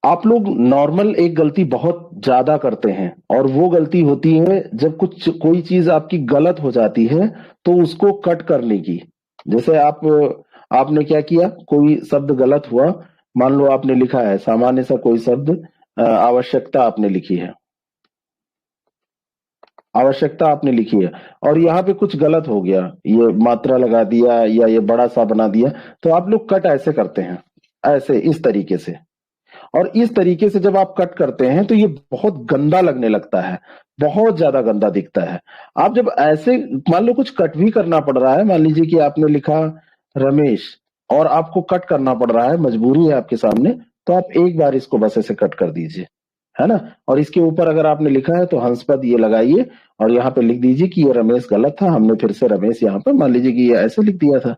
आप लोग नॉर्मल एक गलती बहुत ज्यादा करते हैं, और वो गलती होती है जब कुछ कोई चीज आपकी गलत हो जाती है तो उसको कट करने की। जैसे आपने क्या किया, कोई शब्द गलत हुआ, मान लो आपने लिखा है सामान्य सा कोई शब्द, आवश्यकता आपने लिखी है, आवश्यकता आपने लिखी है, और यहाँ पे कुछ गलत हो गया, ये मात्रा लगा दिया या ये बड़ा सा बना दिया, तो आप लोग कट ऐसे करते हैं, ऐसे इस तरीके से। और इस तरीके से जब आप कट करते हैं तो ये बहुत गंदा लगने लगता है, बहुत ज्यादा गंदा दिखता है। आप जब ऐसे मान लो कुछ कट भी करना पड़ रहा है, मान लीजिए कि आपने लिखा रमेश, और आपको कट करना पड़ रहा है, मजबूरी है आपके सामने, तो आप एक बार इसको बस ऐसे कट कर दीजिए, है ना। और इसके ऊपर अगर आपने लिखा है तो हंसपद ये लगाइए, और यहाँ पे लिख दीजिए कि ये रमेश गलत था, हमने फिर से रमेश यहाँ पर मान लीजिए कि ये ऐसे लिख दिया था,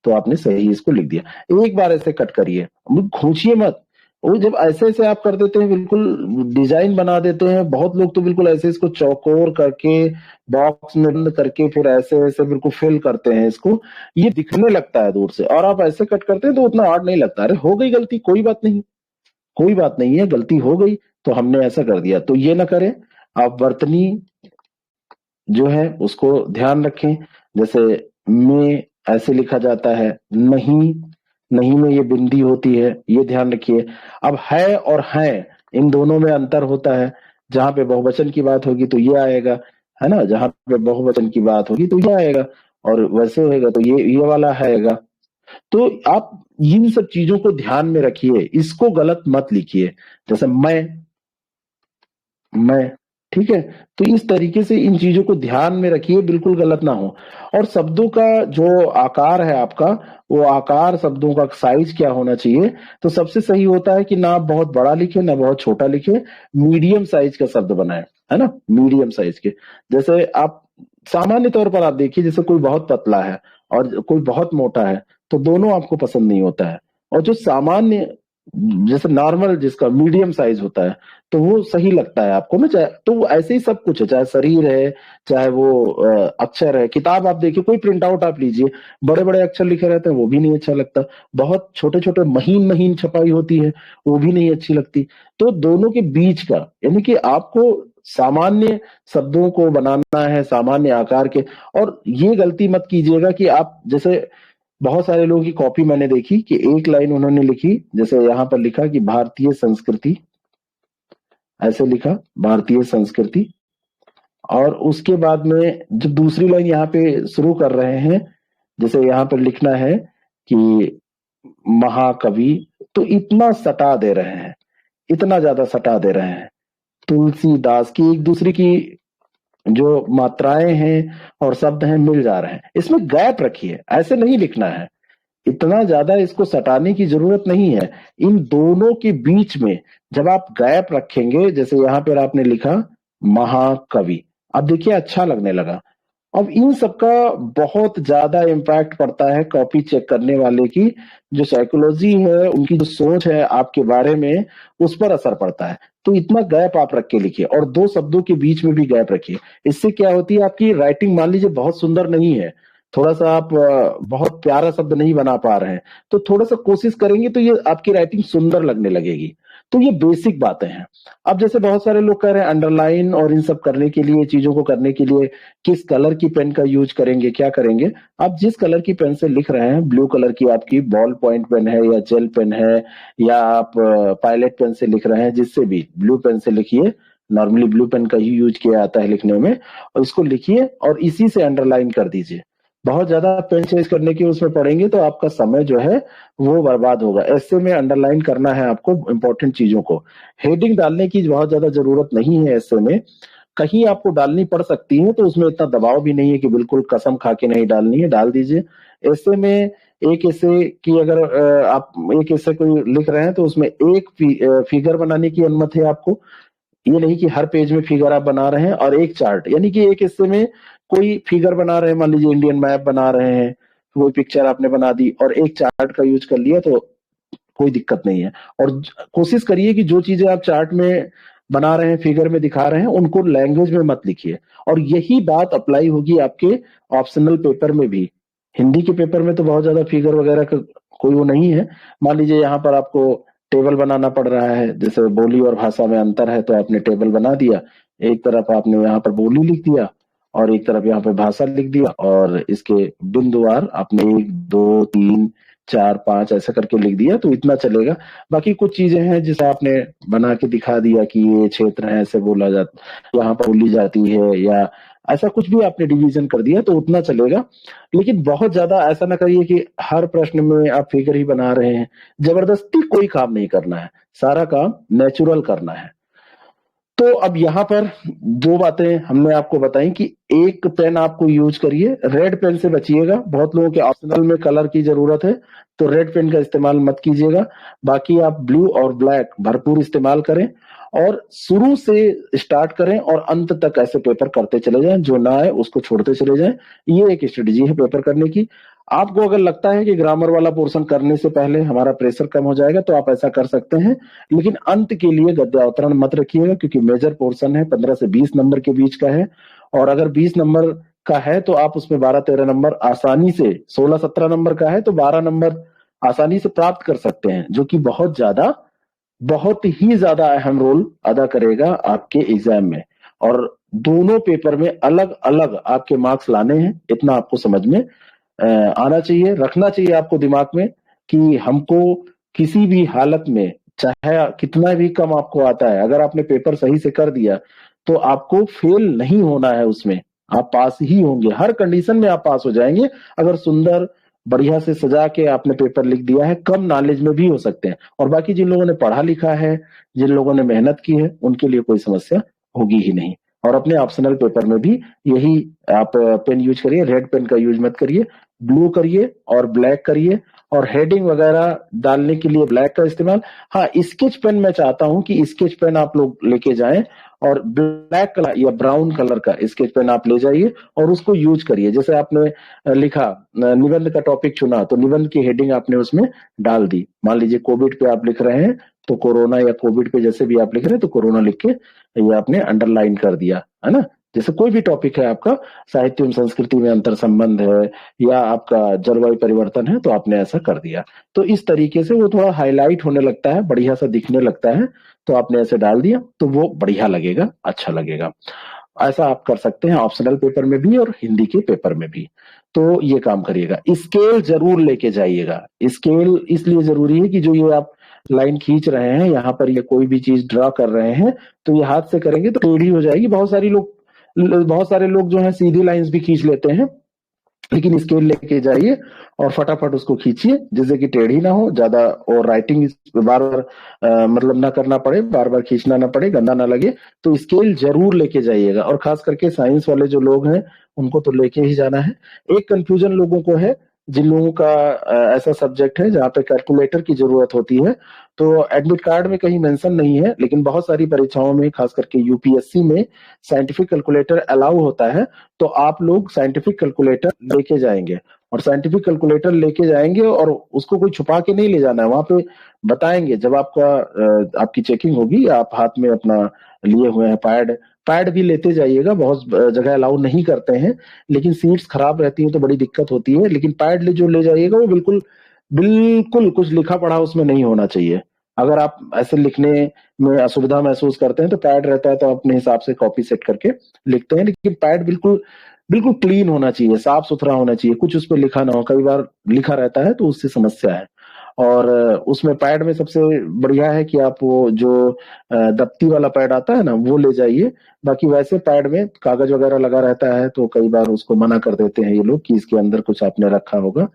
तो आपने सही इसको लिख दिया। एक बार ऐसे कट करिए, घूंचिए मत। वो जब ऐसे ऐसे आप कर देते हैं, बिल्कुल डिजाइन बना देते हैं, बहुत लोग तो बिल्कुल ऐसे इसको चौकोर करके बॉक्स में बंद करके फिर ऐसे ऐसे बिल्कुल फिल करते हैं इसको, ये दिखने लगता है दूर से, और आप ऐसे कट करते हैं तो उतना आर्ट नहीं लगता। अरे हो गई गलती, कोई बात नहीं, कोई बात नहीं है, गलती हो गई तो हमने ऐसा कर दिया, तो ये ना करें। आप वर्तनी जो है उसको ध्यान रखें, जैसे में ऐसे लिखा जाता है, नहीं, नहीं में ये बिंदी होती है, ये ध्यान रखिए। अब है और हैं, इन दोनों में अंतर होता है। जहां पे बहुवचन की बात होगी तो ये आएगा, है ना, जहां पे बहुवचन की बात होगी तो ये आएगा, और वैसे होएगा तो ये वाला आएगा। तो आप इन सब चीजों को ध्यान में रखिए, इसको गलत मत लिखिए। जैसे मैं, ठीक है। तो इस तरीके से इन चीजों को ध्यान में रखिए, बिल्कुल गलत ना हो। और शब्दों का जो आकार है आपका, वो आकार शब्दों का साइज क्या होना चाहिए, तो सबसे सही होता है कि ना आप बहुत बड़ा लिखे ना बहुत छोटा लिखे, मीडियम साइज का शब्द बनाए, है ना, मीडियम साइज के। जैसे आप सामान्य तौर पर आप देखिए, जैसे कोई बहुत पतला है और कोई बहुत मोटा है, तो दोनों आपको पसंद नहीं होता है। और जो सामान्य, जैसे नॉर्मल जिसका मीडियम साइज होता है, तो वो सही लगता है आपको ना। चाहे तो वो ऐसे ही सब कुछ है, चाहे शरीर है, चाहे वो अक्षर है। किताब आप देखिए, कोई प्रिंट आउट आप लीजिए, बड़े बड़े अक्षर लिखे रहते हैं, वो भी नहीं अच्छा लगता। बहुत छोटे छोटे महीन महीन छपाई होती है, वो भी नहीं अच्छी लगती। तो दोनों के बीच का, यानी कि आपको सामान्य शब्दों को बनाना है, सामान्य आकार के। और ये गलती मत कीजिएगा कि आप जैसे बहुत सारे लोगों की कॉपी मैंने देखी कि एक लाइन उन्होंने लिखी, जैसे यहाँ पर लिखा कि भारतीय संस्कृति, ऐसे लिखा भारतीय संस्कृति, और उसके बाद में जो दूसरी लाइन यहाँ पे शुरू कर रहे हैं, जैसे यहाँ पर लिखना है कि महाकवि, तो इतना सटा दे रहे हैं, इतना ज्यादा सटा दे रहे हैं। तुलसीदास की, एक दूसरे की जो मात्राएं हैं और शब्द हैं मिल जा रहे हैं, इसमें गैप रखिए, ऐसे नहीं लिखना है, इतना ज्यादा इसको सटाने की जरूरत नहीं है। इन दोनों के बीच में जब आप गैप रखेंगे, जैसे यहां पर आपने लिखा महाकवि, अब देखिए अच्छा लगने लगा। अब इन सबका बहुत ज्यादा इम्पैक्ट पड़ता है कॉपी चेक करने वाले की, जो साइकोलॉजी है, उनकी जो सोच है आपके बारे में, उस पर असर पड़ता है। तो इतना गैप आप रख के लिखिए, और दो शब्दों के बीच में भी गैप रखिए। इससे क्या होती है, आपकी राइटिंग मान लीजिए बहुत सुंदर नहीं है, थोड़ा सा आप बहुत प्यारा शब्द नहीं बना पा रहे हैं, तो थोड़ा सा कोशिश करेंगे तो ये आपकी राइटिंग सुंदर लगने लगेगी। तो ये बेसिक बातें हैं। अब जैसे बहुत सारे लोग कह रहे हैं अंडरलाइन और इन सब करने के लिए, चीजों को करने के लिए किस कलर की पेन का यूज करेंगे, क्या करेंगे। आप जिस कलर की पेन से लिख रहे हैं, ब्लू कलर की आपकी बॉल पॉइंट पेन है या जेल पेन है, या आप पायलट पेन से लिख रहे हैं, जिससे भी ब्लू पेन से लिखिए। नॉर्मली ब्लू पेन का ही यूज किया जाता है लिखने में, और इसको लिखिए और इसी से अंडरलाइन कर दीजिए। बहुत ज्यादा पेन चेंज करने की उसमें पड़ेंगे तो आपका समय जो है वो बर्बाद होगा। ऐसे में अंडरलाइन करना है आपको इंपॉर्टेंट चीजों को। हेडिंग डालने की बहुत ज्यादा जरूरत नहीं है ऐसे में, कहीं आपको डालनी पड़ सकती है तो उसमें इतना दबाव भी नहीं है कि बिल्कुल कसम खा के नहीं डालनी है, डाल दीजिए। ऐसे में एक ऐसे की अगर आप एक ऐसे कोई लिख रहे हैं तो उसमें एक फिगर बनाने की अनुमति है आपको। ये नहीं कि हर पेज में फिगर आप बना रहे हैं और एक चार्ट, यानी कि एक हिस्से में कोई फिगर बना रहे हैं, मान लीजिए इंडियन मैप बना रहे हैं, कोई पिक्चर आपने बना दी और एक चार्ट का यूज कर लिया, तो कोई दिक्कत नहीं है। और कोशिश करिए कि जो चीजें आप चार्ट में बना रहे हैं, फिगर में दिखा रहे हैं, उनको लैंग्वेज में मत लिखिए। और यही बात अप्लाई होगी आपके ऑप्शनल पेपर में भी। हिंदी के पेपर में तो बहुत ज्यादा फिगर वगैरह का कोई वो नहीं है। मान लीजिए यहाँ पर आपको टेबल बनाना पड़ रहा है, जैसे बोली और भाषा में अंतर है तो आपने टेबल बना दिया, एक तरफ आपने यहाँ पर बोली लिख दिया और एक तरफ यहाँ पे भाषा लिख दिया, और इसके बिंदुवार आपने 1 2 3 4 5 ऐसा करके लिख दिया, तो इतना चलेगा। बाकी कुछ चीजें हैं जिसे आपने बना के दिखा दिया कि ये क्षेत्र है, ऐसे बोला जाता, यहाँ पर बोली जाती है, या ऐसा कुछ भी आपने डिवीजन कर दिया तो उतना चलेगा। लेकिन बहुत ज्यादा ऐसा ना करिए कि हर प्रश्न में आप फिगर ही बना रहे हैं। जबरदस्ती कोई काम नहीं करना है, सारा काम नेचुरल करना है। तो अब यहाँ पर दो बातें हमने आपको बताई कि एक पेन आपको यूज करिए, रेड पेन से बचिएगा। बहुत लोगों के ऑप्शनल में कलर की जरूरत है तो रेड पेन का इस्तेमाल मत कीजिएगा। बाकी आप ब्लू और ब्लैक भरपूर इस्तेमाल करें और शुरू से स्टार्ट करें और अंत तक ऐसे पेपर करते चले जाएं, जो ना आए उसको छोड़ते चले जाएं। ये एक स्ट्रेटजी है पेपर करने की। आपको अगर लगता है कि ग्रामर वाला पोर्शन करने से पहले हमारा प्रेशर कम हो जाएगा तो आप ऐसा कर सकते हैं, लेकिन अंत के लिए गद्य अवतरण मत रखिएगा, क्योंकि मेजर पोर्शन है, 15 से 20 नंबर के बीच का है। और अगर 20 नंबर का है तो आप उसमें 12-13 नंबर आसानी से, 16-17 नंबर का है तो 12 नंबर आसानी से प्राप्त कर सकते हैं, जो कि बहुत ही ज्यादा अहम रोल अदा करेगा आपके एग्जाम में। और दोनों पेपर में अलग अलग आपके मार्क्स लाने हैं, इतना आपको समझ में आना चाहिए, रखना चाहिए आपको दिमाग में कि हमको किसी भी हालत में, चाहे कितना भी कम आपको आता है, अगर आपने पेपर सही से कर दिया तो आपको फेल नहीं होना है उसमें, आप पास ही होंगे, हर कंडीशन में आप पास हो जाएंगे। अगर सुंदर बढ़िया से सजा के आपने पेपर लिख दिया है, कम नॉलेज में भी हो सकते हैं। और बाकी जिन लोगों ने पढ़ा लिखा है, जिन लोगों ने मेहनत की है, उनके लिए कोई समस्या होगी ही नहीं। और अपने ऑप्शनल पेपर में भी यही आप पेन यूज करिए, रेड पेन का यूज मत करिए, ब्लू करिए और ब्लैक करिए। और हेडिंग वगैरह डालने के लिए ब्लैक का इस्तेमाल। हाँ, स्केच पेन मैं चाहता हूं कि स्केच पेन आप लोग लेके जाएं और ब्लैक कलर या ब्राउन कलर का स्केच पेन आप ले जाइए और उसको यूज करिए। जैसे आपने लिखा, निबंध का टॉपिक चुना तो निबंध की हेडिंग आपने उसमें डाल दी। मान लीजिए कोविड पे आप लिख रहे हैं तो कोरोना, या कोविड पे जैसे भी आप लिख रहे हैं तो कोरोना लिख के ये आपने अंडरलाइन कर दिया, है ना। जैसे कोई भी टॉपिक है आपका, साहित्य एवं संस्कृति में अंतर संबंध है या आपका जलवायु परिवर्तन है, तो आपने ऐसा कर दिया। तो इस तरीके से वो थोड़ा हाईलाइट होने लगता है, बढ़िया सा दिखने लगता है, तो आपने ऐसे डाल दिया तो वो बढ़िया लगेगा, अच्छा लगेगा। ऐसा आप कर सकते हैं ऑप्शनल पेपर में भी और हिंदी के पेपर में भी। तो ये काम करिएगा। स्केल जरूर लेके जाइएगा। स्केल इसलिए जरूरी है कि जो ये आप लाइन खींच रहे हैं, यहाँ पर ये कोई भी चीज ड्रा कर रहे हैं, तो ये हाथ से करेंगे तो टेढ़ी हो जाएगी। बहुत सारे लोग जो है सीधी लाइंस भी खींच लेते हैं, लेकिन स्केल लेके जाइए और फटाफट उसको खींचिए, जिससे कि टेढ़ी ना हो ज्यादा, और राइटिंग बार बार मतलब ना करना पड़े, बार बार खींचना ना पड़े, गंदा ना लगे। तो स्केल जरूर लेके जाइएगा। और खास करके साइंस वाले जो लोग हैं उनको तो लेके ही जाना है। एक कंफ्यूजन लोगों को है, जिन लोगों का ऐसा सब्जेक्ट है जहाँ पे कैलकुलेटर की जरूरत होती है, तो एडमिट कार्ड में कहीं मेंशन नहीं है, लेकिन बहुत सारी परीक्षाओं में, खास करके यूपीएससी में साइंटिफिक कैलकुलेटर अलाउ होता है। तो आप लोग साइंटिफिक कैलकुलेटर लेके जाएंगे, और साइंटिफिक कैलकुलेटर लेके जाएंगे और उसको कोई छुपा के नहीं ले जाना है। वहां पे बताएंगे, जब आपकी चेकिंग होगी, आप हाथ में अपना लिए हुए हैं पैड, पैड भी लेते जाइएगा। बहुत जगह अलाउ नहीं करते हैं, लेकिन सीट्स खराब रहती हैं तो बड़ी दिक्कत होती है। लेकिन पैड जो ले जाइएगा वो बिल्कुल बिल्कुल कुछ लिखा पढ़ा उसमें नहीं होना चाहिए। अगर आप ऐसे लिखने में असुविधा महसूस करते हैं तो पैड रहता है, तो अपने हिसाब से कॉपी सेट करके लिखते हैं। लेकिन पैड बिल्कुल बिल्कुल क्लीन होना चाहिए, साफ सुथरा होना चाहिए, कुछ उस पर लिखा ना हो। कई बार लिखा रहता है तो उससे समस्या है। और उसमें पैड में सबसे बढ़िया है कि आप वो जो दफ्ती वाला पैड आता है ना, वो ले जाइए। बाकी वैसे पैड में कागज वगैरह लगा रहता है तो कई बार उसको मना कर देते हैं ये लोग कि इसके अंदर कुछ आपने रखा होगा।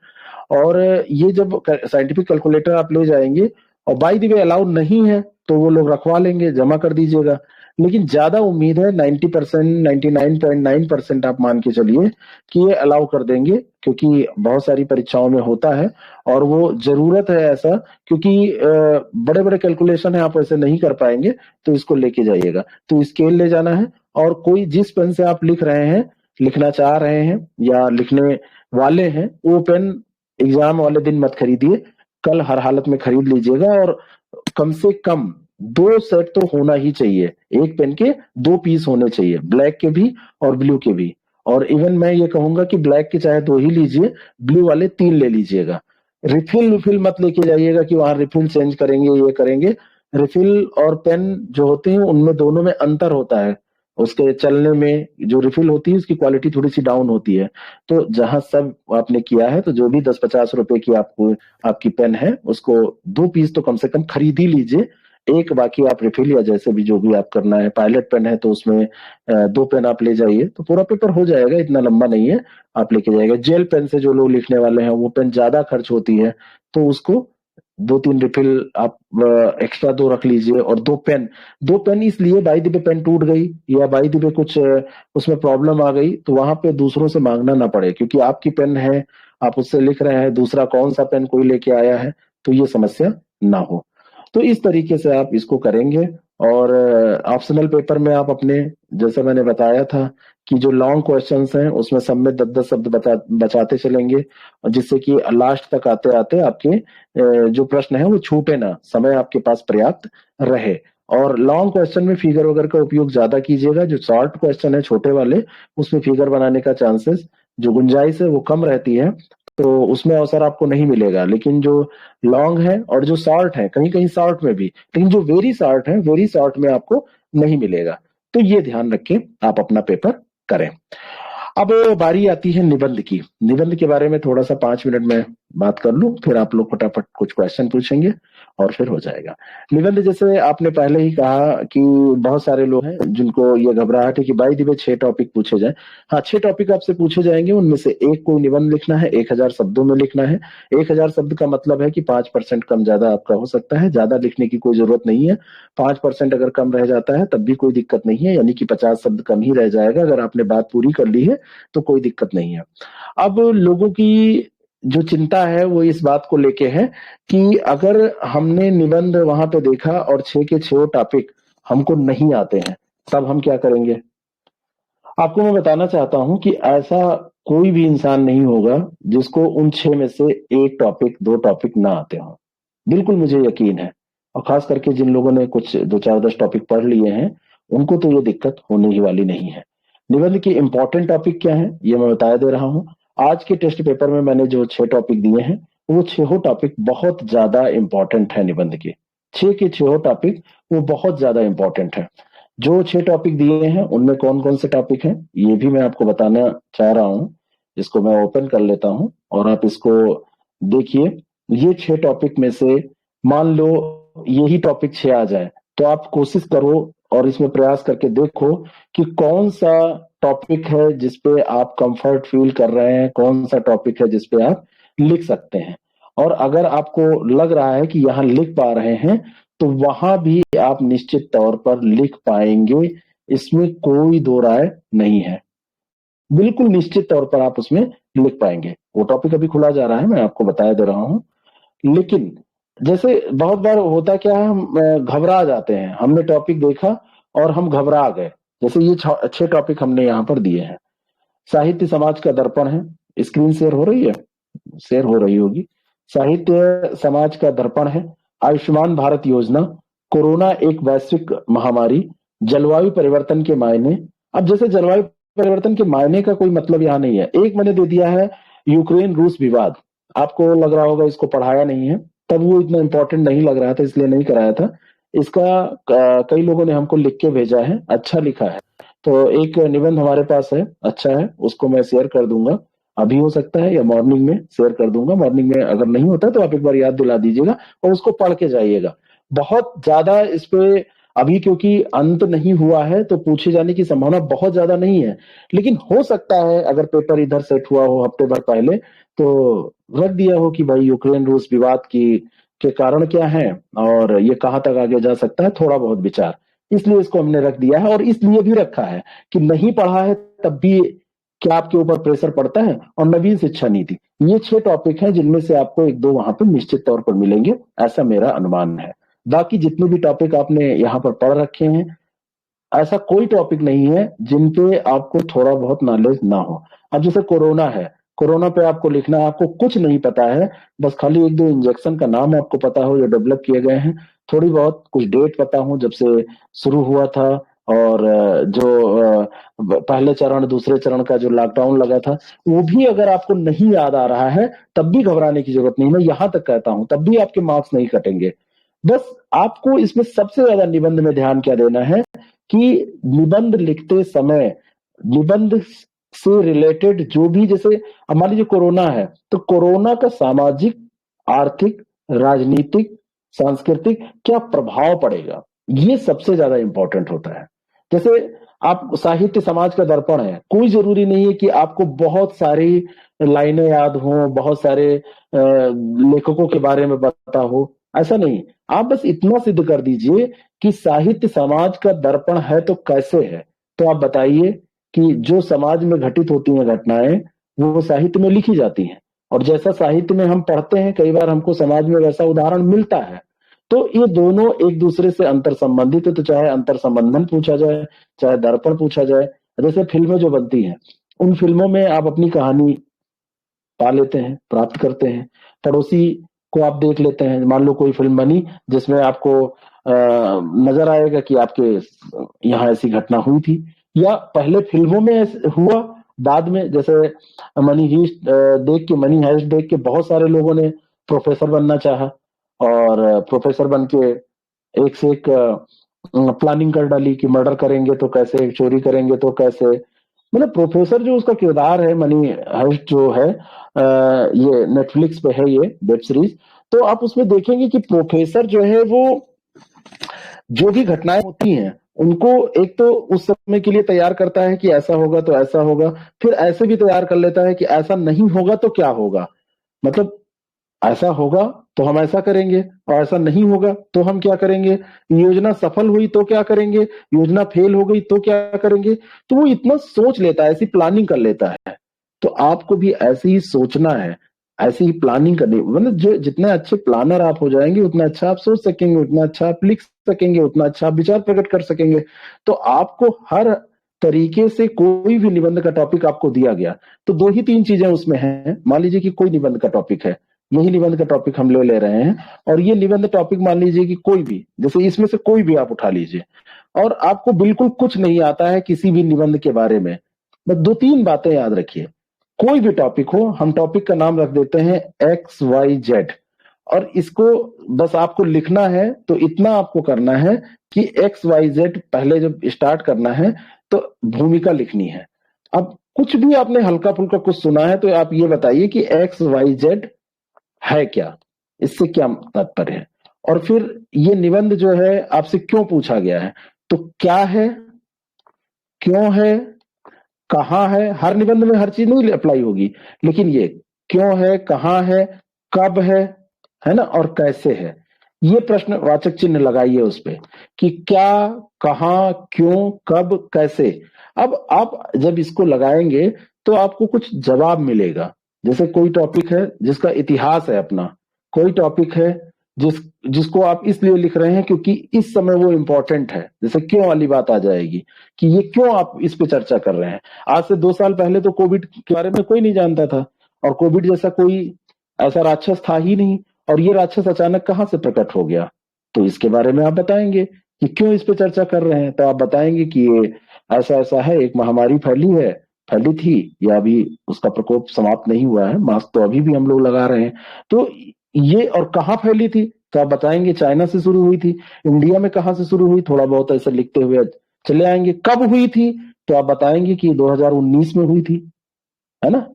और ये जब साइंटिफिक कैलकुलेटर आप ले जाएंगे, और बाय द वे अलाउ नहीं है तो वो लोग रखवा लेंगे, जमा कर दीजिएगा। लेकिन ज्यादा उम्मीद है 90%, 99.9% आप मान के चलिए कि ये अलाउ कर देंगे, क्योंकि बहुत सारी परीक्षाओं में होता है और वो जरूरत है ऐसा, क्योंकि बड़े बड़े कैलकुलेशन है, आप ऐसे नहीं कर पाएंगे, तो इसको लेके जाइएगा। तो स्केल ले जाना है, और कोई जिस पेन से आप लिख रहे हैं, लिखना चाह रहे हैं या लिखने वाले हैं, वो पेन एग्जाम वाले दिन मत खरीदिए, कल हर हालत में खरीद लीजिएगा। और कम से कम 2 सेट तो होना ही चाहिए, एक पेन के 2 पीस होने चाहिए, ब्लैक के भी और ब्लू के भी। और इवन मैं ये कहूंगा कि ब्लैक के चाहे 2 ही लीजिए, ब्लू वाले 3 ले लीजिएगा। रिफिल मत लेके जाइएगा कि वहां रिफिल चेंज करेंगे, ये करेंगे। रिफिल और पेन जो होते हैं उनमें दोनों में अंतर होता है। उसके चलने में जो रिफिल होती है उसकी क्वालिटी थोड़ी सी डाउन होती है। तो जहां सब आपने किया है तो जो भी 10-50 रुपए की आपको आपकी पेन है उसको 2 पीस तो कम से कम खरीद ही लीजिए। एक बाकी आप रिफिल या जैसे भी जो भी आप करना है, पायलट पेन है तो उसमें 2 पेन आप ले जाइए तो पूरा पेपर हो जाएगा, इतना लंबा नहीं है। आप लेके जाएगा। जेल पेन से जो लोग लिखने वाले हैं वो पेन ज्यादा खर्च होती है, तो उसको 2-3 रिफिल आप एक्स्ट्रा 2 रख लीजिए। और 2 पेन, 2 पेन इसलिए बाई द वे पेन टूट गई या बाई द वे कुछ उसमें प्रॉब्लम आ गई तो वहां पे दूसरों से मांगना ना पड़े, क्योंकि आपकी पेन है, आप उससे लिख रहे हैं, दूसरा कौन सा पेन कोई लेके आया है, तो ये समस्या ना हो। तो इस तरीके से आप इसको करेंगे। और ऑप्शनल पेपर में आप अपने, जैसे मैंने बताया था कि जो लॉन्ग क्वेश्चंस हैं उसमें सब में 10-10 शब्द बचाते चलेंगे, और जिससे कि लास्ट तक आते आते आपके जो प्रश्न है वो छूटे ना, समय आपके पास पर्याप्त रहे। और लॉन्ग क्वेश्चन में फिगर वगैरह का उपयोग ज्यादा कीजिएगा। जो शॉर्ट क्वेश्चन है छोटे वाले, उसमें फिगर बनाने का चांसेस, जो गुंजाइश है वो कम रहती है, तो उसमें अवसर आपको नहीं मिलेगा। लेकिन जो लॉन्ग है और जो शॉर्ट है, कहीं कहीं शॉर्ट में भी, लेकिन जो वेरी शॉर्ट है, वेरी शॉर्ट में आपको नहीं मिलेगा। तो ये ध्यान रख के आप अपना पेपर करें। अब बारी आती है निबंध की। निबंध के बारे में थोड़ा सा 5 मिनट में बात कर लूं, फिर आप लोग फटाफट कुछ क्वेश्चन पूछेंगे और फिर हो जाएगा। निबंध, जैसे आपने पहले ही कहा कि बहुत सारे लोग हैं जिनको ये घबराहट है कि बाई द वे 6 टॉपिक पूछे जाए। हाँ, 6 टॉपिक आपसे पूछे जाएंगे, उनमें से एक को निबंध लिखना है, 1000 शब्दों में लिखना है। 1000 शब्द का मतलब है कि 5% कम ज्यादा आपका हो सकता है, ज्यादा लिखने की कोई जरूरत नहीं है। 5% अगर कम रह जाता है तब भी कोई दिक्कत नहीं है, यानी कि 50 शब्द कम ही रह जाएगा। अगर आपने बात पूरी कर ली है तो कोई दिक्कत नहीं है। अब लोगों की जो चिंता है वो इस बात को लेके है कि अगर हमने निबंध वहां पे देखा और 6 के 6 टॉपिक हमको नहीं आते हैं, तब हम क्या करेंगे? आपको मैं बताना चाहता हूं कि ऐसा कोई भी इंसान नहीं होगा जिसको उन 6 में से एक टॉपिक, 2 टॉपिक ना आते हो। बिल्कुल मुझे यकीन है। और खास करके जिन लोगों ने कुछ 2-4-10 टॉपिक पढ़ लिए हैं, उनको तो ये दिक्कत होने ही वाली नहीं है। निबंध के इंपॉर्टेंट टॉपिक क्या है ये मैं बता दे रहा हूँ। आज के टेस्ट पेपर में मैंने जो 6 टॉपिक दिए हैं, वो 6 टॉपिक बहुत ज्यादा इंपॉर्टेंट है निबंध के। 6 के 6 टॉपिक वो बहुत ज्यादा इंपॉर्टेंट है। जो 6 टॉपिक दिए हैं उनमें कौन कौन से टॉपिक हैं ये भी मैं आपको बताना चाह रहा हूँ। इसको मैं ओपन कर लेता हूँ और आप इसको देखिए। ये 6 टॉपिक में से मान लो यही टॉपिक 6 आ जाए, तो आप कोशिश करो और इसमें प्रयास करके देखो कि कौन सा टॉपिक है जिसपे आप कंफर्ट फील कर रहे हैं, कौन सा टॉपिक है जिसपे आप लिख सकते हैं। और अगर आपको लग रहा है कि यहाँ लिख पा रहे हैं, तो वहां भी आप निश्चित तौर पर लिख पाएंगे, इसमें कोई दो राय नहीं है। बिल्कुल निश्चित तौर पर आप उसमें लिख पाएंगे। वो टॉपिक अभी खुला जा रहा है, मैं आपको बताया दे रहा हूँ। लेकिन जैसे बहुत बार होता क्या है, हम घबरा जाते हैं। हमने टॉपिक देखा और हम घबरा गए। जैसे ये 6 टॉपिक हमने यहाँ पर दिए हैं। साहित्य समाज का दर्पण है। स्क्रीन शेयर हो रही है? शेयर हो रही होगी। साहित्य समाज का दर्पण है। आयुष्मान भारत योजना। कोरोना एक वैश्विक महामारी। जलवायु परिवर्तन के मायने। अब जैसे जलवायु परिवर्तन के मायने का कोई मतलब यहाँ नहीं है। एक मैंने दे दिया है यूक्रेन रूस विवाद। आपको लग रहा होगा इसको पढ़ाया नहीं है, तब वो इतना इंपॉर्टेंट नहीं लग रहा था इसलिए नहीं कराया था। इसका कई लोगों ने हमको लिख के भेजा है, अच्छा लिखा है। तो एक निबंध हमारे पास है, अच्छा है, उसको मैं शेयर कर दूंगा। अभी हो सकता है या मॉर्निंग में शेयर कर दूंगा। मॉर्निंग में अगर नहीं होता तो आप एक बार याद दिला दीजिएगा और उसको पढ़ के जाइएगा। बहुत ज्यादा इस पे अभी क्योंकि अंत नहीं हुआ है तो पूछे जाने की संभावना बहुत ज्यादा नहीं है। लेकिन हो सकता है अगर पेपर इधर सेट हुआ हो हफ्ते भर पहले, तो रख दिया हो कि भाई यूक्रेन रूस विवाद की के कारण क्या है और ये कहाँ तक आगे जा सकता है, थोड़ा बहुत विचार, इसलिए इसको हमने रख दिया है। और इसलिए भी रखा है कि नहीं पढ़ा है तब भी क्या आपके ऊपर प्रेशर पड़ता है। और नवीन शिक्षा नीति, ये 6 टॉपिक हैं जिनमें से आपको 1-2 वहां पर निश्चित तौर पर मिलेंगे, ऐसा मेरा अनुमान है। बाकी जितने भी टॉपिक आपने यहाँ पर पढ़ रखे हैं, ऐसा कोई टॉपिक नहीं है जिन पे आपको थोड़ा बहुत नॉलेज ना हो। अब जैसे कोरोना है, कोरोना पे आपको लिखना है, आपको कुछ नहीं पता है, बस खाली 1-2 इंजेक्शन का नाम आपको पता हो जो डेवलप किए गए हैं, थोड़ी बहुत कुछ डेट पता हो जब से शुरू हुआ था, और पहले चरण दूसरे चरण का जो लॉकडाउन लगा था, वो भी अगर आपको नहीं याद आ रहा है तब भी घबराने की जरूरत नहीं। मैं यहां तक कहता हूं तब भी आपके मार्क्स नहीं कटेंगे। बस आपको इसमें सबसे ज्यादा निबंध में ध्यान क्या देना है कि निबंध लिखते समय निबंध से रिलेटेड जो भी, जैसे मान लीजिए कोरोना है तो कोरोना का सामाजिक, आर्थिक, राजनीतिक, सांस्कृतिक क्या प्रभाव पड़ेगा, ये सबसे ज्यादा इंपॉर्टेंट होता है। जैसे आप साहित्य समाज का दर्पण है, कोई जरूरी नहीं है कि आपको बहुत सारी लाइनें याद हो, बहुत सारे लेखकों के बारे में पता हो, ऐसा नहीं। आप बस इतना सिद्ध कर दीजिए कि साहित्य समाज का दर्पण है तो कैसे है। तो आप बताइए कि जो समाज में घटित होती हैं घटनाएं वो साहित्य में लिखी जाती हैं, और जैसा साहित्य में हम पढ़ते हैं कई बार हमको समाज में वैसा उदाहरण मिलता है। तो ये दोनों एक दूसरे से अंतर संबंधित है। तो चाहे अंतर संबंधन पूछा जाए, चाहे दर्पण पूछा जाए, जैसे फिल्में जो बनती हैं उन फिल्मों में आप अपनी कहानी पा लेते हैं, प्राप्त करते हैं। पड़ोसी को आप देख लेते हैं, मान लो कोई फिल्म बनी जिसमें आपको नजर आएगा कि आपके यहाँ ऐसी घटना हुई थी, या पहले फिल्मों में हुआ, बाद में जैसे मनी हीस्ट देख के, मनी हाइस्ट देख के बहुत सारे लोगों ने प्रोफेसर बनना चाहा, और प्रोफेसर बन के एक से एक प्लानिंग कर डाली कि मर्डर करेंगे तो कैसे, चोरी करेंगे तो कैसे। मतलब प्रोफेसर जो उसका किरदार है, मनी हाइस्ट जो है, ये नेटफ्लिक्स पे है ये वेब सीरीज, तो आप उसमें देखेंगे कि प्रोफेसर जो है वो जो भी घटनाएं होती हैं उनको एक तो उस समय के लिए तैयार करता है कि ऐसा होगा तो ऐसा होगा, फिर ऐसे भी तैयार कर लेता है कि ऐसा नहीं होगा तो क्या होगा, मतलब ऐसा होगा तो हम ऐसा करेंगे, और ऐसा नहीं होगा तो हम क्या करेंगे, योजना सफल हुई तो क्या करेंगे, योजना फेल हो गई तो क्या करेंगे। तो वो इतना सोच लेता है, ऐसी प्लानिंग कर लेता है। तो आपको भी ऐसे ही सोचना है, ऐसी ही प्लानिंग करनी, मतलब जो जितने अच्छे प्लानर आप हो जाएंगे उतना अच्छा आप सोच सकेंगे, उतना अच्छा आप लिख सकेंगे, उतना अच्छा आप विचार प्रकट कर सकेंगे। तो आपको हर तरीके से कोई भी निबंध का टॉपिक आपको दिया गया तो दो ही तीन चीजें उसमें हैं। मान लीजिए कि कोई निबंध का टॉपिक है, यही निबंध का टॉपिक हम ले रहे हैं, और ये निबंध टॉपिक मान लीजिए कि कोई भी, जैसे इसमें से कोई भी आप उठा लीजिए, और आपको बिल्कुल कुछ नहीं आता है किसी भी निबंध के बारे में, बस दो तीन बातें याद रखिए। कोई भी टॉपिक हो, हम टॉपिक का नाम रख देते हैं XYZ, और इसको बस आपको लिखना है। तो इतना आपको करना है कि XYZ पहले जब स्टार्ट करना है तो भूमिका लिखनी है। अब कुछ भी आपने हल्का फुल्का कुछ सुना है तो आप ये बताइए कि XYZ है क्या, इससे क्या तात्पर्य है, और फिर ये निबंध जो है आपसे क्यों पूछा गया है। तो क्या है, क्यों है, कहाँ है, हर निबंध में हर चीज नहीं अप्लाई होगी, लेकिन ये क्यों है, कहाँ है, कब है ना, और कैसे है, ये प्रश्नवाचक चिन्ह लगाइए उस पे कि क्या, कहाँ, क्यों, कब, कैसे। अब आप जब इसको लगाएंगे तो आपको कुछ जवाब मिलेगा। जैसे कोई टॉपिक है जिसका इतिहास है अपना, कोई टॉपिक है जिसको आप इसलिए लिख रहे हैं क्योंकि इस समय वो इंपॉर्टेंट है, जैसे क्यों वाली बात आ जाएगी कि ये क्यों आप इस पे चर्चा कर रहे हैं। आज से 2 साल पहले तो कोविड के बारे में कोई नहीं जानता था, और कोविड जैसा कोई ऐसा राक्षस था ही नहीं, और ये राक्षस अचानक कहां से प्रकट हो गया। तो इसके बारे में आप बताएंगे कि क्यों इस पे चर्चा कर रहे हैं। तो आप बताएंगे कि ये ऐसा ऐसा है, एक महामारी फैली थी, या अभी उसका प्रकोप समाप्त नहीं हुआ है, मास्क तो अभी भी हम लोग लगा रहे हैं। तो ये, और कहाँ फैली थी तो आप बताएंगे चाइना से शुरू हुई थी, इंडिया में कहाँ से शुरू हुई, थोड़ा बहुत ऐसा लिखते हुए चले आएंगे। कब हुई थी तो आप बताएंगे कि 2019 में हुई थी, है ना,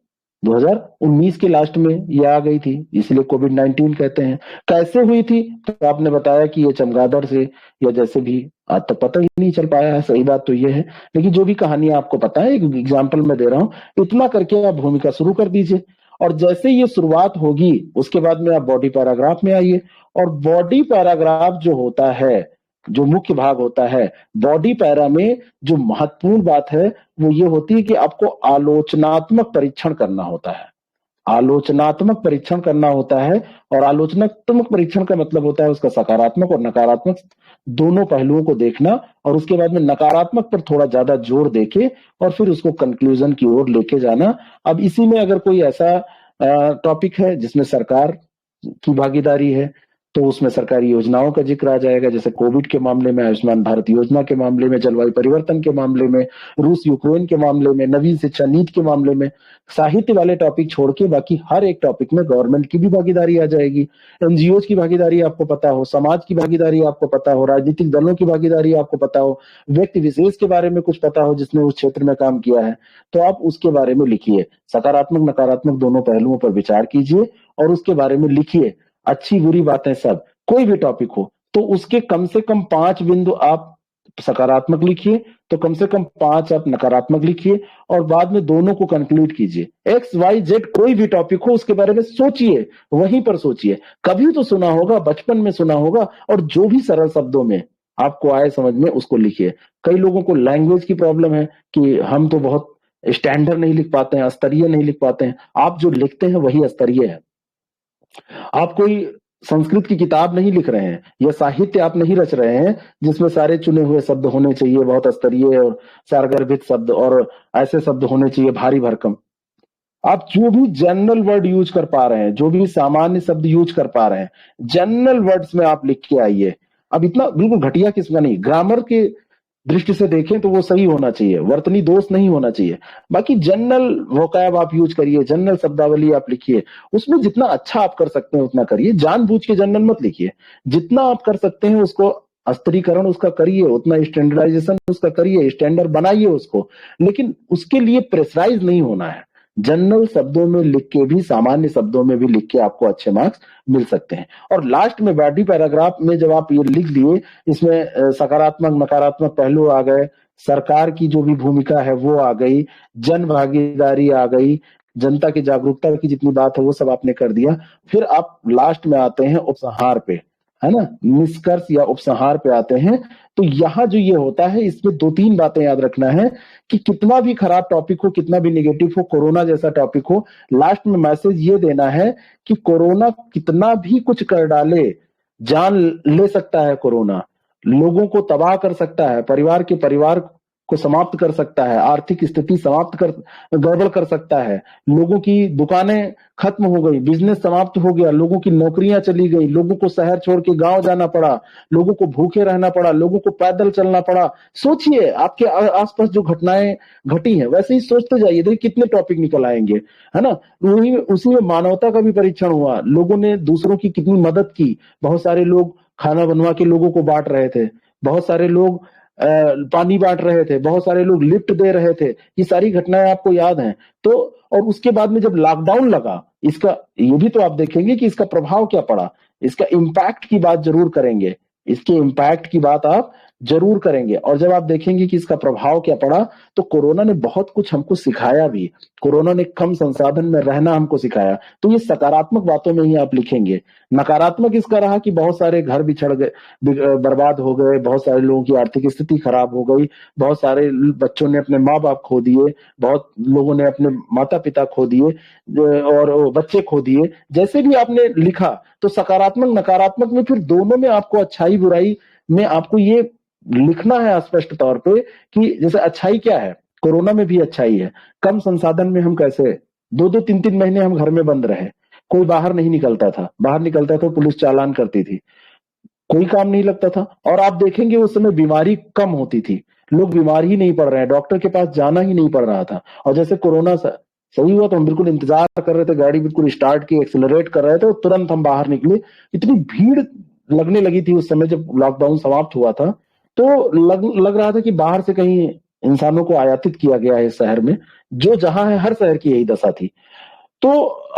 2019 के लास्ट में ये आ गई थी, इसलिए कोविड-19 कहते हैं। कैसे हुई थी तो आपने बताया कि ये चमगादड़ से, या जैसे भी, आज तक पता ही नहीं चल पाया है, सही बात तो ये है, लेकिन जो भी कहानी आपको पता है, एक एग्जाम्पल मैं दे रहा हूं, इतना करके आप भूमिका शुरू कर दीजिए। और जैसे ये शुरुआत होगी उसके बाद में आप बॉडी पैराग्राफ में आइए, और बॉडी पैराग्राफ जो होता है, जो मुख्य भाग होता है, बॉडी पैरा में जो महत्वपूर्ण बात है वो ये होती है कि आपको आलोचनात्मक परीक्षण करना होता है। आलोचनात्मक परीक्षण करना होता है, और आलोचनात्मक परीक्षण का मतलब होता है उसका सकारात्मक और नकारात्मक दोनों पहलुओं को देखना, और उसके बाद में नकारात्मक पर थोड़ा ज्यादा जोर देके और फिर उसको कंक्लूजन की ओर लेके जाना। अब इसी में अगर कोई ऐसा टॉपिक है जिसमें सरकार की भागीदारी है, तो उसमें सरकारी योजनाओं का जिक्र आ जाएगा, जैसे कोविड के मामले में, आयुष्मान भारत योजना के मामले में, जलवायु परिवर्तन के मामले में, रूस यूक्रेन के मामले में, नवीन शिक्षा नीति के मामले में। साहित्य वाले टॉपिक छोड़ के बाकी हर एक टॉपिक में गवर्नमेंट की भी भागीदारी आ जाएगी, एनजीओ की भागीदारी आपको पता हो, समाज की भागीदारी आपको पता हो, राजनीतिक दलों की भागीदारी आपको पता हो, व्यक्ति विशेष के बारे में कुछ पता हो जिसने उस क्षेत्र में काम किया है, तो आप उसके बारे में लिखिए। सकारात्मक नकारात्मक दोनों पहलुओं पर विचार कीजिए और उसके बारे में लिखिए, अच्छी बुरी बातें सब, कोई भी टॉपिक हो तो उसके कम से कम 5 बिंदु आप सकारात्मक लिखिए, तो कम से कम 5 आप नकारात्मक लिखिए, और बाद में दोनों को कंक्लूड कीजिए। एक्स वाई जेड कोई भी टॉपिक हो उसके बारे में सोचिए, वहीं पर सोचिए। कभी तो सुना होगा, बचपन में सुना होगा, और जो भी सरल शब्दों में आपको आए समझ में उसको लिखिए। कई लोगों को लैंग्वेज की प्रॉब्लम है कि हम तो बहुत स्टैंडर्ड नहीं लिख पाते हैं, स्तरीय नहीं लिख पाते हैं। आप जो लिखते हैं वही स्तरीय है। आप कोई संस्कृत की किताब नहीं लिख रहे हैं, या साहित्य आप नहीं रच रहे हैं जिसमें सारे चुने हुए शब्द होने चाहिए बहुत स्तरीय और सारगर्भित शब्द, और ऐसे शब्द होने चाहिए भारी भरकम। आप जो भी जनरल वर्ड यूज कर पा रहे हैं, जो भी सामान्य शब्द यूज कर पा रहे हैं, जनरल वर्ड्स में आप लिख के आइए। अब इतना बिल्कुल घटिया किस्म का नहीं, ग्रामर के दृष्टि से देखें तो वो सही होना चाहिए, वर्तनी दोष नहीं होना चाहिए। बाकी जनरल वोकैब आप यूज करिए, जनरल शब्दावली आप लिखिए, उसमें जितना अच्छा आप कर सकते हैं उतना करिए। जानबूझ के जनरल मत लिखिए, जितना आप कर सकते हैं उसको स्तरीकरण उसका करिए, उतना स्टैंडर्डाइजेशन उसका करिए, स्टैंडर्ड बनाइए उसको, लेकिन उसके लिए प्रेशराइज नहीं होना है। जनरल शब्दों में लिख के भी, सामान्य शब्दों में भी लिख के आपको अच्छे मार्क्स मिल सकते हैं। और लास्ट में बॉडी पैराग्राफ में जब आप ये लिख दिए, इसमें सकारात्मक नकारात्मक पहलू आ गए, सरकार की जो भी भूमिका है वो आ गई, जन भागीदारी आ गई, जनता की जागरूकता की जितनी बात है वो सब आपने कर दिया। फिर आप लास्ट में आते हैं उपसंहार पे, है ना, निष्कर्ष या उपसंहार पे आते हैं। तो यहाँ जो ये होता है, इसमें 2-3 बातें याद रखना है कि कितना भी खराब टॉपिक हो, कितना भी नेगेटिव हो, कोरोना जैसा टॉपिक हो, लास्ट में मैसेज ये देना है कि कोरोना कितना भी कुछ कर डाले, जान ले सकता है कोरोना, लोगों को तबाह कर सकता है, परिवार के परिवार को समाप्त कर सकता है, आर्थिक स्थिति समाप्त कर, गड़बड़ कर सकता है, लोगों की दुकानें खत्म हो गई, बिजनेस समाप्त हो गया, लोगों की नौकरियां चली गई, लोगों को शहर छोड़ के गांव जाना पड़ा, लोगों को भूखे रहना पड़ा, लोगों को पैदल चलना पड़ा। सोचिए आपके आसपास जो घटनाएं घटी हैं, वैसे ही सोचते जाइए, देखिए कितने टॉपिक निकल आएंगे, है ना। वही उसी में मानवता का भी परीक्षण हुआ, लोगों ने दूसरों की कितनी मदद की, बहुत सारे लोग खाना बनवा के लोगों को बांट रहे थे, बहुत सारे लोग पानी बांट रहे थे, बहुत सारे लोग लिफ्ट दे रहे थे, ये सारी घटनाएं आपको याद हैं। तो और उसके बाद में जब लॉकडाउन लगा, इसका ये भी तो आप देखेंगे कि इसका प्रभाव क्या पड़ा, इसका इम्पैक्ट की बात जरूर करेंगे, इसके इम्पैक्ट की बात आप जरूर करेंगे। और जब आप देखेंगे कि इसका प्रभाव क्या पड़ा, तो कोरोना ने बहुत कुछ हमको सिखाया भी, कोरोना ने कम संसाधन में रहना हमको सिखाया। तो ये सकारात्मक बातों में ही आप लिखेंगे। नकारात्मक इसका रहा कि बहुत सारे घर बिछड़ गए, बर्बाद हो गए, बहुत सारे लोगों की आर्थिक स्थिति खराब हो गई, बहुत सारे बच्चों ने अपने माँ बाप खो दिए, बहुत लोगों ने अपने माता पिता खो दिए, और बच्चे खो दिए। जैसे भी आपने लिखा, तो सकारात्मक नकारात्मक में फिर दोनों में आपको अच्छाई बुराई में आपको ये लिखना है स्पष्ट तौर पे कि जैसे अच्छाई क्या है, कोरोना में भी अच्छाई है, कम संसाधन में हम कैसे 2-2 3-3 महीने हम घर में बंद रहे, कोई बाहर नहीं निकलता था, बाहर निकलता तो पुलिस चालान करती थी, कोई काम नहीं लगता था। और आप देखेंगे उस समय बीमारी कम होती थी, लोग बीमार ही नहीं पड़ रहे हैं, डॉक्टर के पास जाना ही नहीं पड़ रहा था। और जैसे कोरोना सही हुआ तो हम बिल्कुल इंतजार कर रहे थे, गाड़ी बिल्कुल स्टार्ट की, एक्सेलरेट कर रहे थे, और तुरंत हम बाहर निकले। इतनी भीड़ लगने लगी थी उस समय जब लॉकडाउन समाप्त हुआ था, तो लग रहा था कि बाहर से कहीं इंसानों को आयातित किया गया है इस शहर में, जो जहां है हर शहर की यही दशा थी। तो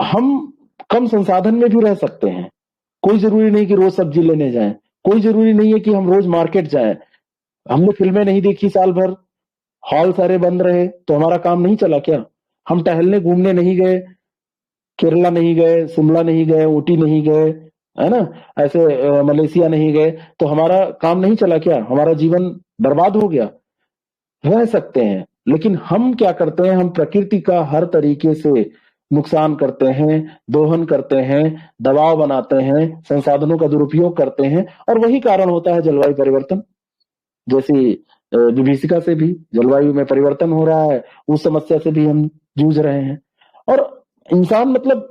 हम कम संसाधन में भी रह सकते हैं, कोई जरूरी नहीं कि रोज सब्जी लेने जाएं, कोई जरूरी नहीं है कि हम रोज मार्केट जाएं। हमने फिल्में नहीं देखी साल भर, हॉल सारे बंद रहे, तो हमारा काम नहीं चला क्या? हम टहलने घूमने नहीं गए, केरला नहीं गए, शिमला नहीं गए, ऊटी नहीं गए, है ना, ऐसे मलेशिया नहीं गए, तो हमारा काम नहीं चला क्या? हमारा जीवन बर्बाद हो गया? रह सकते हैं, लेकिन हम क्या करते हैं, हम प्रकृति का हर तरीके से नुकसान करते हैं, दोहन करते हैं, दबाव बनाते हैं, संसाधनों का दुरुपयोग करते हैं, और वही कारण होता है जलवायु परिवर्तन। जैसी विभीषिका से भी जलवायु में परिवर्तन हो रहा है, उस समस्या से भी हम जूझ रहे हैं। और इंसान मतलब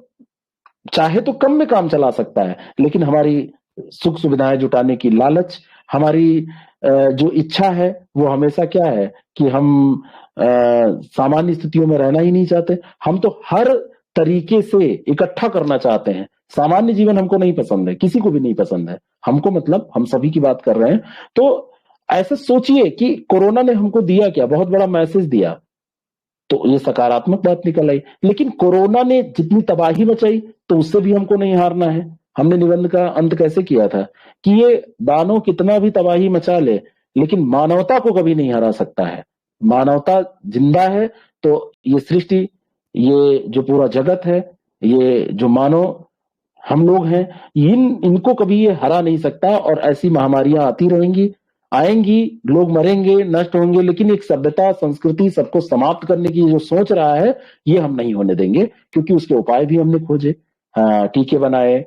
चाहे तो कम में काम चला सकता है, लेकिन हमारी सुख सुविधाएं जुटाने की लालच, हमारी जो इच्छा है वो हमेशा क्या है कि हम सामान्य स्थितियों में रहना ही नहीं चाहते। हम तो हर तरीके से इकट्ठा करना चाहते हैं। सामान्य जीवन हमको नहीं पसंद है, किसी को भी नहीं पसंद है। हमको मतलब हम सभी की बात कर रहे हैं। तो ऐसे सोचिए कि कोरोना ने हमको दिया क्या, बहुत बड़ा मैसेज दिया, तो ये सकारात्मक बात निकल आई। लेकिन कोरोना ने जितनी तबाही मचाई, तो उससे भी हमको नहीं हारना है। हमने निबंध का अंत कैसे किया था कि ये दानव कितना भी तबाही मचा ले, लेकिन मानवता को कभी नहीं हरा सकता है। मानवता जिंदा है तो ये सृष्टि, ये जो पूरा जगत है, ये जो मानव हम लोग हैं, इनको कभी ये हरा नहीं सकता। और ऐसी महामारियां आती रहेंगी, आएंगी, लोग मरेंगे, नष्ट होंगे, लेकिन एक सभ्यता, संस्कृति, सबको समाप्त करने की जो सोच रहा है, ये हम नहीं होने देंगे, क्योंकि उसके उपाय भी हमने खोजे। टीके बनाए,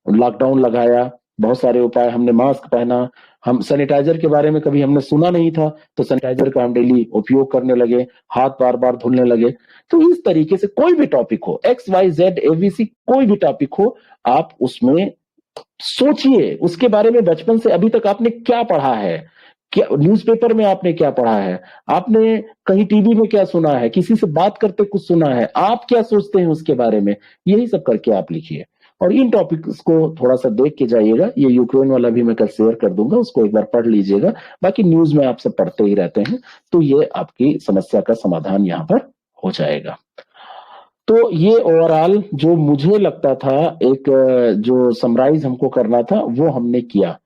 लॉकडाउन लगाया, बहुत सारे उपाय हमने, मास्क पहना, हम सैनिटाइजर के बारे में कभी हमने सुना नहीं था, तो सैनिटाइजर का हम डेली उपयोग करने लगे, हाथ बार बार धुलने लगे। तो इस तरीके से कोई भी टॉपिक हो, XYZ ABC, कोई भी टॉपिक हो, आप उसमें सोचिए उसके बारे में। बचपन से अभी तक आपने क्या पढ़ा है, क्या न्यूज़पेपर में आपने क्या पढ़ा है, आपने कहीं टीवी में क्या सुना है, किसी से बात करते कुछ सुना है, आप क्या सोचते हैं उसके बारे में, यही सब करके आप लिखिए। और इन टॉपिक्स को थोड़ा सा देख के जाइएगा। ये यूक्रेन वाला भी मैं कल शेयर कर दूंगा, उसको एक बार पढ़ लीजिएगा। बाकी न्यूज में आप सब पढ़ते ही रहते हैं, तो ये आपकी समस्या का समाधान यहाँ पर हो जाएगा। तो ये ओवरऑल जो मुझे लगता था, एक जो समराइज हमको करना था, वो हमने किया।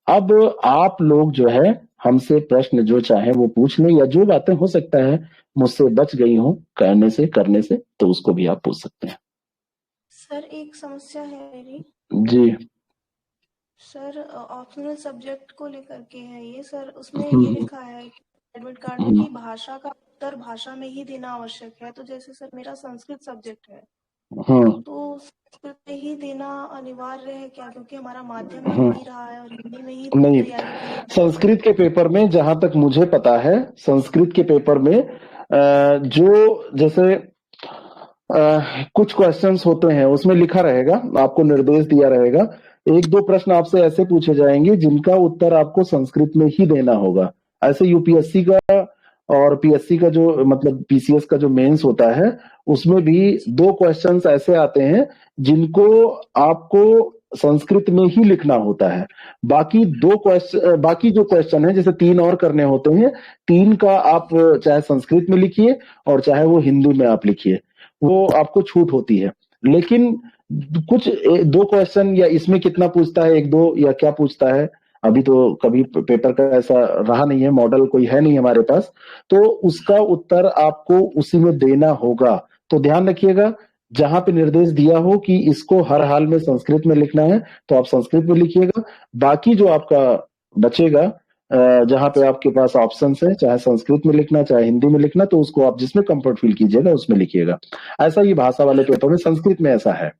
अब आप लोग जो है हमसे प्रश्न जो चाहे वो पूछ लें, या जो बातें हो सकता है मुझसे बच गई हो कहने से, करने से, तो उसको भी आप पूछ सकते हैं। सर एक समस्या है मेरी। जी सर ऑप्शनल सब्जेक्ट को लेकर के है ये सर, उसमें ये लिखा है कि एडमिट कार्ड में कि भाषा का उत्तर भाषा में ही देना आवश्यक है। तो जैसे सर मेरा संस्कृत सब्जेक्ट है, तो संस्कृत में ही देना अनिवार्य है क्या, क्योंकि हमारा माध्यम हिंदी रहा है और हिंदी में ही नहीं, तैयारी की है। संस्कृत के पेपर में जहां तक मुझे पता है, संस्कृत के पेपर में जो जैसे कुछ क्वेश्चंस होते हैं उसमें लिखा रहेगा, आपको निर्देश दिया रहेगा, एक दो प्रश्न आपसे ऐसे पूछे जाएंगे जिनका उत्तर आपको संस्कृत में ही देना होगा। ऐसे यूपीएससी का और पीएससी का जो मतलब पीसीएस का जो मेंस होता है, उसमें भी दो क्वेश्चंस ऐसे आते हैं जिनको आपको संस्कृत में ही लिखना होता है। बाकी बाकी जो क्वेश्चन है, जैसे 3 और करने होते हैं, 3 का आप चाहे संस्कृत में लिखिए और चाहे वो हिंदी में आप लिखिए, वो आपको छूट होती है। लेकिन कुछ 2 क्वेश्चन, या इसमें कितना पूछता है, 1-2 या क्या पूछता है, अभी तो कभी पेपर का ऐसा रहा नहीं है, मॉडल कोई है नहीं हमारे पास, तो उसका उत्तर आपको उसी में देना होगा। तो ध्यान रखिएगा, जहां पे निर्देश दिया हो कि इसको हर हाल में संस्कृत में लिखना है, तो आप संस्कृत में लिखिएगा। बाकी जो आपका बचेगा, जहां पे आपके पास ऑप्शंस है, चाहे संस्कृत में लिखना चाहे हिंदी में लिखना, तो उसको आप जिसमें कंफर्ट फील कीजिएगा उसमें लिखिएगा। ऐसा ही भाषा वाले पेपर में संस्कृत में ऐसा है।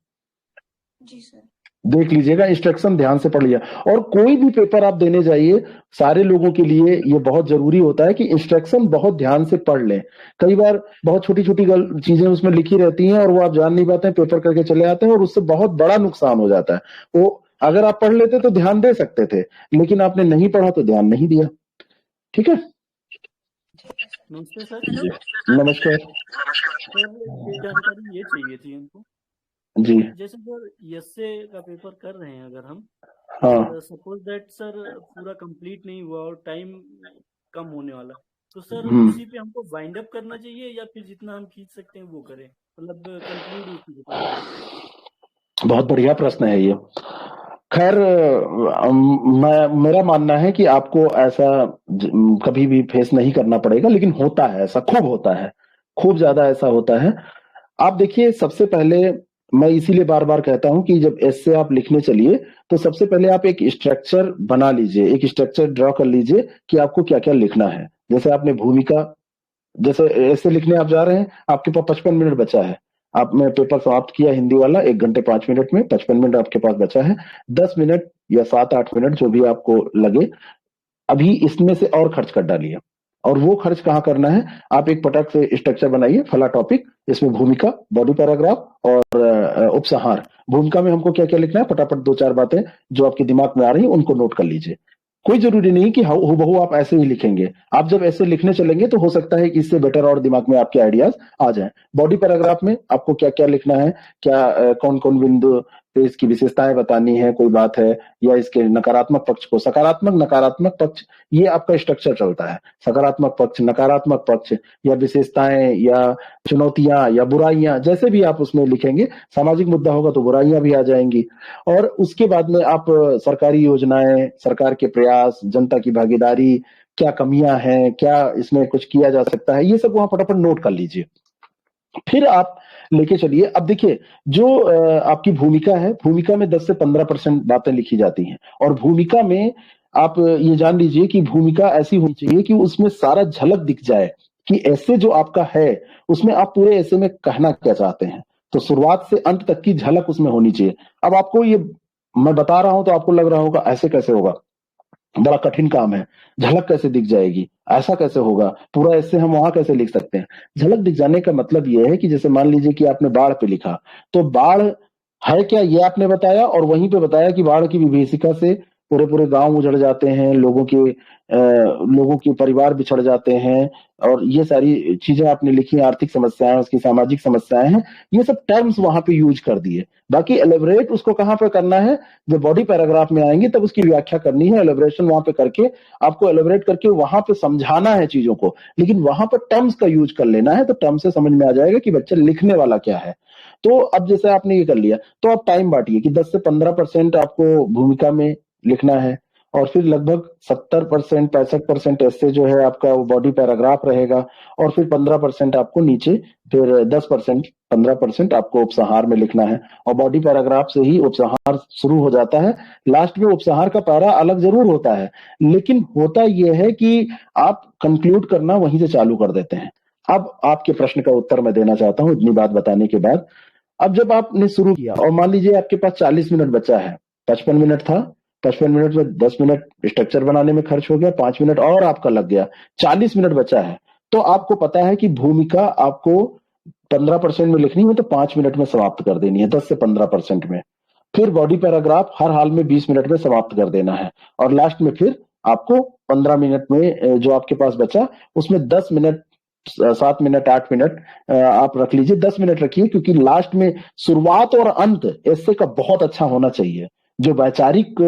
जी सर। देख लीजिएगा, इंस्ट्रक्शन ध्यान से पढ़ लिया। और कोई भी पेपर आप देने जाइए, सारे लोगों के लिए ये बहुत जरूरी होता है कि इंस्ट्रक्शन बहुत ध्यान से पढ़ लें। कई बार बहुत छोटी छोटी चीजें उसमें लिखी रहती हैं और वो आप जान नहीं पाते हैं, पेपर करके चले आते हैं और उससे बहुत बड़ा नुकसान हो जाता है। वो अगर आप पढ़ लेते तो ध्यान दे सकते थे, लेकिन आपने नहीं पढ़ा तो ध्यान नहीं दिया। ठीक है, नमस्ते सर। नमस्कार सर एक जानकारी ये चाहिए थी हमको जी। जैसे सर एसए का पेपर कर रहे हैं अगर हम, हाँ, सपोज दैट सर पूरा कंप्लीट नहीं हुआ और टाइम कम होने वाला, तो सर उसी पे हमको बाइंड अप करना चाहिए या फिर जितना हम खींच सकते हैं वो करें, मतलब कंक्लूड उसी पे करें? बहुत बढ़िया प्रश्न है ये। खैर, मेरा मानना है कि आपको ऐसा कभी भी फेस नहीं करना पड़ेगा, लेकिन होता है ऐसा, खूब होता है, खूब ज्यादा ऐसा होता है। आप देखिए, सबसे पहले मैं इसीलिए बार बार कहता हूं कि जब ऐसे आप लिखने चलिए, तो सबसे पहले आप एक स्ट्रक्चर बना लीजिए, एक स्ट्रक्चर ड्रॉ कर लीजिए कि आपको क्या क्या लिखना है। जैसे आपने भूमिका, जैसे ऐसे लिखने आप जा रहे हैं, आपके पास 55 मिनट बचा है, आपने पेपर समाप्त किया हिंदी वाला 1 घंटे 5 मिनट में, 55 मिनट आपके पास बचा है। 10 मिनट या 7-8 मिनट जो भी आपको लगे, अभी इसमें से और खर्च कर डालिए। और वो खर्च कहाँ करना है, आप एक पटक से स्ट्रक्चर बनाइए, फला टॉपिक, इसमें भूमिका, बॉडी पैराग्राफ और उपसंहार। भूमिका में हमको क्या क्या लिखना है, फटाफट दो चार बातें जो आपके दिमाग में आ रही है उनको नोट कर लीजिए। कोई जरूरी नहीं कि हूबहू आप ऐसे ही लिखेंगे, आप जब ऐसे लिखने चलेंगे तो हो सकता है कि इससे बेटर और दिमाग में आपके आइडियाज आ जाएं। बॉडी पैराग्राफ में आपको क्या क्या लिखना है, क्या कौन कौन बिंदु पे इसकी विशेषताएं बतानी है, कोई बात है, या इसके नकारात्मक पक्ष को, सकारात्मक नकारात्मक पक्ष, ये आपका स्ट्रक्चर चलता है। सकारात्मक पक्ष, नकारात्मक पक्ष, या विशेषताएं, या चुनौतियां, या बुराइयां, जैसे भी आप उसमें लिखेंगे, सामाजिक मुद्दा होगा तो बुराइयां भी आ जाएंगी। और उसके बाद में आप सरकारी योजनाएं, सरकार के प्रयास, जनता की भागीदारी, क्या कमियां हैं, क्या इसमें कुछ किया जा सकता है, ये सब वहां फटाफट नोट कर लीजिए। फिर आप लेके चलिए। अब देखिए, जो आपकी भूमिका है, भूमिका में 10 से 15% बातें लिखी जाती हैं, और भूमिका में आप ये जान लीजिए कि भूमिका ऐसी होनी चाहिए कि उसमें सारा झलक दिख जाए कि ऐसे जो आपका है उसमें आप पूरे ऐसे में कहना क्या चाहते हैं। तो शुरुआत से अंत तक की झलक उसमें होनी चाहिए। अब आपको ये मैं बता रहा हूं तो आपको लग रहा होगा ऐसे कैसे होगा, बड़ा कठिन काम है, झलक कैसे दिख जाएगी, ऐसा कैसे होगा, पूरा ऐसे हम वहां कैसे लिख सकते हैं। झलक दिख जाने का मतलब यह है कि जैसे मान लीजिए कि आपने बाढ़ पे लिखा, तो बाढ़ है क्या ये आपने बताया, और वहीं पे बताया कि बाढ़ की विभीषिका से पूरे पूरे गांव उजड़ जाते हैं, लोगों के परिवार बिछड़ जाते हैं, और ये सारी चीजें आपने लिखी, आर्थिक समस्याएं, उसकी सामाजिक समस्याएं हैं, ये सब टर्म्स वहां पे यूज कर दिए। बाकी एलेबरेट उसको कहां पे करना है, जब बॉडी पैराग्राफ में आएंगे तब उसकी व्याख्या करनी है, एलेबरेशन वहां पे करके आपको एलेबरेट करके वहां पे समझाना है चीजों को, लेकिन वहां पर टर्म्स का यूज कर लेना है, तो टर्म से समझ में आ जाएगा कि बच्चा लिखने वाला क्या है। तो अब जैसे आपने ये कर लिया, तो आप टाइम बांटिए कि 10 से 15% आपको भूमिका में लिखना है, और फिर लगभग 70% 65% ऐसे जो है आपका वो बॉडी पैराग्राफ रहेगा, और फिर 15% आपको नीचे, फिर 10% 15% आपको उपसंहार में लिखना है। और बॉडी पैराग्राफ से ही उपसंहार शुरू हो जाता है। लास्ट में उपसंहार का पैरा अलग जरूर होता है, लेकिन होता यह है कि आप कंक्लूड करना वहीं से चालू कर देते हैं। अब आपके प्रश्न का उत्तर मैं देना चाहता हूं इतनी बात बताने के बाद। अब जब आपने शुरू किया और मान लीजिए आपके पास 40 मिनट बचा है, 55 मिनट था, 55 मिनट में 10 मिनट स्ट्रक्चर बनाने में खर्च हो गया, 5 मिनट और आपका लग गया, 40 मिनट बचा है, तो आपको पता है कि भूमिका आपको 15% में लिखनी है तो 5 मिनट में समाप्त कर देनी है, 10 से 15% में। फिर बॉडी पैराग्राफ हर हाल में 20 मिनट में समाप्त कर देना है, और लास्ट में फिर आपको 15 मिनट में जो आपके पास बचा उसमें 10 मिनट, 7 मिनट, 8 मिनट आप रख लीजिए, 10 मिनट रखिए, क्योंकि लास्ट में शुरुआत और अंत ऐसे का बहुत अच्छा होना चाहिए। जो वैचारिक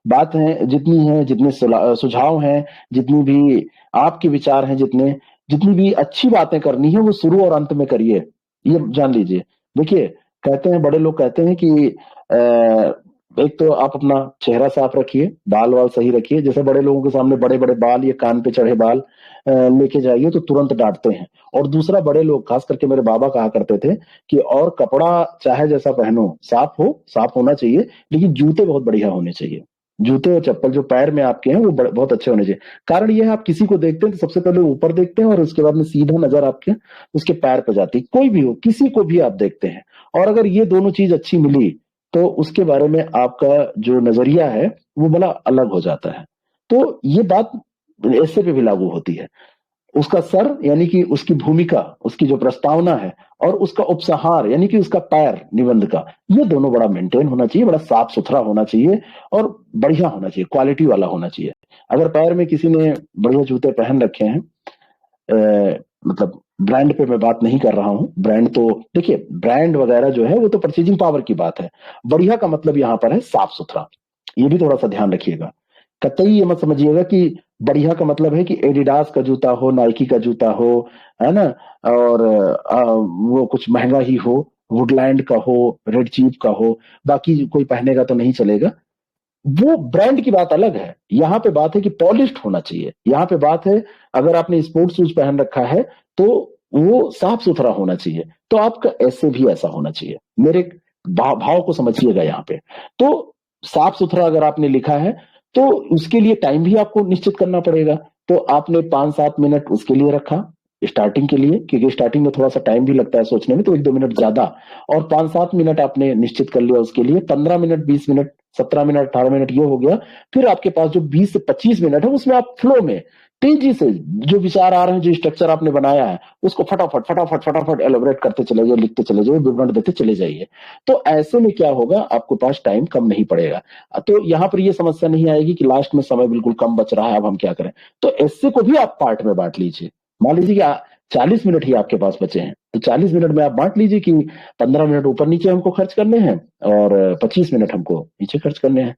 बात है जितनी है, जितने सुझाव हैं, जितनी भी आपके विचार हैं, जितनी भी अच्छी बातें करनी है वो शुरू और अंत में करिए, ये जान लीजिए। देखिए, कहते हैं, बड़े लोग कहते हैं कि एक तो आप अपना चेहरा साफ रखिए, बाल वाल सही रखिए। जैसे बड़े लोगों के सामने बड़े बड़े बाल या कान पे चढ़े बाल लेके जाइए तो तुरंत डांटते हैं। और दूसरा, बड़े लोग, खास करके मेरे बाबा कहा करते थे कि और कपड़ा चाहे जैसा पहनो, साफ होना चाहिए, लेकिन जूते बहुत बढ़िया होने चाहिए। जूते और चप्पल जो पैर में आपके हैं वो बहुत अच्छे होने चाहिए। कारण यह है, आप किसी को देखते हैं तो सबसे पहले ऊपर देखते हैं और उसके बाद में सीधा नजर आपके उसके पैर पर जाती है। कोई भी हो, किसी को भी आप देखते हैं, और अगर ये दोनों चीज अच्छी मिली तो उसके बारे में आपका जो नजरिया है वो बड़ा अलग हो जाता है। तो ये बात ऐसे पे भी लागू होती है। उसका सर यानी कि उसकी भूमिका, उसकी जो प्रस्तावना है, और उसका उपसंहार यानी कि उसका पैर निबंध का, ये दोनों बड़ा मेंटेन होना चाहिए, बड़ा साफ सुथरा होना चाहिए और बढ़िया होना चाहिए, क्वालिटी वाला होना चाहिए। अगर पैर में किसी ने बढ़िया जूते पहन रखे हैं, मतलब ब्रांड पे मैं बात नहीं कर रहा हूं, ब्रांड तो देखिए, ब्रांड वगैरह जो है वो तो परचेजिंग पावर की बात है। बढ़िया का मतलब यहां पर है साफ सुथरा, ये भी थोड़ा सा ध्यान रखिएगा। कतई ये मत समझिएगा कि बढ़िया का मतलब है कि एडिडास का जूता हो, नाइकी का जूता हो, है ना, और वो कुछ महंगा ही हो, वुडलैंड का हो, रेड चीफ का हो, बाकी कोई पहनेगा तो नहीं चलेगा। वो ब्रांड की बात अलग है। यहाँ पे बात है कि पॉलिश्ड होना चाहिए। यहाँ पे बात है, अगर आपने स्पोर्ट्स शूज पहन रखा है तो वो साफ सुथरा होना चाहिए। तो आपका ऐसे भी ऐसा होना चाहिए। मेरे भाव को समझिएगा यहाँ पे। तो साफ सुथरा अगर आपने लिखा है तो उसके लिए टाइम भी आपको निश्चित करना पड़ेगा। तो आपने 5-7 मिनट उसके लिए रखा स्टार्टिंग के लिए, क्योंकि स्टार्टिंग में थोड़ा सा टाइम भी लगता है सोचने में, तो 1-2 मिनट ज्यादा, और 5-7 मिनट आपने निश्चित कर लिया उसके लिए। 15 मिनट, 20 मिनट, 17 मिनट, 18 मिनट ये हो गया। फिर आपके पास जो 20 से 25 मिनट है उसमें आप फ्लो में तेजी से जो विचार आ रहे हैं, जो स्ट्रक्चर आपने बनाया है, उसको फटाफट फटाफट फटाफट एलोबरेट करते चले जाइए, लिखते चले जाइए, विवरण देते चले जाइए। तो ऐसे में क्या होगा, आपके पास टाइम कम नहीं पड़ेगा। तो यहाँ पर ये समस्या नहीं आएगी कि लास्ट में समय बिल्कुल कम बच रहा है, अब हम क्या करें। तो ऐसे को भी आप पार्ट में बांट लीजिए। मान लीजिए कि 40 मिनट ही आपके पास बचे हैं, तो 40 मिनट में आप बांट लीजिए कि 15 मिनट ऊपर नीचे हमको खर्च करने हैं और 25 मिनट हमको नीचे खर्च करने हैं।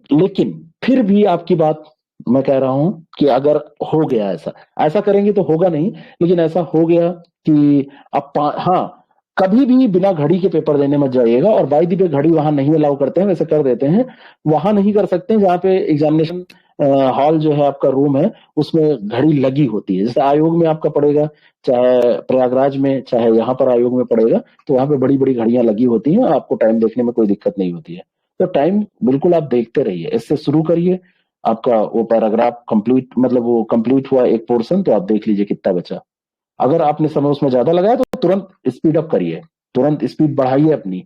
लेकिन फिर भी आपकी बात मैं कह रहा हूं कि अगर हो गया ऐसा करेंगे तो होगा नहीं, लेकिन ऐसा हो गया कि अब हाँ, कभी भी बिना घड़ी के पेपर देने मत जाइएगा। और बाई दी पे घड़ी वहां नहीं अलाउ करते हैं, वैसे कर देते हैं, वहां नहीं कर सकते हैं जहां पे एग्जामिनेशन हॉल जो है आपका रूम है, उसमें घड़ी लगी होती है। जैसे आयोग में आपका पड़ेगा, चाहे प्रयागराज में चाहे यहाँ पर आयोग में पड़ेगा, तो वहां पे बड़ी बड़ी घड़ियां लगी होती हैं, आपको टाइम देखने में कोई दिक्कत नहीं होती है। तो टाइम बिल्कुल आप देखते रहिए, इससे शुरू करिए। आपका वो पैराग्राफ कंप्लीट, मतलब वो कंप्लीट हुआ एक पोर्शन, तो आप देख लीजिए कितना बचा। अगर आपने समय उसमें ज्यादा लगाया तो तुरंत स्पीड अप करिए, तुरंत स्पीड बढ़ाइए अपनी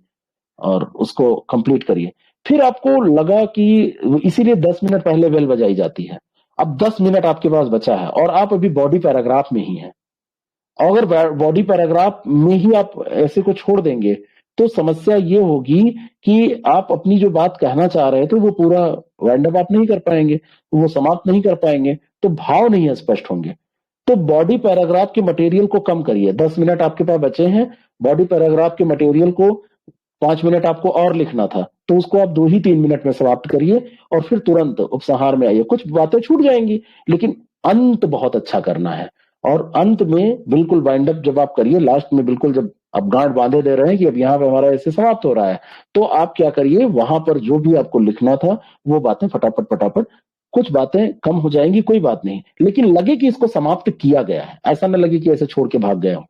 और उसको कंप्लीट करिए। फिर आपको लगा कि इसीलिए 10 मिनट पहले बेल बजाई जाती है। अब 10 मिनट आपके पास बचा है और आप अभी बॉडी पैराग्राफ में ही हैं। अगर बॉडी पैराग्राफ में ही आप ऐसे को छोड़ देंगे तो समस्या ये होगी कि आप अपनी जो बात कहना चाह रहे थे वो पूरा वाइंड अप आप नहीं कर पाएंगे, वो समाप्त नहीं कर पाएंगे, तो भाव नहीं स्पष्ट होंगे। तो बॉडी पैराग्राफ के मटेरियल को कम करिए। 10 मिनट आपके पास बचे हैं, बॉडी पैराग्राफ के मटेरियल को 5 मिनट आपको और लिखना था, तो उसको आप 2 ही 3 मिनट में समाप्त करिए और फिर तुरंत उपसंहार में आइए। कुछ बातें छूट जाएंगी, लेकिन अंत बहुत अच्छा करना है। और अंत में बिल्कुल वाइंड अप जब आप करिए, लास्ट में बिल्कुल जब आप गांठ बांधे दे रहे हैं कि अब यहाँ पे हमारा ऐसे समाप्त हो रहा है, तो आप क्या करिए, वहां पर जो भी आपको लिखना था वो बातें फटाफट फटाफट, कुछ बातें कम हो जाएंगी कोई बात नहीं, लेकिन लगे कि इसको समाप्त किया गया है, ऐसा न लगे कि ऐसे छोड़ के भाग गए हो।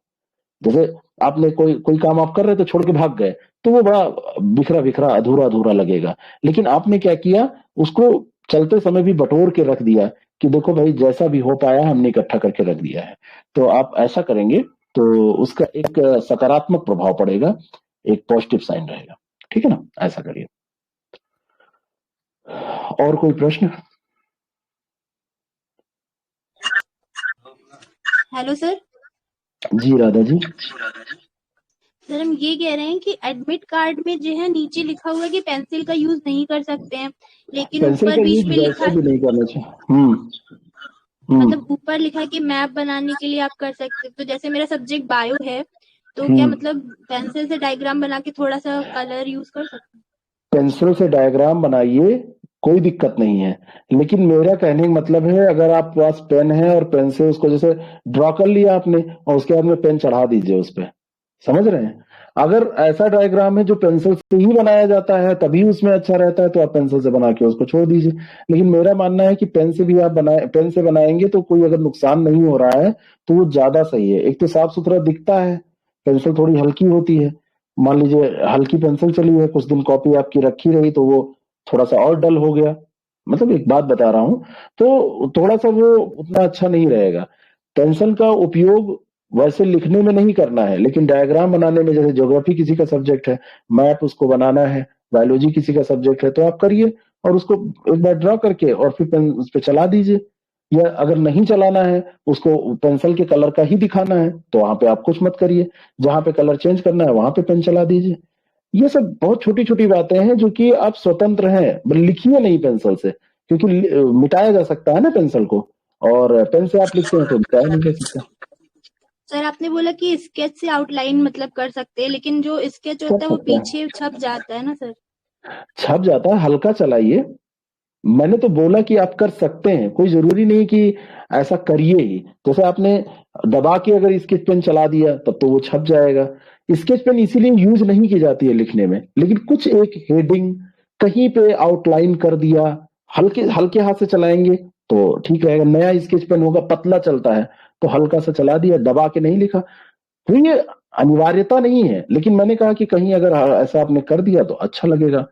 जैसे आपने कोई कोई काम आप कर रहे तो छोड़ के भाग गए, तो वो बड़ा बिखरा बिखरा अधूरा अधूरा लगेगा। लेकिन आपने क्या किया, उसको चलते समय भी बटोर के रख दिया कि देखो भाई जैसा भी हो पाया हमने इकट्ठा करके रख दिया है। तो आप ऐसा करेंगे तो उसका एक सकारात्मक प्रभाव पड़ेगा, एक पॉजिटिव साइन रहेगा। ठीक है ना, ऐसा करिए। और कोई प्रश्न? Hello sir. जी राधा जी। सर हम ये कह रहे हैं कि एडमिट कार्ड में जो है नीचे लिखा हुआ है कि पेंसिल का यूज नहीं कर सकते हैं, लेकिन पेंसिल ऊपर का बीच यूज में लिखा वैसे भी नहीं करना चाहिए। मतलब ऊपर लिखा है कि मैप बनाने के लिए आप कर सकते हैं। तो जैसे मेरा सब्जेक्ट बायो है, तो क्या मतलब पेंसिल से डायग्राम बना के थोड़ा सा कलर यूज कर सकते हैं? पेंसिल से डायग्राम बनाइए, कोई दिक्कत नहीं है। लेकिन मेरा कहने का मतलब है, अगर आप पास पेन है और पेन से उसको जैसे ड्रॉ कर लिया आपने और उसके बाद में पेन चढ़ा दीजिए उस पर, समझ रहे हैं। अगर ऐसा डायग्राम है जो पेंसिल से ही बनाया जाता है तभी उसमें अच्छा रहता है, तो आप पेंसिल से बना के उसको छोड़ दीजिए। लेकिन मेरा मानना है कि पेन से भी आप बनाए, पेन से बनाएंगे तो कोई अगर नुकसान नहीं हो रहा है तो वो ज्यादा सही है। एक तो साफ सुथरा दिखता है, पेंसिल थोड़ी हल्की होती है। मान लीजिए हल्की पेंसिल चली है, कुछ दिन कॉपी आपकी रखी रही तो वो थोड़ा सा और डल हो गया, मतलब एक बात बता रहा हूं, तो थोड़ा सा वो उतना अच्छा नहीं रहेगा। पेंसिल का उपयोग वैसे लिखने में नहीं करना है, लेकिन डायग्राम बनाने में, जैसे ज्योग्राफी किसी का सब्जेक्ट है, मैप उसको बनाना है, बायोलॉजी किसी का सब्जेक्ट है, तो आप करिए और उसको एक बार ड्रॉ करके और फिर पेन उस पर चला दीजिए। या अगर नहीं चलाना है, उसको पेंसिल के कलर का ही दिखाना है, तो वहां पे आप कुछ मत करिए, जहां पे कलर चेंज करना है वहां पे पेन चला दीजिए। ये सब बहुत छोटी छोटी बातें हैं जो कि आप स्वतंत्र हैं, लिखिए नहीं पेंसिल से, क्योंकि मिटाया जा सकता है ना पेंसिल को, और पेन से आप लिखते हैं तो मिटाया नहीं जा सकता। सर आपने बोला कि स्केच से आउटलाइन मतलब कर सकते हैं, लेकिन जो स्केच कर होता है वो सकता है, पीछे छप जाता है ना सर? छप जाता है, हल्का चलाइए। मैंने तो बोला कि आप कर सकते हैं, कोई जरूरी नहीं कि ऐसा करिए ही। जैसे आपने दबा के अगर स्केच पेन चला दिया तब तो वो छप जाएगा। स्केच पेन इसीलिए यूज नहीं की जाती है लिखने में, लेकिन कुछ एक हेडिंग कहीं पे आउटलाइन कर दिया, हल्के हल्के हाथ से चलाएंगे तो ठीक रहेगा। नया स्केच पेन होगा, पतला चलता है, तो हल्का सा चला दिया, दबा के नहीं लिखा। तो ये अनिवार्यता नहीं है, लेकिन मैंने कहा कि कहीं अगर ऐसा आपने कर दिया तो अच्छा लगेगा।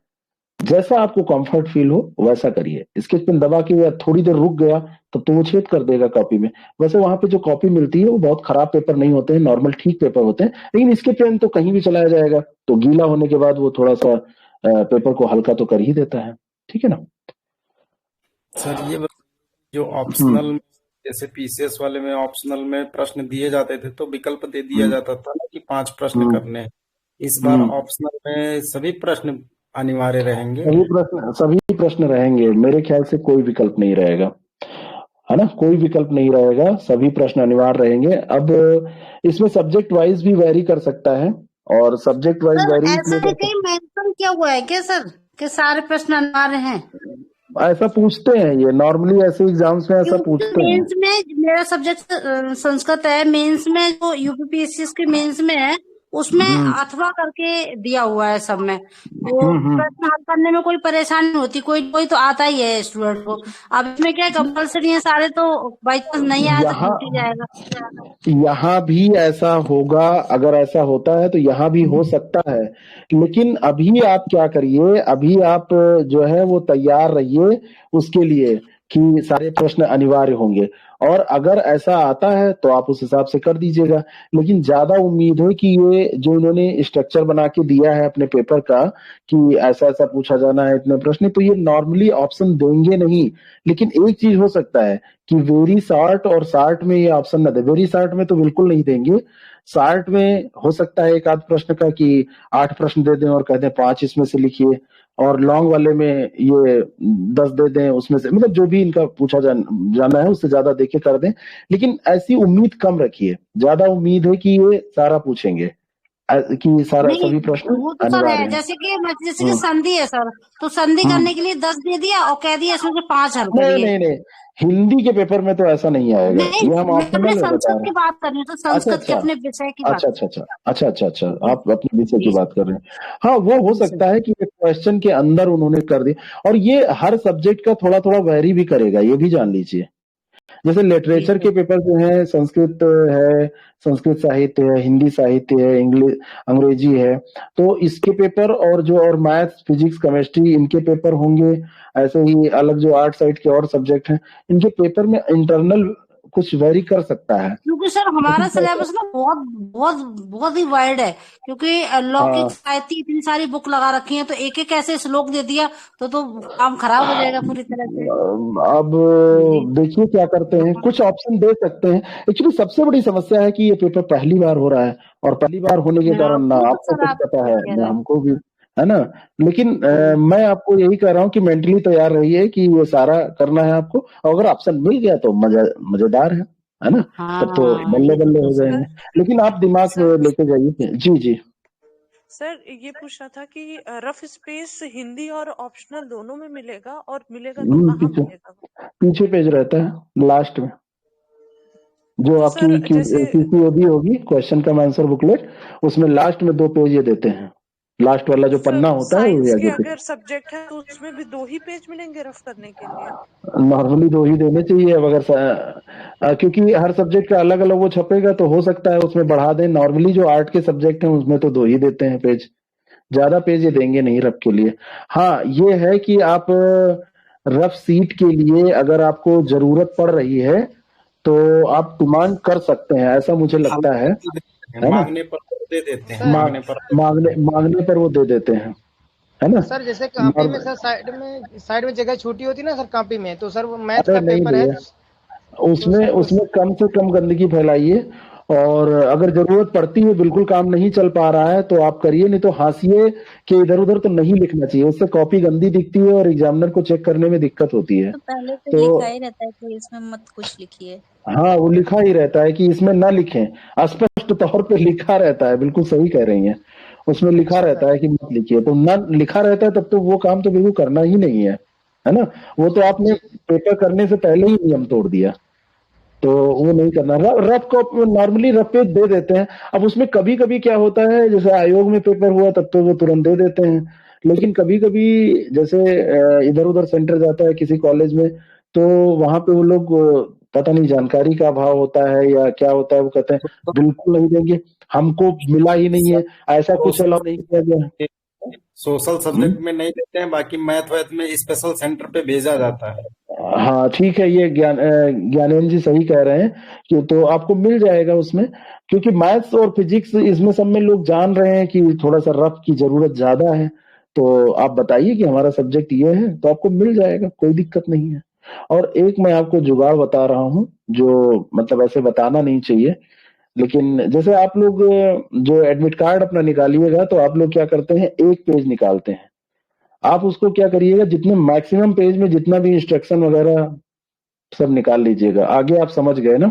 जैसा आपको कंफर्ट फील हो वैसा करिए। स्केच पेन दबा के या थोड़ी देर रुक गया तब तो वो छेद कर देगा कॉपी में। वैसे वहां पे जो कॉपी मिलती है वो बहुत खराब पेपर नहीं होते हैं, नॉर्मल ठीक पेपर होते हैं, लेकिन स्केच पेन तो कहीं भी चलाया जाएगा, तो गीला होने के बाद वो थोड़ा सा पेपर को हल्का तो कर ही देता है। ठीक है ना सर? ये जो ऑप्शनल जैसे पीसीएस वाले में ऑप्शनल में प्रश्न दिए जाते थे तो विकल्प दे दिया जाता था ना कि 5 प्रश्न करने हैं। इस बार ऑप्शनल में सभी प्रश्न अनिवार्य रहेंगे। सभी प्रश्न रहेंगे, मेरे ख्याल से कोई विकल्प नहीं रहेगा, है ना, कोई विकल्प नहीं रहेगा, सभी प्रश्न अनिवार्य रहेंगे। अब इसमें सब्जेक्ट वाइज भी वैरी कर सकता है, और सब्जेक्ट वाइज वैरी ऐसा है कि मेंशन किया हुआ है क्या सर कि सारे प्रश्न अनिवार्य हैं? ऐसा पूछते हैं, ये नॉर्मली ऐसे एग्जाम्स में ऐसा पूछते हैं। मेंस में मेरा सब्जेक्ट संस्कृत है, मेंस में जो यूपीपीएससी के मेंस में है उसमें अथवा करके दिया हुआ है सब में, तो प्रश्न हल करने में कोई परेशानी होती, कोई तो आता ही है स्टूडेंट को। अब इसमें क्या कंपलसरी है सारे, तो बाई चांस नहीं आया तो छूट ही जाएगा। यहाँ भी ऐसा होगा, अगर ऐसा होता है तो यहाँ भी हो सकता है, लेकिन अभी आप क्या करिए, अभी आप जो है वो तैयार रहिए उसके लिए कि सारे प्रश्न अनिवार्य होंगे, और अगर ऐसा आता है तो आप उस हिसाब से कर दीजिएगा। लेकिन ज्यादा उम्मीद है कि ये जो इन्होंने स्ट्रक्चर बना के दिया है अपने पेपर का कि ऐसा ऐसा पूछा जाना है इतने प्रश्न, तो ये नॉर्मली ऑप्शन देंगे नहीं। लेकिन एक चीज हो सकता है कि वेरी शार्ट और शार्ट में ये ऑप्शन न दे। वेरी शार्ट में तो बिल्कुल नहीं देंगे, शार्ट में हो सकता है एक आध प्रश्न का कि 8 प्रश्न दे दें और कह दें 5 इसमें से लिखिए, और लॉन्ग वाले में ये 10 दे दें उसमें से, मतलब जो भी इनका पूछा जाना है उससे ज्यादा देके कर दें। लेकिन ऐसी उम्मीद कम रखिए, ज्यादा उम्मीद है कि ये सारा पूछेंगे, कि सारा सभी प्रश्न वो तो सर है, जैसे कि संधि है सर, तो संधि करने के लिए 10 दे दिया और कह दिया इसमें से 5 हल करिए। नहीं, हिंदी के पेपर में तो ऐसा नहीं आएगा। ये हम ऑप्शनल संस्कृत की बात कर रही हूँ, तो संस्कृत के अपने विषय की बात। अच्छा, आप अपने विषय की बात कर रहे हैं। हाँ, वो हो सकता है कि क्वेश्चन के अंदर उन्होंने कर दी, और ये हर सब्जेक्ट का थोड़ा थोड़ा वैरी भी करेगा, ये भी जान लीजिए। जैसे लिटरेचर के पेपर जो है, संस्कृत है, संस्कृत साहित्य है, हिंदी साहित्य है, इंग्लिश अंग्रेजी है, तो इसके पेपर और मैथ्स, फिजिक्स, केमिस्ट्री इनके पेपर होंगे। ऐसे ही अलग जो आर्ट साइड के और सब्जेक्ट हैं, इनके पेपर में इंटरनल कुछ वेरी कर सकता है, क्योंकि सर हमारा सिलेबस ना बहुत बहुत बहुत ही वाइड है, क्योंकि लौकिक साहित्य इतनी सारी बुक लगा रखी है, तो एक एक ऐसे श्लोक दे दिया तो काम खराब हो जाएगा पूरी तरह से। अब देखिए क्या करते हैं, कुछ ऑप्शन दे सकते हैं। एक्चुअली सबसे बड़ी समस्या है कि ये पेपर पहली बार हो रहा है, और पहली बार होने के कारण ना आपको कुछ पता है ना हमको भी, है ना। लेकिन मैं आपको यही कह रहा हूँ कि मेंटली तैयार रहिए कि ये सारा करना है आपको, और अगर ऑप्शन मिल गया तो मजेदार है ना, तब तो बल्ले बल्ले हो जाएंगे। लेकिन आप दिमाग में लेके जाइए। जी सर, ये पूछना था कि रफ स्पेस हिंदी और ऑप्शनल दोनों में मिलेगा, और मिलेगा तो कहाँ मिलेगा? पीछे पेज रहता है लास्ट में, जो आपकी QCOB होगी, क्वेश्चन कम आंसर बुकलेट, उसमें लास्ट में 2 पेज ये देते हैं, लास्ट वाला जो पन्ना होता है वो आगे अगर सब्जेक्ट है तो उसमें भी 2 ही पेज मिलेंगे रफ करने के लिए? नॉर्मली 2 ही देने चाहिए, अगर क्योंकि हर सब्जेक्ट का अलग अलग वो छपेगा, तो हो सकता है उसमें बढ़ा दें। नॉर्मली जो आर्ट के सब्जेक्ट हैं उसमें तो 2 ही देते हैं पेज, ज्यादा पेज ये देंगे नहीं रफ के लिए। हाँ, ये है कि आप रफ सीट के लिए अगर आपको जरूरत पड़ रही है तो आप डिमांड कर सकते हैं, ऐसा मुझे लगता है ना। मांगने पर दे देते हैं, मांगने पर वो दे देते हैं, है ना सर। जैसे कॉपी में सर साइड में जगह छोटी होती है ना सर कॉपी में, तो सर वो मैथ का पेपर है, उसमें कम से कम गंदगी फैलाइए, और अगर जरूरत पड़ती है, बिल्कुल काम नहीं चल पा रहा है तो आप करिए, नहीं तो हाशिए के इधर उधर तो नहीं लिखना चाहिए, उससे कॉपी गंदी दिखती है और एग्जामिनर को चेक करने में दिक्कत होती है। तो पहले तो लिखा ही रहता है कि इसमें मत कुछ लिखिए। हाँ, वो लिखा ही रहता है कि इसमें ना लिखें, स्पष्ट तौर पे लिखा रहता है, बिल्कुल सही कह रही हैं, उसमें लिखा रहता है कि मत लिखिए। तो ना लिखा रहता है तब तो वो काम तो बिल्कुल करना ही नहीं है ना। वो तो आपने पेपर करने से पहले ही नियम तोड़ दिया, तो वो नहीं करना। रफ को नॉर्मली रफ पे दे देते हैं। अब उसमें कभी कभी क्या होता है, जैसे आयोग में पेपर हुआ तब तो वो तुरंत दे देते हैं, लेकिन कभी कभी जैसे इधर उधर सेंटर जाता है किसी कॉलेज में, तो वहां पे वो लोग पता नहीं जानकारी का अभाव होता है या क्या होता है, वो कहते हैं बिल्कुल नहीं देंगे, हमको मिला ही नहीं है, ऐसा कुछ अलाउ नहीं किया गया। सोशल सब्जेक्ट में नहीं देते हैं, बाकी मैथ वैथ में स्पेशल सेंटर पे भेजा जाता है। हाँ ठीक है, ये ज्ञानेंद्र जी सही कह रहे हैं कि तो आपको मिल जाएगा उसमें, क्योंकि मैथ्स और फिजिक्स इसमें सब में लोग जान रहे हैं कि थोड़ा सा रफ की जरूरत ज्यादा है, तो आप बताइए कि हमारा सब्जेक्ट ये है, तो आपको मिल जाएगा, कोई दिक्कत नहीं है। और एक मैं आपको जुगाड़ बता रहा हूँ, जो मतलब ऐसे बताना नहीं चाहिए, लेकिन जैसे आप लोग जो एडमिट कार्ड अपना निकालिएगा तो आप लोग क्या करते हैं, एक पेज निकालते हैं। आप उसको क्या करिएगा, जितने मैक्सिमम पेज में जितना भी इंस्ट्रक्शन वगैरह सब निकाल लीजिएगा। आगे आप समझ गए ना?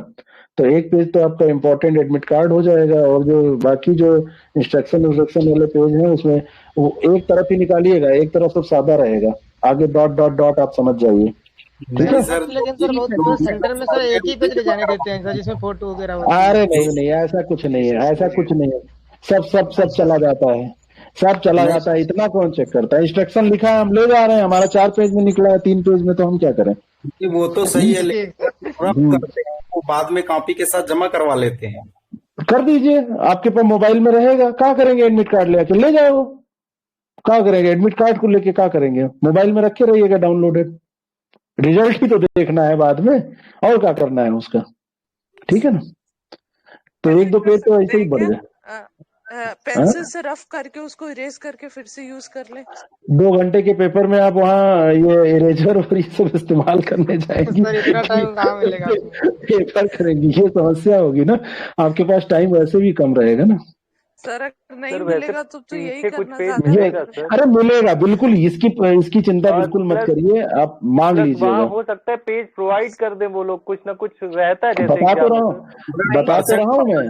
तो एक पेज तो आपका इम्पोर्टेंट एडमिट कार्ड हो जाएगा, और जो बाकी जो इंस्ट्रक्शन वाले पेज हैं उसमें वो एक तरफ ही निकालिएगा, एक तरफ सब सादा रहेगा, आगे डॉट डॉट डॉट आप समझ जाइए। ठीक है सर, लेकिन सर बहुत सेंटर में सर एक ही पेज ले जाने देते हैं सर, जिसमें फोटो वगैरह होती है। अरे नहीं नहीं, ऐसा कुछ नहीं है, ऐसा कुछ नहीं है, सब चला जाता है, सब चला जाता है। इतना कौन चेक करता है? इंस्ट्रक्शन लिखा है, हम ले जा रहे हैं, हमारा 4 पेज में निकला है 3 पेज में, तो हम क्या करें? वो तो सही है, लेकिन करते हैं वो बाद में कॉपी के साथ जमा करवा लेते हैं। कर दीजिए, आपके पास मोबाइल में रहेगा। क्या करेंगे एडमिट कार्ड लेके? ले जाओ। क्या करेंगे एडमिट कार्ड को लेके? क्या करेंगे? मोबाइल में रखे रहिएगा डाउनलोडेड, रिजल्ट ही तो देखना है बाद में, और क्या करना है उसका। ठीक है ना? तो 1-2 पेज तो ऐसे ही बढ़ जाए। पेंसिल से रफ करके उसको इरेज करके फिर से यूज कर ले। 2 घंटे के पेपर में आप वहाँ ये इरेजर और ये सब इस्तेमाल करने जाएंगी, सर इतना टाइम कहाँ मिलेगा? पेपर करेंगी, ये समस्या होगी ना। आपके पास टाइम वैसे भी कम रहेगा ना। सर अगर नहीं मिलेगा तो यही करना मिलेगा सर। अरे मिलेगा, बिल्कुल, इसकी चिंता बिल्कुल मत करिए, आप मांग लीजिएगा। हो सकता है पेज प्रोवाइड कर दे वो लोग, कुछ ना कुछ रहता है, जैसे बता तो रहा हूँ मैं,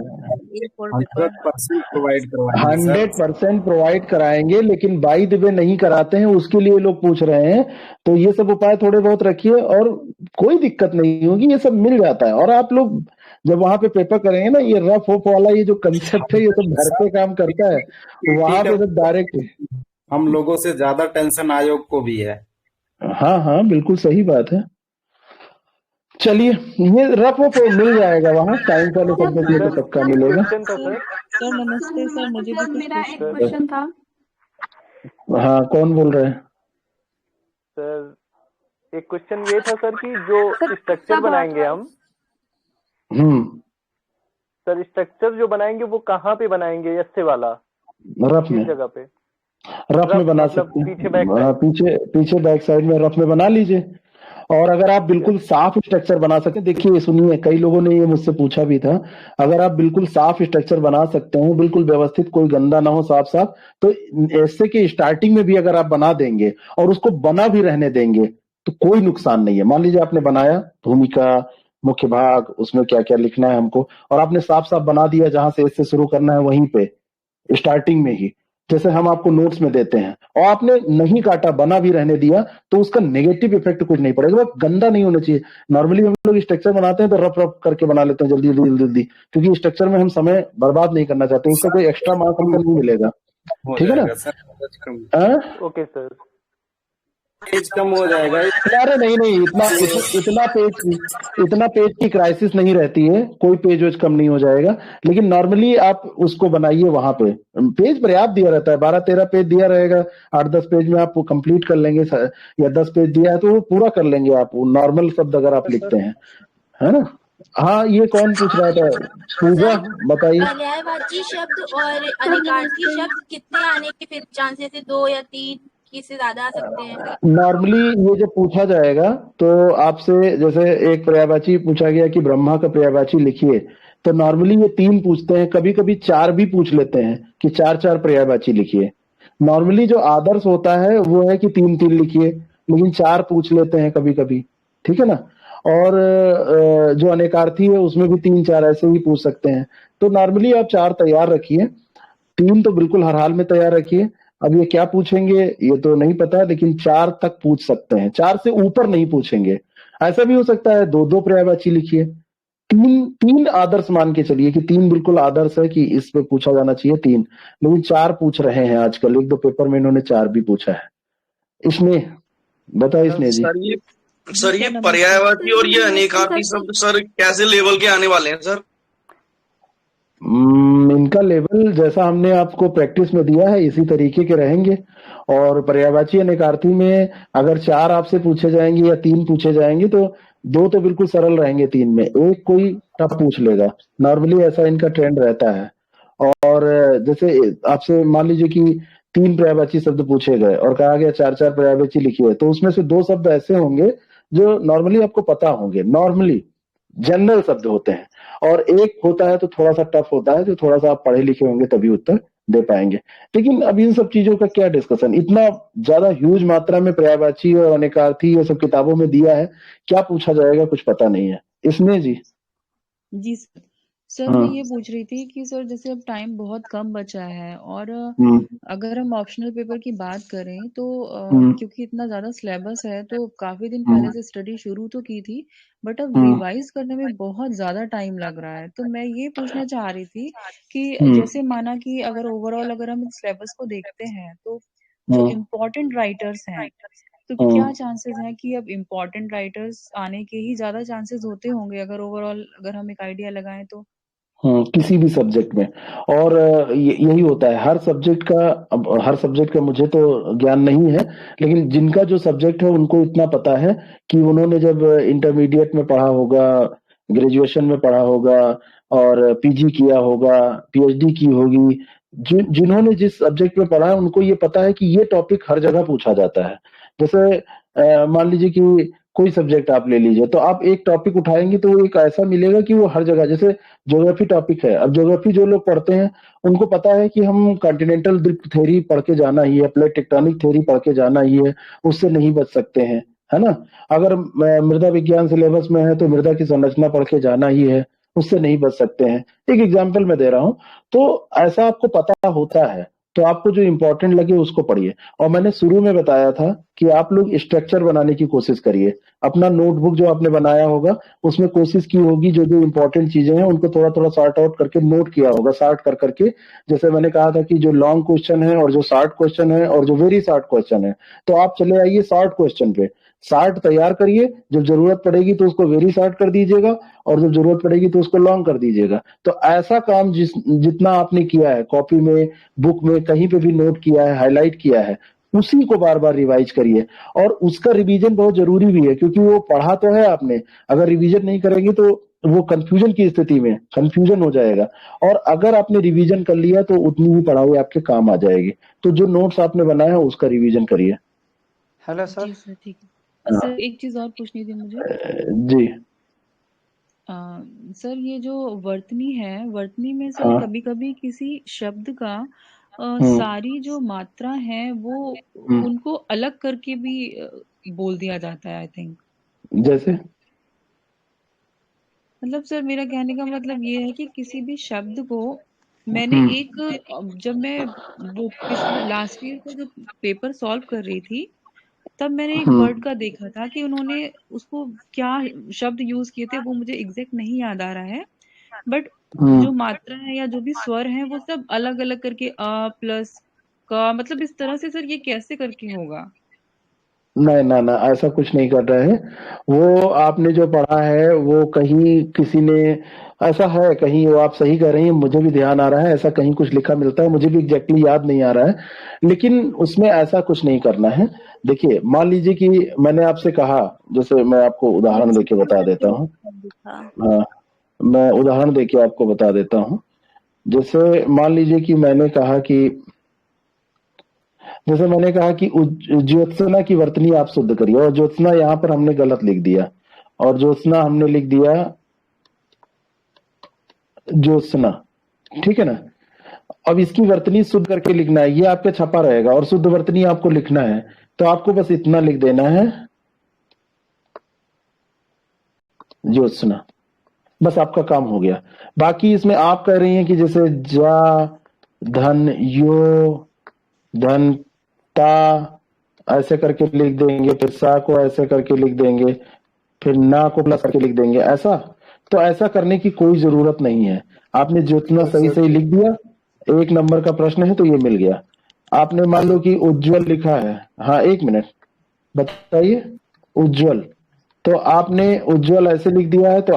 100% प्रोवाइड कराएंगे, लेकिन बाय द वे नहीं कराते हैं, उसके लिए लोग पूछ रहे हैं। तो ये सब उपाय थोड़े बहुत रखिए और कोई दिक्कत नहीं होगी, ये सब मिल जाता है। और आप लोग जब वहां पे पेपर करेंगे ना, ये रफ ऑफ वाला ये जो कंसेप्ट है, ये सब घर पे काम करता है, वहां पे सब डायरेक्ट। हम लोगों से ज्यादा टेंशन आयोग को भी है। हाँ, बिल्कुल सही बात है। चलिए, ये रफ ऑफ मिल जाएगा वहाँ, टाइम का करने के लिए तो पक्का मिलेगा। सर नमस्ते सर, मुझे भी मेरा एक क्वेश्चन था। हाँ, कौन बोल रहे हैं? सर एक क्वेश्चन ये था सर कि जो स्ट्रक्चर बनाएंगे हम, सर स्ट्रक्चर जो बनाएंगे वो कहाँ पे बनाएंगे? ऐसे वाला रफ में जगह पे, रफ में बना सकते हैं, पीछे बैक साइड में रफ में बना लीजिए। और अगर आप बिल्कुल साफ स्ट्रक्चर बना सकते, देखिए सुनिए, कई लोगों ने ये मुझसे पूछा भी था, अगर आप बिल्कुल साफ स्ट्रक्चर बना सकते हो, बिल्कुल व्यवस्थित, कोई गंदा ना हो, साफ, तो ऐसे कि स्टार्टिंग में भी अगर आप बना देंगे और उसको बना भी रहने देंगे तो कोई नुकसान नहीं है। मान लीजिए आपने बनाया भूमिका, मुख्य भाग, उसमें क्या क्या लिखना है हमको, और आपने साफ बना दिया, जहां से इससे शुरू करना है वहीं पे स्टार्टिंग में ही, जैसे हम आपको नोट्स में देते हैं, और आपने नहीं काटा, बना भी रहने दिया, तो उसका नेगेटिव इफेक्ट कुछ नहीं पड़ेगा। गंदा नहीं होना चाहिए। नॉर्मली हम लोग स्ट्रक्चर बनाते हैं तो रफ करके बना लेते हैं जल्दी, क्योंकि स्ट्रक्चर में हम समय बर्बाद नहीं करना चाहते, उसका कोई एक्स्ट्रा मार्क हमको नहीं मिलेगा। ठीक है ना? ओके सर, पेज कम हो जाएगा। अरे नहीं, इतना पेज की क्राइसिस नहीं रहती है, कोई पेज वेज कम नहीं हो जाएगा। लेकिन नॉर्मली आप उसको बनाइए, वहां पे पेज पर्याप्त दिया रहता है, 12-13 पेज दिया रहेगा, 8-10 पेज में आप कंप्लीट कर लेंगे, या 10 पेज दिया है तो वो पूरा कर लेंगे आप, नॉर्मल शब्द अगर आप लिखते हैं, है ना? हाँ, ये कौन पूछ रहा था? पूजा, बताइए। पर्यायवाची शब्द और अनिकार्थी शब्द कितने आने के फिर चांसेस है? 2 या 3 से ज्यादा आ सकते हैं? नॉर्मली ये जब पूछा जाएगा तो आपसे, जैसे एक पर्यायवाची पूछा गया कि ब्रह्मा का पर्यायवाची लिखिए, तो नॉर्मली ये 3 पूछते हैं, कभी कभी 4 भी पूछ लेते हैं कि 4 पर्यायवाची लिखिए। नॉर्मली जो आदर्श होता है वो है कि 3 लिखिए, लेकिन 4 पूछ लेते हैं कभी कभी। ठीक है ना? और जो अनेकार्थी है उसमें भी 3-4 ऐसे ही पूछ सकते हैं। तो नॉर्मली आप 4 तैयार रखिए, 3 तो बिल्कुल हर हाल में तैयार रखिए। अब ये क्या पूछेंगे ये तो नहीं पता, लेकिन 4 तक पूछ सकते हैं, 4 से ऊपर नहीं पूछेंगे। ऐसा भी हो सकता है 2 पर्यायवाची लिखिए। 3 आदर्श मान के चलिए कि 3 बिल्कुल आदर्श है कि इस पे पूछा जाना चाहिए 3, लेकिन 4 पूछ रहे हैं आजकल। 1-2 पेपर में इन्होंने 4 भी पूछा है। इसमें बताइए, इसने जी। सर ये पर्यायवाची और ये अनेकार्थी शब्द सर कैसे लेवल के आने वाले हैं सर? इनका लेवल जैसा हमने आपको प्रैक्टिस में दिया है इसी तरीके के रहेंगे। और पर्यायवाची अनेकार्थी में अगर 4 आपसे पूछे जाएंगे या 3 पूछे जाएंगे तो 2 तो बिल्कुल सरल रहेंगे, 3 में 1 कोई टफ पूछ लेगा। नॉर्मली ऐसा इनका ट्रेंड रहता है। और जैसे आपसे मान लीजिए कि 3 पर्यायवाची शब्द पूछे गए और कहा गया 4 पर्यायवाची लिखिए, तो उसमें से 2 शब्द ऐसे होंगे जो नॉर्मली आपको पता होंगे, नॉर्मली जनरल शब्द होते हैं, और एक होता है तो थोड़ा सा टफ होता है, जो थोड़ा सा आप पढ़े लिखे होंगे तभी उत्तर दे पाएंगे। लेकिन अब इन सब चीजों का क्या डिस्कशन, इतना ज्यादा ह्यूज मात्रा में पर्यायवाची और अनेकार्थी ये सब किताबों में दिया है, क्या पूछा जाएगा कुछ पता नहीं है इसमें। जी जी सर, मैं ये पूछ रही थी कि सर जैसे अब टाइम बहुत कम बचा है, और अगर हम ऑप्शनल पेपर की बात करें तो क्योंकि इतना ज्यादा सिलेबस है तो काफी दिन पहले से स्टडी शुरू तो की थी, बट अब रिवाइज करने में बहुत ज्यादा टाइम लग रहा है। तो मैं ये पूछना चाह रही थी कि जैसे माना कि अगर ओवरऑल अगर हम सिलेबस को देखते हैं तो जो इम्पोर्टेंट राइटर्स हैं, तो क्या चांसेस हैं कि अब इम्पोर्टेंट राइटर्स आने के ही ज्यादा चांसेस होते होंगे अगर ओवरऑल अगर हम एक आइडिया लगाएं तो? किसी भी सब्जेक्ट में, और यही होता है हर सब्जेक्ट का। अब हर सब्जेक्ट का मुझे तो ज्ञान नहीं है, लेकिन जिनका जो सब्जेक्ट है उनको इतना पता है कि उन्होंने जब इंटरमीडिएट में पढ़ा होगा, ग्रेजुएशन में पढ़ा होगा, और पीजी किया होगा, पीएचडी की होगी, जिन्होंने जिस सब्जेक्ट में पढ़ा है उनको ये पता है कि ये टॉपिक हर जगह पूछा जाता है। जैसे मान लीजिए कि कोई सब्जेक्ट आप ले लीजिए, तो आप एक टॉपिक उठाएंगे तो वो एक ऐसा मिलेगा कि वो हर जगह, जैसे ज्योग्राफी टॉपिक है, अब ज्योग्राफी जो लोग पढ़ते हैं उनको पता है कि हम कॉन्टिनेंटल ड्रिफ्ट थ्योरी पढ़ के जाना ही है, प्लेट टेक्टोनिक थ्योरी पढ़ के जाना ही है, उससे नहीं बच सकते हैं, है ना। अगर मृदा विज्ञान सिलेबस में है तो मृदा की संरचना पढ़ के जाना ही है, उससे नहीं बच सकते हैं। एक एग्जाम्पल मैं दे रहा हूं, तो ऐसा आपको पता होता है, तो आपको जो इंपॉर्टेंट लगे उसको पढ़िए। और मैंने शुरू में बताया था कि आप लोग स्ट्रक्चर बनाने की कोशिश करिए। अपना नोटबुक जो आपने बनाया होगा उसमें कोशिश की होगी जो जो इंपॉर्टेंट चीजें हैं उनको थोड़ा थोड़ा सॉर्ट आउट करके नोट किया होगा, सॉर्ट कर करके। जैसे मैंने कहा था कि जो लॉन्ग क्वेश्चन है और जो शॉर्ट क्वेश्चन है और जो वेरी शॉर्ट क्वेश्चन है, तो आप चले आइए शॉर्ट क्वेश्चन पे, शॉर्ट तैयार करिए, जब जरूरत पड़ेगी तो उसको वेरी शॉर्ट कर दीजिएगा, और जब जरूरत पड़ेगी तो उसको लॉन्ग कर दीजिएगा। तो ऐसा काम जितना आपने किया है, कॉपी में, बुक में, कहीं पे भी नोट किया है, हाईलाइट किया है, उसी को बार बार रिवाइज करिए। और उसका रिवीजन बहुत जरूरी भी है, क्योंकि वो पढ़ा तो है आपने, अगर रिवीजन नहीं करेंगे तो वो कंफ्यूजन की स्थिति में कंफ्यूजन हो जाएगा। और अगर आपने रिवीजन कर लिया तो उतनी ही पढ़ाई आपके काम आ जाएगी। तो जो नोट्स आपने बनाया है उसका रिवीजन करिए। Hello sir. जी सर, ठीक है। सर एक चीज और पूछनी थी मुझे। जी सर ये जो वर्तनी है, वर्तनी में सर कभी कभी किसी शब्द का सारी जो मात्रा है वो उनको अलग करके भी बोल दिया जाता है, आई थिंक। जैसे मतलब सर मेरा कहने का मतलब ये है कि किसी भी शब्द को मैंने एक, जब मैं वो पिछले लास्ट ईयर का जो पेपर सॉल्व कर रही थी तब मैंने एक वर्ड का देखा था कि उन्होंने उसको क्या शब्द यूज किए थे, वो मुझे एग्जैक्ट नहीं याद आ रहा है, बट जो मात्रा है या जो भी स्वर है वो सब अलग अलग करके अ प्लस का, मतलब इस तरह से सर ये कैसे करके होगा? नहीं ना ना, ऐसा कुछ नहीं कर रहे हैं। वो आपने जो पढ़ा है वो कहीं किसी ने, ऐसा है कहीं, वो आप सही कह रही हैं, मुझे भी ध्यान आ रहा है, ऐसा कहीं कुछ लिखा मिलता है, मुझे भी एग्जैक्टली याद नहीं आ रहा है, लेकिन उसमें ऐसा कुछ नहीं करना है। देखिए मान लीजिए कि मैंने आपसे कहा, जैसे मैं आपको उदाहरण देके बता देता हूँ। हाँ, मैं उदाहरण देके आपको बता देता हूँ। जैसे मान लीजिए कि मैंने कहा कि, जैसे मैंने कहा कि ज्योत्सना की वर्तनी आप शुद्ध करिए, और ज्योत्सना यहाँ पर हमने गलत लिख दिया, और ज्योत्सना हमने लिख दिया ज्योत्सना, ठीक है ना। अब इसकी वर्तनी शुद्ध करके लिखना है, ये आपके छपा रहेगा, और शुद्ध वर्तनी आपको लिखना है, तो आपको बस इतना लिख देना है ज्योत्सना, बस आपका काम हो गया। बाकी इसमें आप कह रही हैं कि जैसे जा, धन, यो, धन, ता, ऐसे करके लिख देंगे, फिर सा को ऐसे करके लिख देंगे, फिर ना को प्लस करके लिख देंगे, ऐसा। तो ऐसा करने की कोई जरूरत नहीं है। आपने जितना सही सही लिख दिया, एक नंबर का प्रश्न है तो ये मिल गया। आपने मान लो कि उज्जवल लिखा है, हाँ एक मिनट बताइए, उज्जवल, तो आपने उज्जवल ऐसे लिख दिया है, तो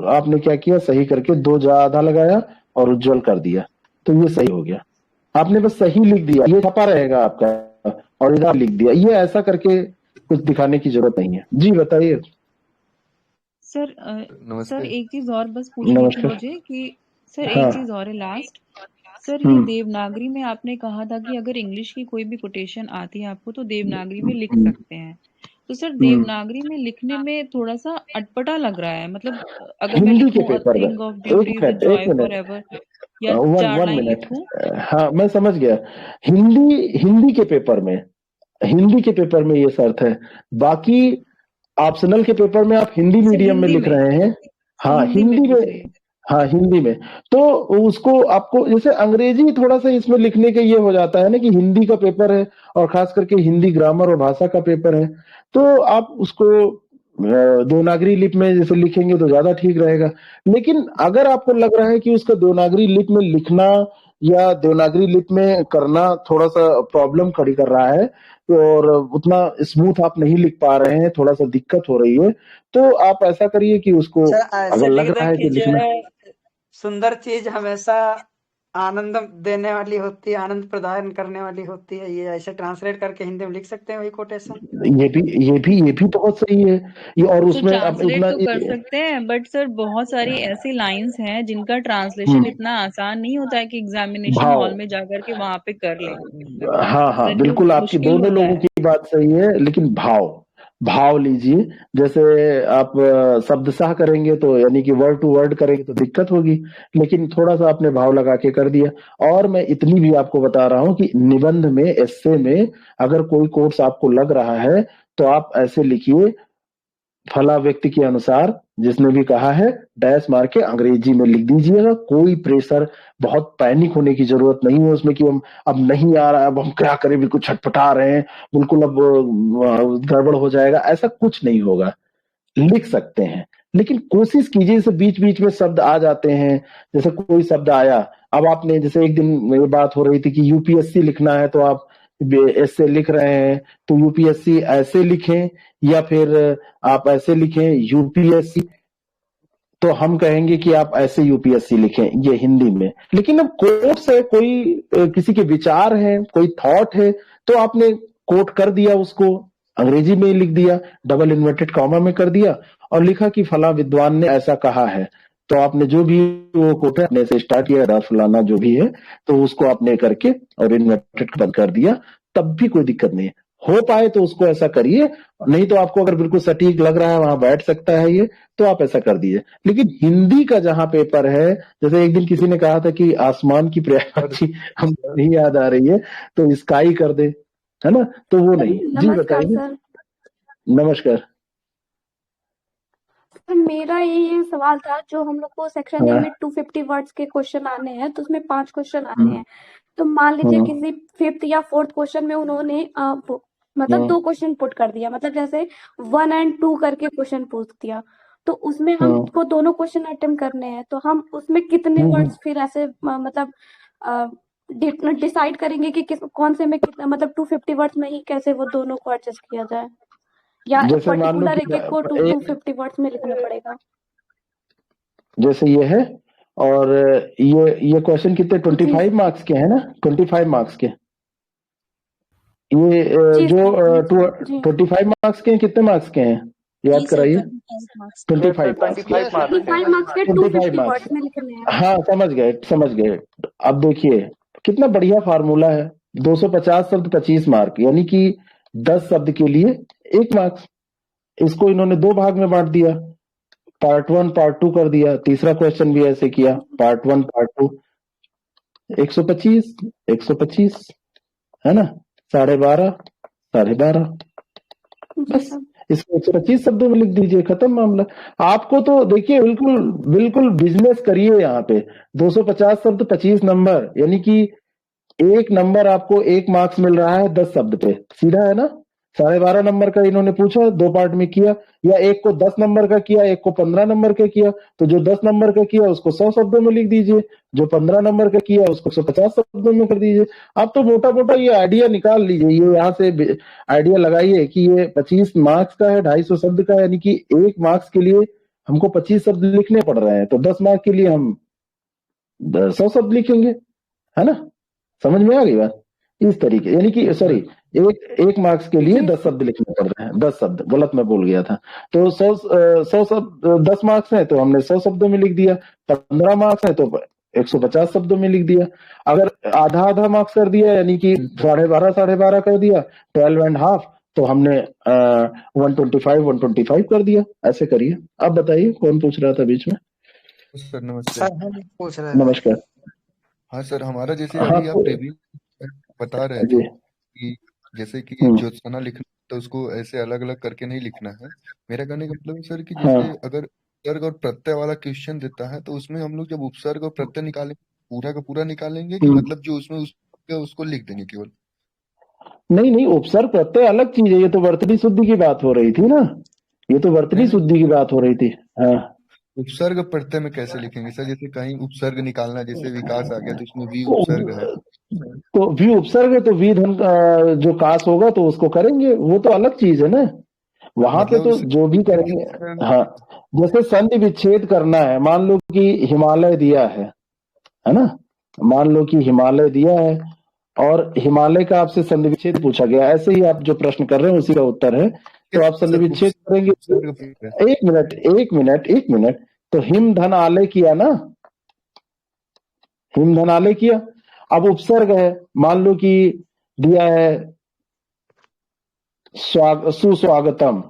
आपने क्या किया, सही करके दो जा आधा लगाया और उज्जवल कर दिया, तो ये सही हो गया। आपने बस सही लिख दिया, ये छपा रहेगा आपका, और इधर लिख दिया, ये ऐसा करके कुछ दिखाने की जरूरत नहीं है। जी बताइए सर। सर एक चीज और बस पूछनी थी मुझे कि सर एक चीज और है लास्ट। सर ये देवनागरी में आपने कहा था कि अगर इंग्लिश की कोई भी कोटेशन आती है आपको तो देवनागरी में लिख सकते हैं, तो सर देवनागरी में लिखने में थोड़ा सा अटपटा लग रहा है। मतलब अगर मैं हिंदी के लिखूं अ पेपर में थिंग ऑफ ब्यूटी विद एक जॉय मिनट फॉरएवर या वन 4 वन लाइन मिनट लिखूं। हाँ मैं समझ गया। हिंदी के पेपर में ये शर्त है। बाकी ऑप्शनल के पेपर में आप हिंदी अच्छा मीडियम में हिंदी लिख में रहे हैं। हाँ हिंदी में हिंदी पूछ में रही है। हाँ हिंदी में तो उसको आपको जैसे अंग्रेजी थोड़ा सा इसमें लिखने का ये हो जाता है ना कि हिंदी का पेपर है और खास करके हिंदी ग्रामर और भाषा का पेपर है, तो आप उसको देवनागरी लिपि में जैसे लिखेंगे तो ज्यादा ठीक रहेगा। लेकिन अगर आपको लग रहा है कि उसका देवनागरी लिपि में लिखना या देवनागरी लिपि में करना थोड़ा सा प्रॉब्लम खड़ी कर रहा है और उतना स्मूथ आप नहीं लिख पा रहे हैं, थोड़ा सा दिक्कत हो रही है, तो आप ऐसा करिए कि उसको सर ऐसे अगर लिख लग रहा दें है कि कि जो लिखना है सुंदर चीज हमेशा आनंद देने वाली होती है, आनंद प्रदान करने वाली होती है, ये ऐसे ट्रांसलेट करके हिंदी में लिख सकते हैं वही कोटेशन। ये भी बहुत सही है। ये और सर उसमें अब ट्रांसलेट उतना तो कर सकते हैं बट सर बहुत सारी ऐसी लाइंस हैं जिनका ट्रांसलेशन इतना आसान नहीं होता है कि एग्जामिनेशन भाव हॉल में जाकर के वहां पे कर लें। हाँ सर वो बिल्कुल आपकी मुश्किल दोनों होता लोगों है। की बात सही है, लेकिन भाव लीजिए। जैसे आप शब्दशाह करेंगे तो यानी कि वर्ड टू वर्ड करेंगे तो दिक्कत होगी, लेकिन थोड़ा सा आपने भाव लगा के कर दिया। और मैं इतनी भी आपको बता रहा हूं कि निबंध में एस्से में अगर कोई कोर्स आपको लग रहा है तो आप ऐसे लिखिए, फला व्यक्ति के अनुसार जिसने भी कहा है डैश मार के अंग्रेजी में लिख दीजिएगा। कोई प्रेशर, बहुत पैनिक होने की जरूरत नहीं है उसमें कि हम अब नहीं आ रहा है, अब हम क्या करें, बिल्कुल छटपटा रहे हैं, बिल्कुल अब गड़बड़ हो जाएगा, ऐसा कुछ नहीं होगा। लिख सकते हैं, लेकिन कोशिश कीजिए, जैसे बीच बीच में शब्द आ जाते हैं, जैसे कोई शब्द आया, अब आपने जैसे एक दिन मेरी बात हो रही थी कि यूपीएससी लिखना है तो आप ऐसे लिख रहे हैं, तो यूपीएससी ऐसे लिखें या फिर आप ऐसे लिखें यूपीएससी, तो हम कहेंगे कि आप ऐसे यूपीएससी लिखें ये हिंदी में। लेकिन अब कोट्स है, कोई किसी के विचार है, कोई थॉट है, तो आपने कोट कर दिया, उसको अंग्रेजी में ही लिख दिया, डबल इन्वर्टेड कॉमा में कर दिया और लिखा कि फला विद्वान ने ऐसा कहा है। तो आपने जो भी वो कोट है अपने से स्टार्ट किया, फलाना जो भी है, तो उसको आपने करके और इन्वर्टेड बंद कर दिया, तब भी कोई दिक्कत नहीं है। हो पाए तो उसको ऐसा करिए, नहीं तो आपको अगर बिल्कुल सटीक लग रहा है वहां बैठ सकता है ये, तो आप ऐसा कर दीजिए। लेकिन हिंदी का जहां पेपर है, जैसे एक दिन किसी ने कहा था कि आसमान की पर्यायवाची हम नहीं याद आ रही है तो स्काई कर दे, है ना, तो वो नहीं। जी नमस्कार बताइए। सर। नमस्कार। सर मेरा ये सवाल था, जो हम लोग को सेक्शन ए में 250 वर्ड्स के क्वेश्चन आने हैं, तो उसमें 5 क्वेश्चन आने हैं। तो मान लीजिए किसी 5th या 4th क्वेश्चन में उन्होंने मतलब 2 क्वेश्चन पुट कर दिया, मतलब जैसे 1 और 2 करके क्वेश्चन पूछ दिया, तो उसमें हमको दोनों क्वेश्चन अटेम्प्ट करने हैं, तो हम उसमें कितने वर्ड्स फिर ऐसे मतलब डिसाइड करेंगे कि कौन से में कितना, मतलब 250 वर्ड्स में ही कैसे वो दोनों को एडजस्ट किया जाए, या जैसे मान लो पर्टिकुलर कि एक को 250 वर्ड्स में लिखना पड़ेगा? जैसे ये है, और ये क्वेश्चन कितने 25 मार्क्स के हैं ना, 25 मार्क्स के, ये जो 25 मार्क्स के हैं, कितने मार्क्स के हैं याद कराइए? 25 मार्क्स के 25 मार्क्स में लिखने हैं। हाँ समझ गए। अब देखिए कितना बढ़िया फार्मूला है, 250 शब्द 25 मार्क, यानी कि 10 शब्द के लिए 1 मार्क्स। इसको इन्होंने 2 भाग में बांट दिया, पार्ट 1 पार्ट 2 कर दिया। तीसरा क्वेश्चन भी ऐसे किया, पार्ट 1 पार्ट 2, 125 है ना, 12.5 बस इसको 125 शब्दों में लिख दीजिए, खत्म मामला। आपको तो देखिए बिल्कुल बिजनेस करिए यहाँ पे। 250 शब्द 25 नंबर, यानी कि 1 नंबर आपको 1 मार्क्स मिल रहा है 10 शब्द पे, सीधा है ना। 12.5 नंबर का इन्होंने पूछा, 2 पार्ट में किया, या एक को 10 नंबर का किया, एक को 15 नंबर का किया, तो जो 10 नंबर का किया उसको 100 शब्दों में लिख दीजिए, जो 15 नंबर का किया उसको 150 शब्दों में कर दीजिए। आप तो मोटा मोटा ये आइडिया निकाल लीजिए, ये यहाँ से आइडिया लगाइए कि ये 25 मार्क्स का है, 250 शब्द का, यानी कि 1 मार्क्स के लिए हमको 25 शब्द लिखने पड़ रहे हैं, तो 10 मार्क्स के लिए हम 100 शब्द लिखेंगे, है ना। समझ में आ गई बात? इस तरीके, यानी कि सॉरी, एक मार्क्स के लिए 10 शब्द लिखने पड़ रहे हैं, 10 शब्द, गलत मैं बोल गया था। तो 100 शब्द 10 मार्क्स है तो हमने 100 शब्दों में लिख दिया, 15 मार्क्स है तो 150 शब्दों में लिख दिया। अगर आधा मार्क्स कर दिया, यानी कि 12.5 कर दिया, 12.5, तो हमने 125 कर दिया। ऐसे करिए। अब बताइए कौन पूछ रहा था बीच में? सर नमस्ते। सर हम पूछ रहे थे। नमस्कार। हाँ सर, हमारा जैसे हाँ अभी आप रिव्यू बता रहे थे जी। कि जैसे कि हम्म, ज्योत्सना लिखना तो उसको ऐसे अलग अलग करके नहीं लिखना है। मेरा कहने का मतलब है सर कि हाँ जैसे अगर उपसर्ग और प्रत्यय वाला क्वेश्चन देता है तो उसमें हम लोग जब उपसर्ग और प्रत्यय निकालेंगे पूरा का पूरा निकालेंगे कि मतलब जो उसमें उसको लिख देंगे केवल? नहीं नहीं, उपसर्ग प्रत्यय अलग चीज है। ये तो वर्तनी शुद्धि की बात हो रही थी ना, ये तो वर्तनी नहीं नहीं, शुद्धि की बात हो रही थी। हाँ उपसर्ग प्रत्यय में कैसे लिखेंगे सर? जैसे कहीं उपसर्ग निकालना, जैसे विकास आ गया तो उसमें वी उपसर्ग है। तो वी उपसर्ग है तो वी धन जो कास होगा तो उसको करेंगे, वो तो अलग चीज है ना। वहां पे मतलब तो जो भी करेंगे, हाँ जैसे संधि विच्छेद करना है, मान लो कि हिमालय दिया है ना, मान लो कि हिमालय दिया है और हिमालय का आपसे संधि विच्छेद पूछा गया, ऐसे ही आप जो प्रश्न कर रहे हैं उसी का उत्तर है। तो आप संधि विच्छेद करेंगे। एक मिनट, तो हिम धन आलय किया ना, हिम धन आलय किया। अब उपसर्ग है, मान लो कि दिया है सुस्वागतम,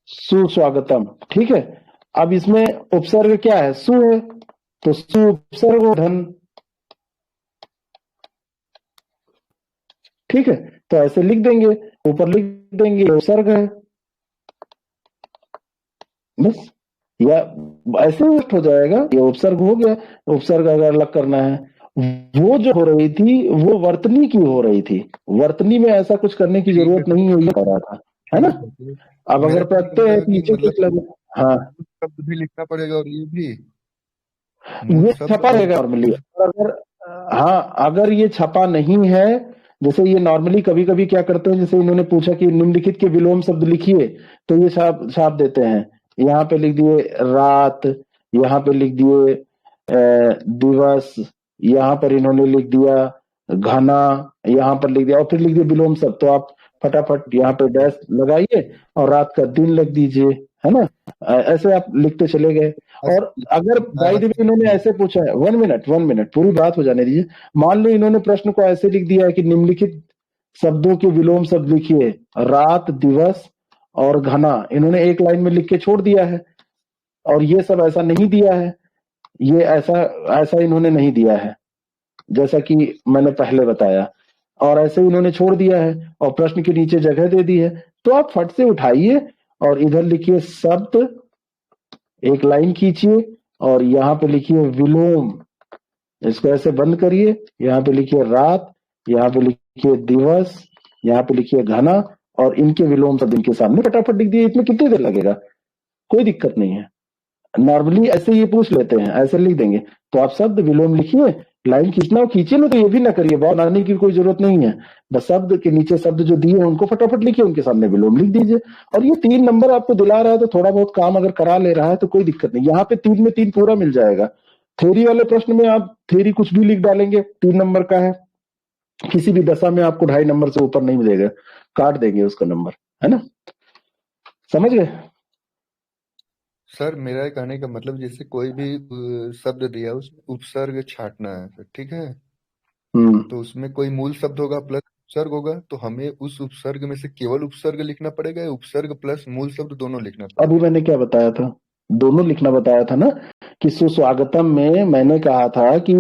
सुस्वागतम, ठीक है। अब इसमें उपसर्ग क्या है? सु है, तो सु उपसर्ग हो धन, ठीक है। तो ऐसे लिख देंगे, ऊपर लिख देंगे उपसर्ग है, बस। या ऐसे हो जाएगा, ये उपसर्ग हो गया। उपसर्ग अगर अलग करना है, वो जो हो रही थी वो वर्तनी की हो रही थी, वर्तनी में ऐसा कुछ करने की जरूरत नहीं है, ये हो रहा था, है ना। अब अगर प्रत्यय है पीछे कुछ लगे, हाँ शब्द भी लिखना पड़ेगा और ये भी ये छपा रहेगा नॉर्मली। अगर हाँ अगर ये छपा नहीं है, जैसे ये नॉर्मली कभी कभी क्या करते हैं, जैसे इन्होंने पूछा कि निम्नलिखित के विलोम शब्द लिखिए, तो ये छाप देते हैं। यहाँ पे लिख दिए रात, यहाँ पे लिख दिए दिवस, यहाँ पर इन्होंने लिख दिया घना, यहाँ पर लिख दिया और फिर लिख दिया विलोम शब्द। तो आप फटाफट यहाँ पे डैश लगाइए और रात का दिन लिख दीजिए, है ना। ऐसे आप लिखते चले गए। और अगर बाय द वे इन्होंने ऐसे पूछा है, 1 मिनट पूरी बात हो जाने दीजिए। मान लो इन्होंने प्रश्न को ऐसे लिख दिया है कि निम्नलिखित शब्दों के विलोम शब्द लिखिए, रात, दिवस और घना, इन्होंने एक लाइन में लिख के छोड़ दिया है। और ये सब ऐसा नहीं दिया है, ये ऐसा इन्होंने नहीं दिया है, जैसा कि मैंने पहले बताया। और ऐसे इन्होंने छोड़ दिया है और प्रश्न के नीचे जगह दे दी है। तो आप फट से उठाइए और इधर लिखिए शब्द, एक लाइन खींचिए और यहाँ पे लिखिए विलोम, इसको ऐसे बंद करिए, यहाँ पे लिखिए रात, यहाँ पे लिखिए दिवस, यहाँ पे लिखिए घना और इनके विलोम शब्द इनके सामने फटाफट लिख दिए। इसमें कितनी देर लगेगा? कोई दिक्कत नहीं है। नॉर्मली ऐसे ये पूछ लेते हैं, ऐसे लिख देंगे। तो आप शब्द विलोम लिखिए, लाइन खींचना हो खींचिए, ना तो ये भी ना करिए, बहुत बनाने की कोई जरूरत नहीं है। बस शब्द के नीचे शब्द जो दिए हैं उनको फटाफट लिखिए, उनके सामने विलोम लिख दीजिए। और ये 3 नंबर आपको दिला रहा है तो थोड़ा बहुत काम अगर करा ले रहा है तो कोई दिक्कत नहीं। यहाँ पे 3 में 3 पूरा मिल जाएगा। थ्योरी वाले प्रश्न में आप थ्योरी कुछ भी लिख डालेंगे, 3 नंबर का है, किसी भी दशा में आपको 2.5 नंबर से ऊपर नहीं मिलेगा, काट देंगे उसका नंबर, है ना। समझ गए सर? मेरा कहने का मतलब जैसे कोई भी शब्द दिया उसमें उपसर्ग छाटना है सर, ठीक है। तो उसमें कोई मूल शब्द होगा प्लस उपसर्ग होगा, तो हमें उस उपसर्ग में से केवल उपसर्ग लिखना पड़ेगा या उपसर्ग प्लस मूल शब्द दोनों लिखना पड़ेगा? अभी मैंने क्या बताया था? दोनों लिखना बताया था ना, कि सुस्वागतम में मैंने कहा था कि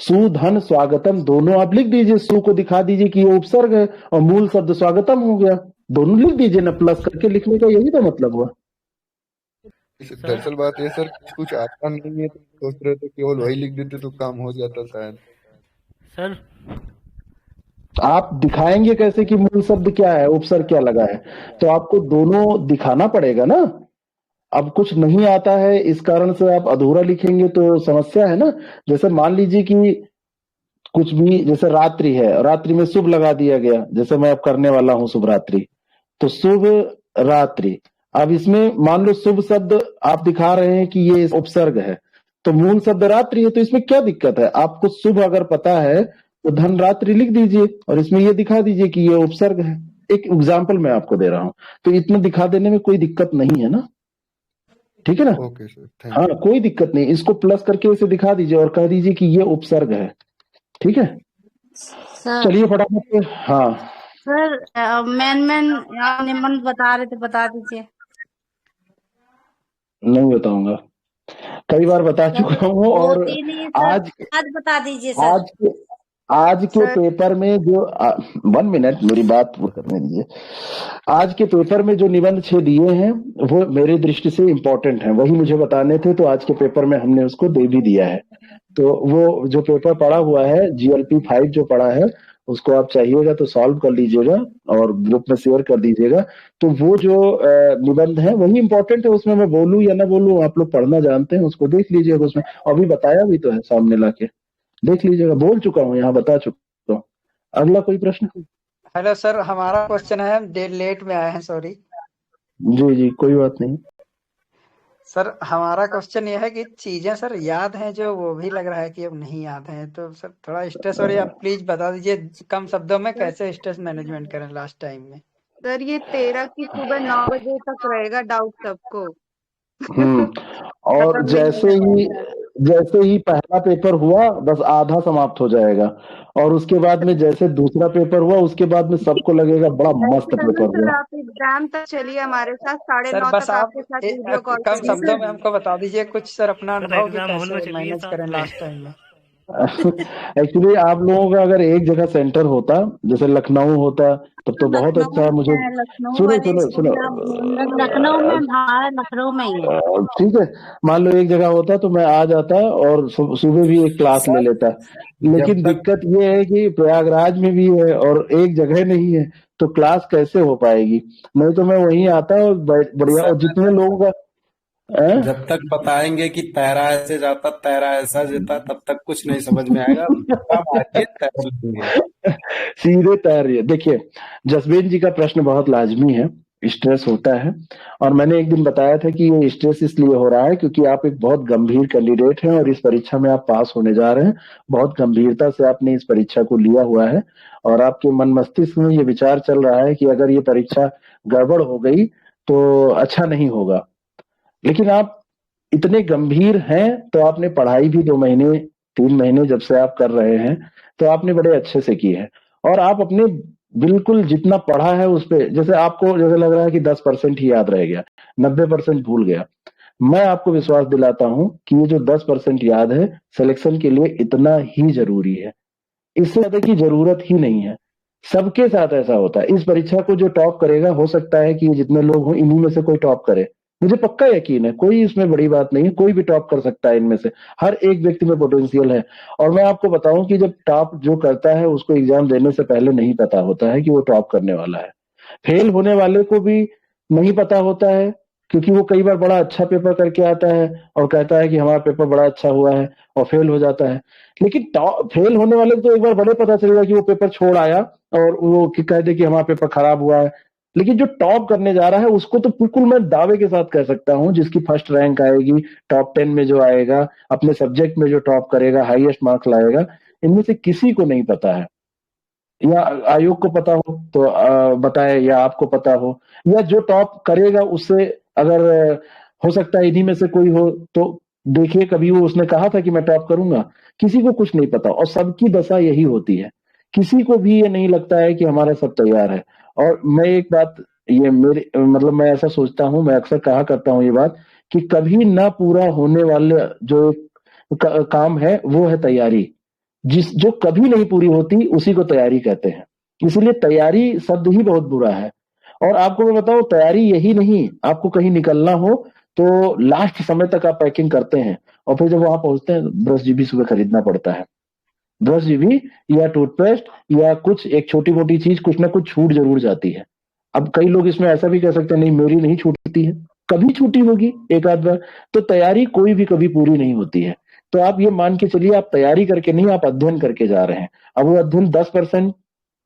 सुधन स्वागतम दोनों आप लिख दीजिए। सु को दिखा दीजिए कि ये उपसर्ग है और मूल शब्द स्वागतम हो गया, दोनों लिख दीजिए ना, प्लस करके लिखने का यही तो मतलब हुआ। दरअसल बात है सर, कुछ आता नहीं है तो सोच रहे थे केवल वही लिख देते तो काम हो जाता शायद। सर आप दिखाएंगे कैसे कि मूल शब्द क्या है, उपसर्ग क्या लगा है? तो आपको दोनों दिखाना पड़ेगा ना। अब कुछ नहीं आता है इस कारण से आप अधूरा लिखेंगे तो समस्या है ना। जैसे मान लीजिए कि कुछ भी, जैसे रात्रि है, रात्रि में शुभ लगा दिया गया, जैसे मैं अब करने वाला हूं शुभ रात्रि, तो शुभ रात्रि। अब इसमें मान लो शुभ शब्द आप दिखा रहे हैं कि ये उपसर्ग है, तो मूल शब्द रात्रि है, तो इसमें क्या दिक्कत है? आपको शुभ अगर पता है तो धन रात्रि लिख दीजिए और इसमें ये दिखा दीजिए कि ये उपसर्ग है। एक एग्जाम्पल मैं आपको दे रहा हूं, तो इतना दिखा देने में कोई दिक्कत नहीं है ना, ठीक है ना। ओके सर, हाँ कोई दिक्कत नहीं, इसको प्लस करके इसे दिखा दीजिए और कह दीजिए कि ये उपसर्ग है, ठीक है। चलिए फटाफट। हाँ सर मैन आप निबंध बता रहे थे, बता दीजिए। नहीं बताऊंगा, कई बार बता चुका हूँ। और आज बता दीजिए सर। आज के पेपर में जो 1 मिनट मेरी बात पूरी करने दीजिए। आज के पेपर में जो निबंध 6 दिए हैं वो मेरी दृष्टि से इम्पोर्टेंट हैं, वही मुझे बताने थे, तो आज के पेपर में हमने उसको दे भी दिया है। तो वो जो पेपर पड़ा हुआ है GLP 5 जो पड़ा है उसको आप चाहिएगा तो सॉल्व कर लीजिएगा और ग्रुप में शेयर कर दीजिएगा। तो वो जो निबंध है वही इम्पोर्टेंट है, उसमें मैं बोलूं या ना बोलूं आप लोग पढ़ना जानते हैं, उसको देख लीजिएगा। उसमें अभी बताया भी तो है, सामने लाके देख लीजिएगा। बोल चुका हूँ, यहाँ बता चुका हूँ। अगला कोई प्रश्न? हेलो सर, हमारा क्वेश्चन है, हम लेट में आए हैं, सॉरी। जी कोई बात नहीं सर। हमारा क्वेश्चन ये है कि चीजें सर याद हैं जो, वो भी लग रहा है कि अब नहीं याद हैं, तो सर थोड़ा स्ट्रेस, और आप प्लीज बता दीजिए कम शब्दों में कैसे स्ट्रेस मैनेजमेंट करें लास्ट टाइम में। सर ये 13 की सुबह 9 बजे तक रहेगा डाउट सबको। और जैसे ही पहला पेपर हुआ बस आधा समाप्त हो जाएगा, और उसके बाद में जैसे दूसरा पेपर हुआ उसके बाद में सबको लगेगा बड़ा मस्त पेपर हुआ। आप एग्जाम तक चलिए हमारे साथ, 9:30 बस तक आप आपके साथ वीडियो कॉल कम शब्दों में हमको बता दीजिए कुछ सर अपना अनुभव कि कैसे मैनेज करें लास्ट टाइम में। एक्चुअली आप लोगों का अगर एक जगह सेंटर होता, जैसे लखनऊ होता, तब तो बहुत अच्छा है। मुझे सुनो लखनऊ में ही है। ठीक है, मान लो एक जगह होता तो मैं आ जाता और सुबह भी एक क्लास ले लेता, लेकिन दिक्कत ये है कि प्रयागराज में भी है और एक जगह नहीं है, तो क्लास कैसे हो पाएगी? नहीं तो मैं वहीं आता और बढ़िया, और जितने लोगों का जब तक बताएंगे कि तैरा ऐसे जाता तैरा ऐसा जाता तब तक कुछ नहीं समझ में आएगा। सीधे तैर रही है। देखिए जसबीर जी का प्रश्न बहुत लाजमी है, स्ट्रेस होता है, और मैंने एक दिन बताया था कि ये स्ट्रेस इसलिए हो रहा है क्योंकि आप एक बहुत गंभीर कैंडिडेट हैं और इस परीक्षा में आप पास होने जा रहे हैं। बहुत गंभीरता से आपने इस परीक्षा को लिया हुआ है और आपके मन मस्तिष्क में ये विचार चल रहा है कि अगर ये परीक्षा गड़बड़ हो गई तो अच्छा नहीं होगा। लेकिन आप इतने गंभीर हैं तो आपने पढ़ाई भी 2 महीने 3 महीने जब से आप कर रहे हैं तो आपने बड़े अच्छे से की है, और आप अपने बिल्कुल जितना पढ़ा है उस पे, जैसे आपको जैसे लग रहा है कि 10% ही याद रह गया, 90% भूल गया, मैं आपको विश्वास दिलाता हूं कि ये जो 10% याद है सिलेक्शन के लिए इतना ही जरूरी है, इससे ज्यादा की जरूरत ही नहीं है। सबके साथ ऐसा होता है। इस परीक्षा को जो टॉप करेगा, हो सकता है कि जितने लोग हों इन्हीं में से कोई टॉप करे, मुझे पक्का यकीन है, कोई इसमें बड़ी बात नहीं है, कोई भी टॉप कर सकता है इनमें से, हर एक व्यक्ति में पोटेंशियल है। और मैं आपको बताऊं कि जब टॉप जो करता है उसको एग्जाम देने से पहले नहीं पता होता है कि वो टॉप करने वाला है। फेल होने वाले को भी नहीं पता होता है क्योंकि वो कई बार बड़ा अच्छा पेपर करके आता है और कहता है कि हमारा पेपर बड़ा अच्छा हुआ है और फेल हो जाता है। लेकिन फेल होने वाले को तो एक बार बड़े पता चलेगा कि वो पेपर छोड़ आया और वो कह दे कि हमारा पेपर खराब हुआ है। लेकिन जो टॉप करने जा रहा है उसको तो बिल्कुल मैं दावे के साथ कह सकता हूं, जिसकी फर्स्ट रैंक आएगी, टॉप 10 में जो आएगा, अपने सब्जेक्ट में जो टॉप करेगा, हाईएस्ट मार्क्स लाएगा, इनमें से किसी को नहीं पता है। या आयोग को पता हो तो बताए, या आपको पता हो, या जो टॉप करेगा उससे अगर हो सकता है इन्हीं में से कोई हो तो देखिए कभी वो उसने कहा था कि मैं टॉप करूंगा, किसी को कुछ नहीं पता। और सबकी दशा यही होती है, किसी को भी ये नहीं लगता है कि हमारा सब तैयार है। और मैं एक बात, ये मेरे मतलब मैं ऐसा सोचता हूं, मैं अक्सर कहा करता हूं ये बात कि कभी ना पूरा होने वाले जो काम है वो है तैयारी। जो कभी नहीं पूरी होती उसी को तैयारी कहते हैं। इसलिए तैयारी शब्द ही बहुत बुरा है। और आपको मैं बताऊं, तैयारी यही नहीं, आपको कहीं निकलना हो तो लास्ट समय तक आप पैकिंग करते हैं और फिर जब वहां पहुंचते हैं 10 GB सुबह खरीदना पड़ता है। 10 GB या टूथपेस्ट या कुछ एक छोटी मोटी चीज, कुछ ना कुछ छूट जरूर जाती है। अब कई लोग इसमें ऐसा भी कह सकते हैं नहीं मेरी नहीं छूटती है, कभी छूटी होगी एक आध बार। तो तैयारी कोई भी कभी पूरी नहीं होती है। तो आप ये मान के चलिए आप तैयारी करके नहीं, आप अध्ययन करके जा रहे हैं। अब वो अध्ययन 10%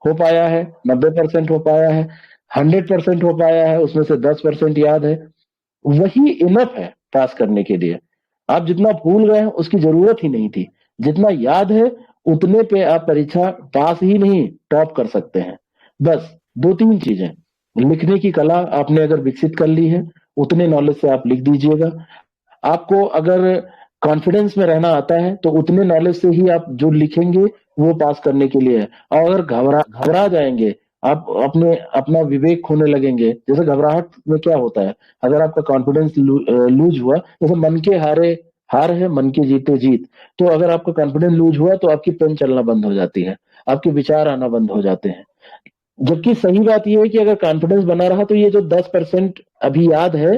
हो पाया है, 90% हो पाया है, 100% हो पाया है, उसमें से 10% याद है, वही इनफ है पास करने के लिए। आप जितना भूल गए उसकी जरूरत ही नहीं थी, जितना याद है उतने पे आप परीक्षा पास ही नहीं टॉप कर सकते हैं। बस 2-3 चीजें, लिखने की कला आपने अगर विकसित कर ली है उतने नॉलेज से आप लिख दीजिएगा। आपको अगर कॉन्फिडेंस में रहना आता है तो उतने नॉलेज से ही आप जो लिखेंगे वो पास करने के लिए है। और अगर घबरा जाएंगे आप अपना विवेक खोने लगेंगे। जैसे घबराहट में क्या होता है, अगर आपका कॉन्फिडेंस लूज हुआ, जैसे मन के हार है, मन के जीते जीत। तो अगर आपका कॉन्फिडेंस लूज हुआ तो आपकी पेन चलना बंद हो जाती है, आपके विचार आना बंद हो जाते हैं। जबकि सही बात यह है कि अगर कॉन्फिडेंस बना रहा तो ये जो 10% अभी याद है,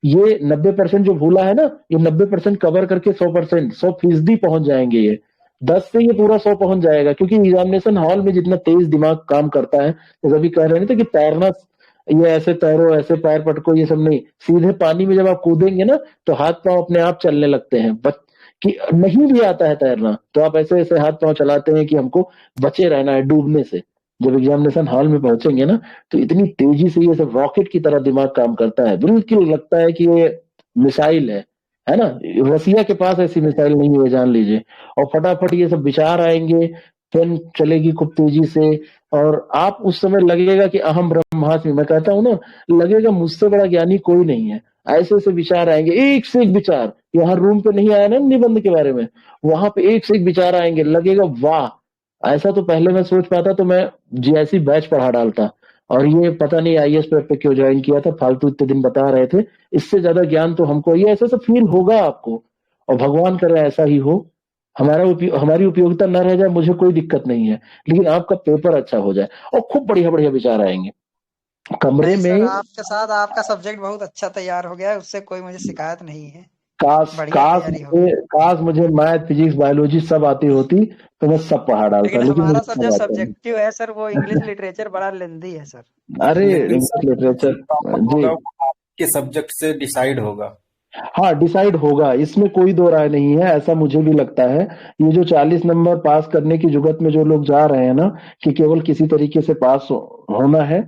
ये 90% जो भूला है ना, ये 90% कवर करके 100%, 100% पहुंच जाएंगे। ये 10 से ये पूरा 100 पहुंच जाएगा, क्योंकि एग्जामिनेशन हॉल में जितना तेज दिमाग काम करता है, जैसे अभी कह रहे थे कि तैरना, ये ऐसे तैरो, ऐसे पैर पटको, ये सब नहीं। सीधे पानी में जब आप कूदेंगे ना तो हाथ पांव अपने आप चलने लगते हैं। कि नहीं भी आता है तैरना तो आप ऐसे ऐसे हाथ पांव चलाते हैं कि हमको बचे रहना है डूबने से। जब एग्जामिनेशन हॉल में पहुंचेंगे ना तो इतनी तेजी से ये सब रॉकेट की तरह दिमाग काम करता है, बिल्कुल लगता है कि ये मिसाइल है ना। रसिया के पास ऐसी मिसाइल नहीं है, जान लीजिए। और फटाफट ये सब विचार आएंगे, पेन चलेगी खूब तेजी से, और आप उस समय लगेगा कि अहम ब्रह्मास्मि, मैं कहता हूं ना, लगेगा मुझसे बड़ा ज्ञानी कोई नहीं है। ऐसे ऐसे विचार आएंगे, एक से एक विचार। यहाँ रूम पे नहीं आया ना निबंध के बारे में, वहां पे एक से एक विचार आएंगे, लगेगा वाह, ऐसा तो पहले मैं सोच पाता तो मैं जीआईसी बैच पढ़ा डालता। और ये पता नहीं आईएएस प्रेप पे क्यों ज्वाइन किया था, फालतू इतने दिन बता रहे थे। इससे ज्यादा ज्ञान तो हमको, ये ऐसा सब फील होगा आपको, और भगवान करे ऐसा ही हो। हमारी उपयोगिता न रह जाए, मुझे कोई दिक्कत नहीं है, लेकिन आपका पेपर अच्छा हो जाए और खूब बढ़िया बढ़िया विचार आएंगे कमरे सर में। आपके साथ आपका सब्जेक्ट बहुत अच्छा तैयार हो गया है, उससे कोई मुझे शिकायत नहीं है। काश मुझे मैथ, फिजिक्स, बायोलॉजी सब आती होती तो मैं सब पढ़ा डालता, लेकिन हमारा मुझे सर जो सब्जेक्टिव है सर, वो इंग्लिश लिटरेचर बड़ा लेंदी है सर। अरे इंग्लिश लिटरेचर जी के सब्जेक्ट से डिसाइड होगा। हाँ, डिसाइड होगा, इसमें कोई दो राय नहीं है, ऐसा मुझे भी लगता है। ये जो 40 नंबर पास करने की जुगत में जो लोग जा रहे हैं ना, कि केवल किसी तरीके से पास होना है,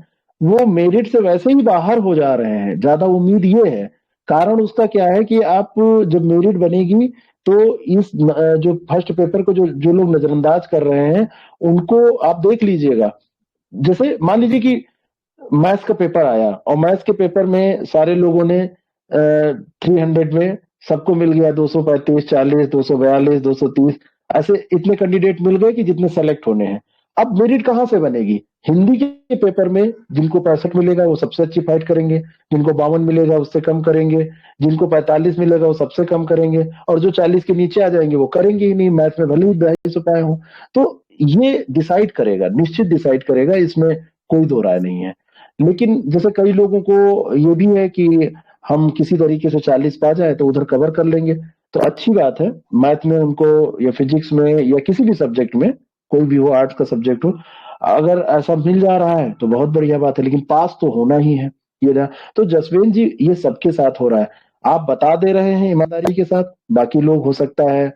वो मेरिट से वैसे ही बाहर हो जा रहे हैं। ज्यादा उम्मीद ये है, कारण उसका क्या है कि आप जब मेरिट बनेगी तो इस जो फर्स्ट पेपर को जो लोग नजरअंदाज कर रहे हैं उनको आप देख लीजिएगा। जैसे मान लीजिए कि मैथ्स का पेपर आया और मैथ्स के पेपर में सारे लोगों ने 300 में सबको मिल गया 235, 40, 242, 230, ऐसे इतने कैंडिडेट मिल गए कि जितने सेलेक्ट होने हैं। अब मेरिट कहां से बनेगी? हिंदी के पेपर में जिनको 65 मिलेगा वो सबसे अच्छी फाइट करेंगे, जिनको 52 मिलेगा उससे कम करेंगे, जिनको 45 मिलेगा वो सबसे कम करेंगे, और जो 40 के नीचे आ जाएंगे वो करेंगे ही नहीं, मैथ में भले ही 250 पाए हो। तो ये डिसाइड करेगा, निश्चित डिसाइड करेगा, इसमें कोई दो राय नहीं है। लेकिन जैसे कई लोगों को ये भी है कि हम किसी तरीके से 40 पा जाए तो उधर कवर कर लेंगे, तो अच्छी बात है। मैथ में उनको या फिजिक्स में या किसी भी सब्जेक्ट में, कोई भी हो, आर्ट्स का सब्जेक्ट हो, अगर ऐसा मिल जा रहा है तो बहुत बढ़िया बात है, लेकिन पास तो होना ही है। ये तो जसवेंद्र जी, ये सबके साथ हो रहा है, आप बता दे रहे हैं ईमानदारी के साथ, बाकी लोग हो सकता है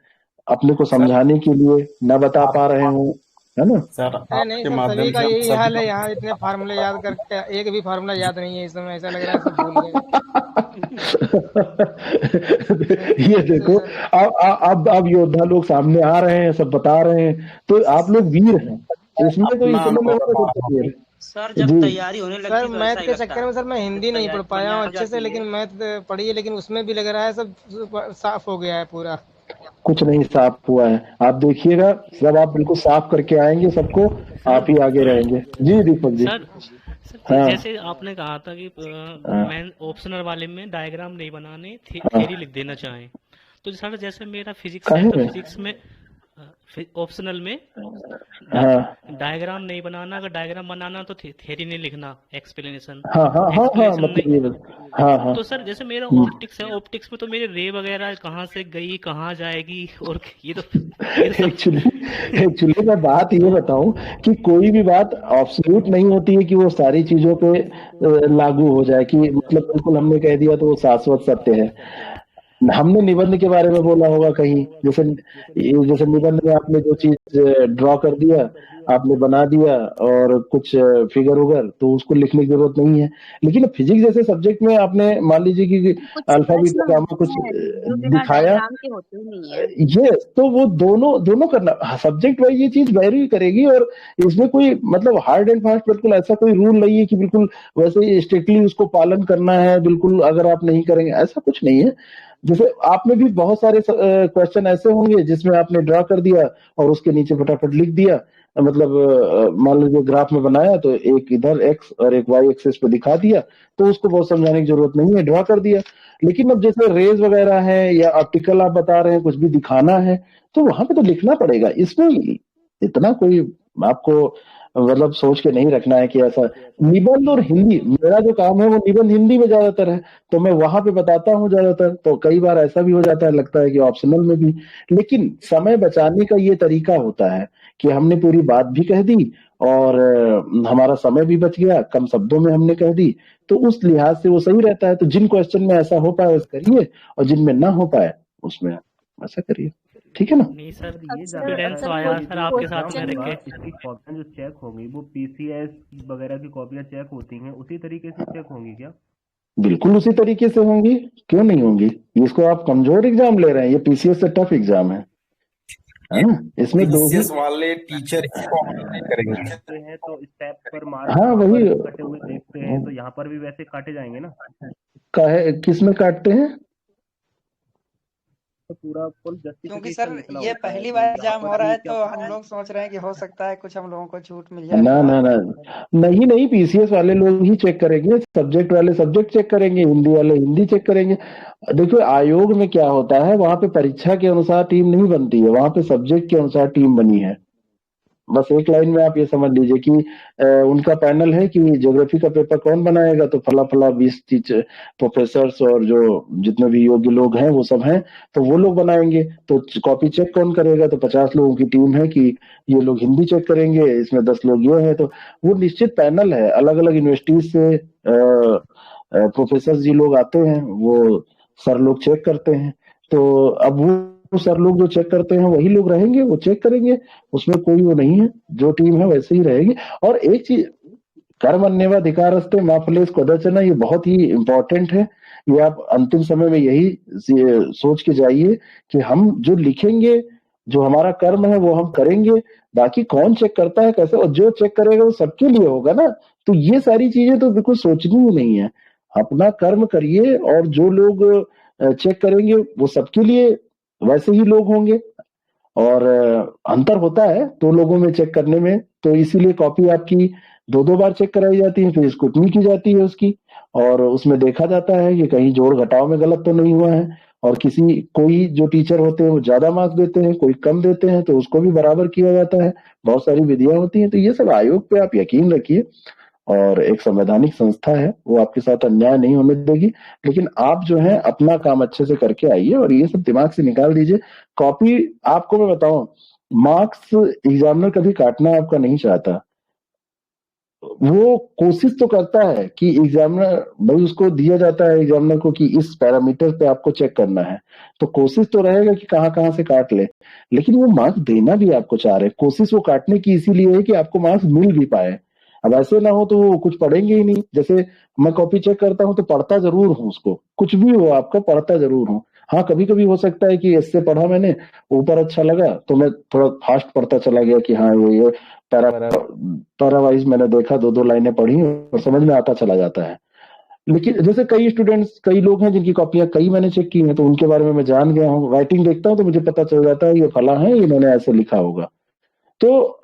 अपने को समझाने के लिए न बता पा रहे हो, है ना सर? नहीं सर, सभी का यही हाल है। यहाँ इतने फार्मूले याद करके एक भी फार्मूला याद नहीं है इस समय, ऐसा लग रहा है सब भूल गए। ये देखो, अब योद्धा लोग सामने आ रहे हैं, सब बता रहे हैं, तो आप लोग वीर हैं इसमें, तो इसमें सर जब तैयारी होने लगती सर मैथ के चक्कर में सर मैं हिंदी नहीं पढ़ पाया हूँ अच्छे से, लेकिन मैथ पढ़ी है, लेकिन उसमें भी लग रहा है सब साफ हो गया है पूरा। कुछ नहीं साफ हुआ है, आप देखिएगा, सब आप बिल्कुल साफ करके आएंगे, सबको आप ही आगे रहेंगे। जी दीपक जी। सर हाँ। जैसे आपने कहा था कि मैं ऑप्शनल वाले में डायग्राम नहीं बनाने, थ्योरी लिख देना चाहें, तो सर जैसे मेरा फिजिक्स है तो फिजिक्स में ऑप्शनल में डायग्राम नहीं बनाना, अगर डायग्राम बनाना तो थ्योरी नहीं लिखना, एक्सप्लेनेशन। तो सर जैसे मेरा ऑप्टिक्स है, ऑप्टिक्स में तो मेरे रे वगैरह कहाँ से गई, कहाँ जाएगी, और ये तो एक्चुअली मैं बात ये बताऊं कि कोई भी बात एब्सोल्यूट नहीं होती है कि वो सारी चीजों पे लागू हो जाए, कि मतलब बिल्कुल हमने कह दिया तो वो शाश्वत सत्य है। हमने निबंध के बारे में बोला होगा कहीं, जैसे निबंध में आपने जो चीज ड्रॉ कर दिया, आपने बना दिया और कुछ फिगर उगर, तो उसको लिखने की जरूरत नहीं है। लेकिन फिजिक्स जैसे सब्जेक्ट में आपने मान लीजिए कि अल्फा बीटा गामा कुछ दिखाया, ये तो वो दोनों करना, सब्जेक्ट वाइज ये चीज वेरी करेगी, और इसमें कोई मतलब हार्ड एंड फास्ट बिल्कुल ऐसा कोई रूल नहीं है कि बिल्कुल वैसे स्ट्रिक्टली उसको पालन करना है, बिल्कुल अगर आप नहीं करेंगे, ऐसा कुछ नहीं है। जैसे आप में भी बहुत सारे क्वेश्चन ऐसे होंगे जिसमें आपने ड्रा कर दिया और उसके नीचे फटाफट लिख दिया, मतलब मान लीजिए ग्राफ में बनाया तो एक इधर एक्स और एक वाई एक्सिस पे दिखा दिया, तो उसको बहुत समझाने की जरूरत नहीं है, ड्रा कर दिया। लेकिन अब जैसे रेज वगैरह है या ऑप्टिकल आप बता रहे हैं, कुछ भी दिखाना है, तो वहां पे तो लिखना पड़ेगा। इसमें इतना कोई आपको मतलब सोच के नहीं रखना है कि ऐसा। निबंध और हिंदी, मेरा जो काम है वो निबंध हिंदी में ज्यादातर है, तो मैं वहां पे बताता हूँ ज्यादातर। तो कई बार ऐसा भी हो जाता है, लगता है कि ऑप्शनल में भी, लेकिन समय बचाने का ये तरीका होता है कि हमने पूरी बात भी कह दी और हमारा समय भी बच गया, कम शब्दों में हमने कह दी, तो उस लिहाज से वो सही रहता है। तो जिन क्वेश्चन में ऐसा हो पाए उस करिए, और जिनमें ना हो पाए उसमें ऐसा करिए, ठीक है ना? नहीं सर, ये स्टूडेंट्स तो आया सर आपके साथ में रख के। इसकी कॉपियां जो चेक होंगी वो पीसीएस वगैरह की कॉपियां चेक होती हैं, उसी तरीके से चेक होंगी क्या? बिल्कुल उसी तरीके से होंगी, क्यों नहीं होंगी? इसको आप कमजोर एग्जाम ले रहे हैं, ये पीसीएस से टफ एग्जाम है ना? इसमें दो ही वाले टीचर इसको करेंगे हैं तो स्टेप पर मार्क हाँ वही कटे हुए देखते हैं, तो यहाँ पर भी वैसे काटे जाएंगे ना? किस में काटते हैं? तो पूरा फुल क्योंकि सर ये पहली बार एग्जाम हो रहा है, तो हम लोग सोच रहे हैं कि हो सकता है कुछ हम लोगों को छूट मिल जाए। ना ना ना, नहीं पीसीएस वाले लोग ही चेक करेंगे, सब्जेक्ट वाले सब्जेक्ट चेक करेंगे, हिंदी वाले हिंदी चेक करेंगे। देखो आयोग में क्या होता है, वहां पे परीक्षा के अनुसार टीम नहीं बनती है, वहां पे सब्जेक्ट के अनुसार टीम बनी है। बस एक लाइन में आप ये समझ लीजिए कि उनका पैनल है कि ज्योग्राफी का पेपर कौन बनाएगा, तो फला फला 20 टीचर प्रोफेसर्स और जो जितने भी योग्य लोग हैं वो सब हैं, तो वो लोग बनाएंगे। तो कॉपी चेक कौन करेगा, तो 50 लोगों की टीम है कि ये लोग हिंदी चेक करेंगे, इसमें 10 लोग ये है, तो वो निश्चित पैनल है। अलग अलग यूनिवर्सिटीज से प्रोफेसर जी लोग आते हैं, वो सर लोग चेक करते हैं। तो अब वो सर लोग जो चेक करते हैं वही लोग रहेंगे, वो चेक करेंगे, उसमें कोई वो नहीं है, जो टीम है वैसे ही रहेगी। और एक चीज, कर्मण्येवाधिकारस्ते मा फलेषु कदाचन, ये बहुत ही इंपॉर्टेंट है। ये आप अंतिम समय में यही सोच के जाइए कि हम जो लिखेंगे, जो हमारा कर्म है वो हम करेंगे, बाकी कौन चेक करता है कैसे, और जो चेक करेगा वो सबके लिए होगा ना। तो ये सारी चीजें तो बिल्कुल सोचनी ही नहीं है, अपना कर्म करिए, और जो लोग चेक करेंगे वो सबके लिए वैसे ही लोग होंगे। और अंतर होता है 2 लोगों में चेक करने में, तो इसीलिए कॉपी आपकी 2 बार चेक कराई जाती है, फिर स्क्रूटनी की जाती है उसकी, और उसमें देखा जाता है कि कहीं जोड़ घटाव में गलत तो नहीं हुआ है। और कोई जो टीचर होते हैं वो ज्यादा मार्क्स देते हैं, कोई कम देते हैं, तो उसको भी बराबर किया जाता है। बहुत सारी विधियां होती हैं। तो ये सब आयोग पे आप यकीन रखिए, और एक संवैधानिक संस्था है, वो आपके साथ अन्याय नहीं होने देगी। लेकिन आप जो है अपना काम अच्छे से करके आइए, और ये सब दिमाग से निकाल दीजिए। कॉपी आपको मैं बताऊं, मार्क्स एग्जामिनर कभी काटना आपका नहीं चाहता, वो कोशिश तो करता है कि एग्जामिनर, भाई उसको दिया जाता है एग्जामिनर को कि इस पैरामीटर पे आपको चेक करना है, तो कोशिश तो रहेगा कि कहाँ से काट ले, लेकिन वो मार्क्स देना भी आपको चाह रहे। कोशिश वो काटने की इसीलिए है कि आपको मार्क्स मिल भी पाए। अब ऐसे ना हो तो वो कुछ पढ़ेंगे ही नहीं। जैसे मैं कॉपी चेक करता हूँ तो पढ़ता जरूर हूँ उसको, कुछ भी हो आपका पढ़ता जरूर हूँ। हाँ कभी कभी हो सकता है कि इससे पढ़ा मैंने, ऊपर अच्छा लगा तो मैं थोड़ा फास्ट पढ़ता चला गया कि हाँ ये पैरा वाइज मैंने देखा, 2 लाइनें पढ़ी और समझ में आता चला जाता है। लेकिन जैसे कई लोग हैं जिनकी कॉपियां कई मैंने चेक की हैं, तो उनके बारे में मैं जान गया हूँ, राइटिंग देखता हूँ तो मुझे पता चल जाता है ये फला है, इन्होंने ऐसे लिखा होगा। तो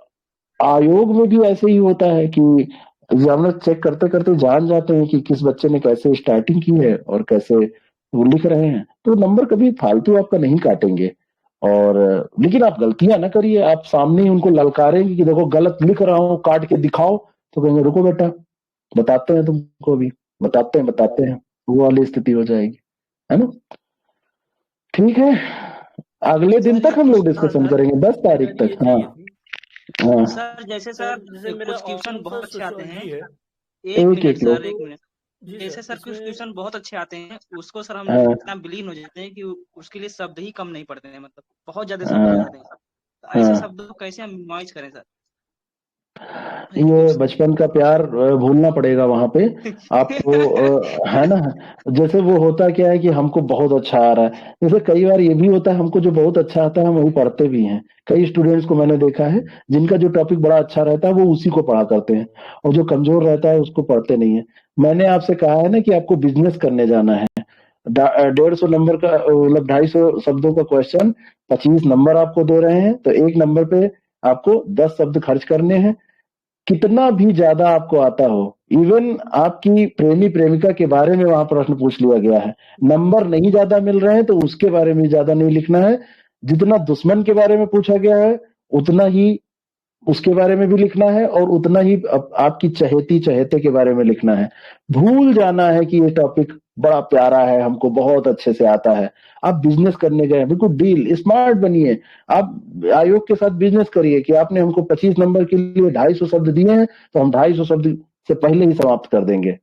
आयोग में भी ऐसे ही होता है कि एग्जामिनर चेक करते करते जान जाते हैं कि किस बच्चे ने कैसे स्टार्टिंग की है और कैसे वो लिख रहे हैं, तो नंबर कभी फालतू आपका नहीं काटेंगे। और लेकिन आप गलतियां ना करिए, आप सामने ही उनको ललकारेंगे कि देखो गलत लिख रहा हूँ, काट के दिखाओ, तो कहेंगे रुको बेटा बताते हैं तुमको, भी बताते हैं, वो वाली स्थिति हो जाएगी, है ना? ठीक है, अगले दिन तक हम लोग डिस्कशन करेंगे, 10 तारीख तक। हाँ हाँ सर जैसे सर कुछ क्वेश्चन बहुत अच्छे आते हैं, एक मिनट। जैसे सर कुछ क्वेश्चन बहुत अच्छे आते हैं, उसको सर हम इतना बिलीव हो जाते हैं कि उसके लिए शब्द ही कम नहीं पड़ते हैं, मतलब बहुत ज्यादा शब्द आ जाते हैं। तो ऐसे शब्दों को कैसे हम मिनिमाइज करें सर? ये बचपन का प्यार भूलना पड़ेगा वहां पे आपको, है ना? जैसे वो होता क्या है कि हमको बहुत अच्छा आ रहा है, जैसे कई बार ये भी होता है हमको जो बहुत अच्छा आता है हम वही पढ़ते भी हैं। कई स्टूडेंट्स को मैंने देखा है जिनका जो टॉपिक बड़ा अच्छा रहता है वो उसी को पढ़ा करते हैं, और जो कमजोर रहता है उसको पढ़ते नहीं है। मैंने आपसे कहा है ना कि आपको बिजनेस करने जाना है, 150 नंबर का मतलब 250 शब्दों का क्वेश्चन, 25 नंबर आपको दे रहे हैं, तो एक नंबर पे आपको 10 शब्द खर्च करने हैं। कितना भी ज्यादा आपको आता हो, इवन आपकी प्रेमी प्रेमिका के बारे में वहां प्रश्न पूछ लिया गया है, नंबर नहीं ज्यादा मिल रहे हैं तो उसके बारे में ज्यादा नहीं लिखना है। जितना दुश्मन के बारे में पूछा गया है उतना ही उसके बारे में भी लिखना है, और उतना ही आपकी चहेती चहेते के बारे में लिखना है। भूल जाना है कि ये टॉपिक बड़ा प्यारा है, हमको बहुत अच्छे से आता है। आप बिजनेस करने गए, बिल्कुल डील स्मार्ट बनिए। आप आयोग के साथ बिजनेस करिए कि आपने हमको 25 नंबर के लिए 250 शब्द दिए हैं, तो हम 250 शब्द से पहले ही समाप्त कर देंगे,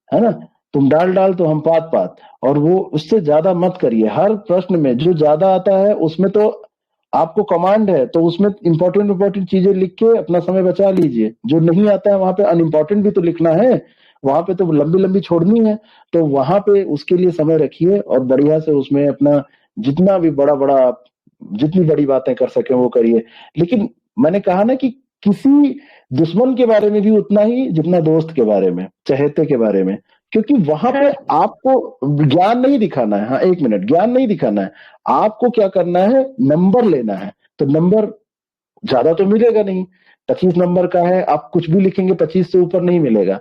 है ना। तुम डाल तो हम पात, और वो उससे ज्यादा मत करिए। हर प्रश्न में जो ज्यादा आता है उसमें तो आपको कमांड है, तो उसमें इंपॉर्टेंट चीजें लिख के अपना समय बचा लीजिए। जो नहीं आता है वहां पे अनइम्पोर्टेंट भी तो लिखना है, वहां पे तो लंबी छोड़नी है, तो वहां पे उसके लिए समय रखिए और बढ़िया से उसमें अपना जितना भी जितनी बड़ी बातें कर सके वो करिए। लेकिन मैंने कहा ना कि किसी दुश्मन के बारे में भी उतना ही जितना दोस्त के बारे में, चहेते के बारे में, क्योंकि वहां पे आपको ज्ञान नहीं दिखाना है। हाँ, 1 मिनट, ज्ञान नहीं दिखाना है, आपको क्या करना है, नंबर लेना है। तो नंबर ज्यादा तो मिलेगा नहीं, 25 नंबर का है, आप कुछ भी लिखेंगे 25 से ऊपर नहीं मिलेगा।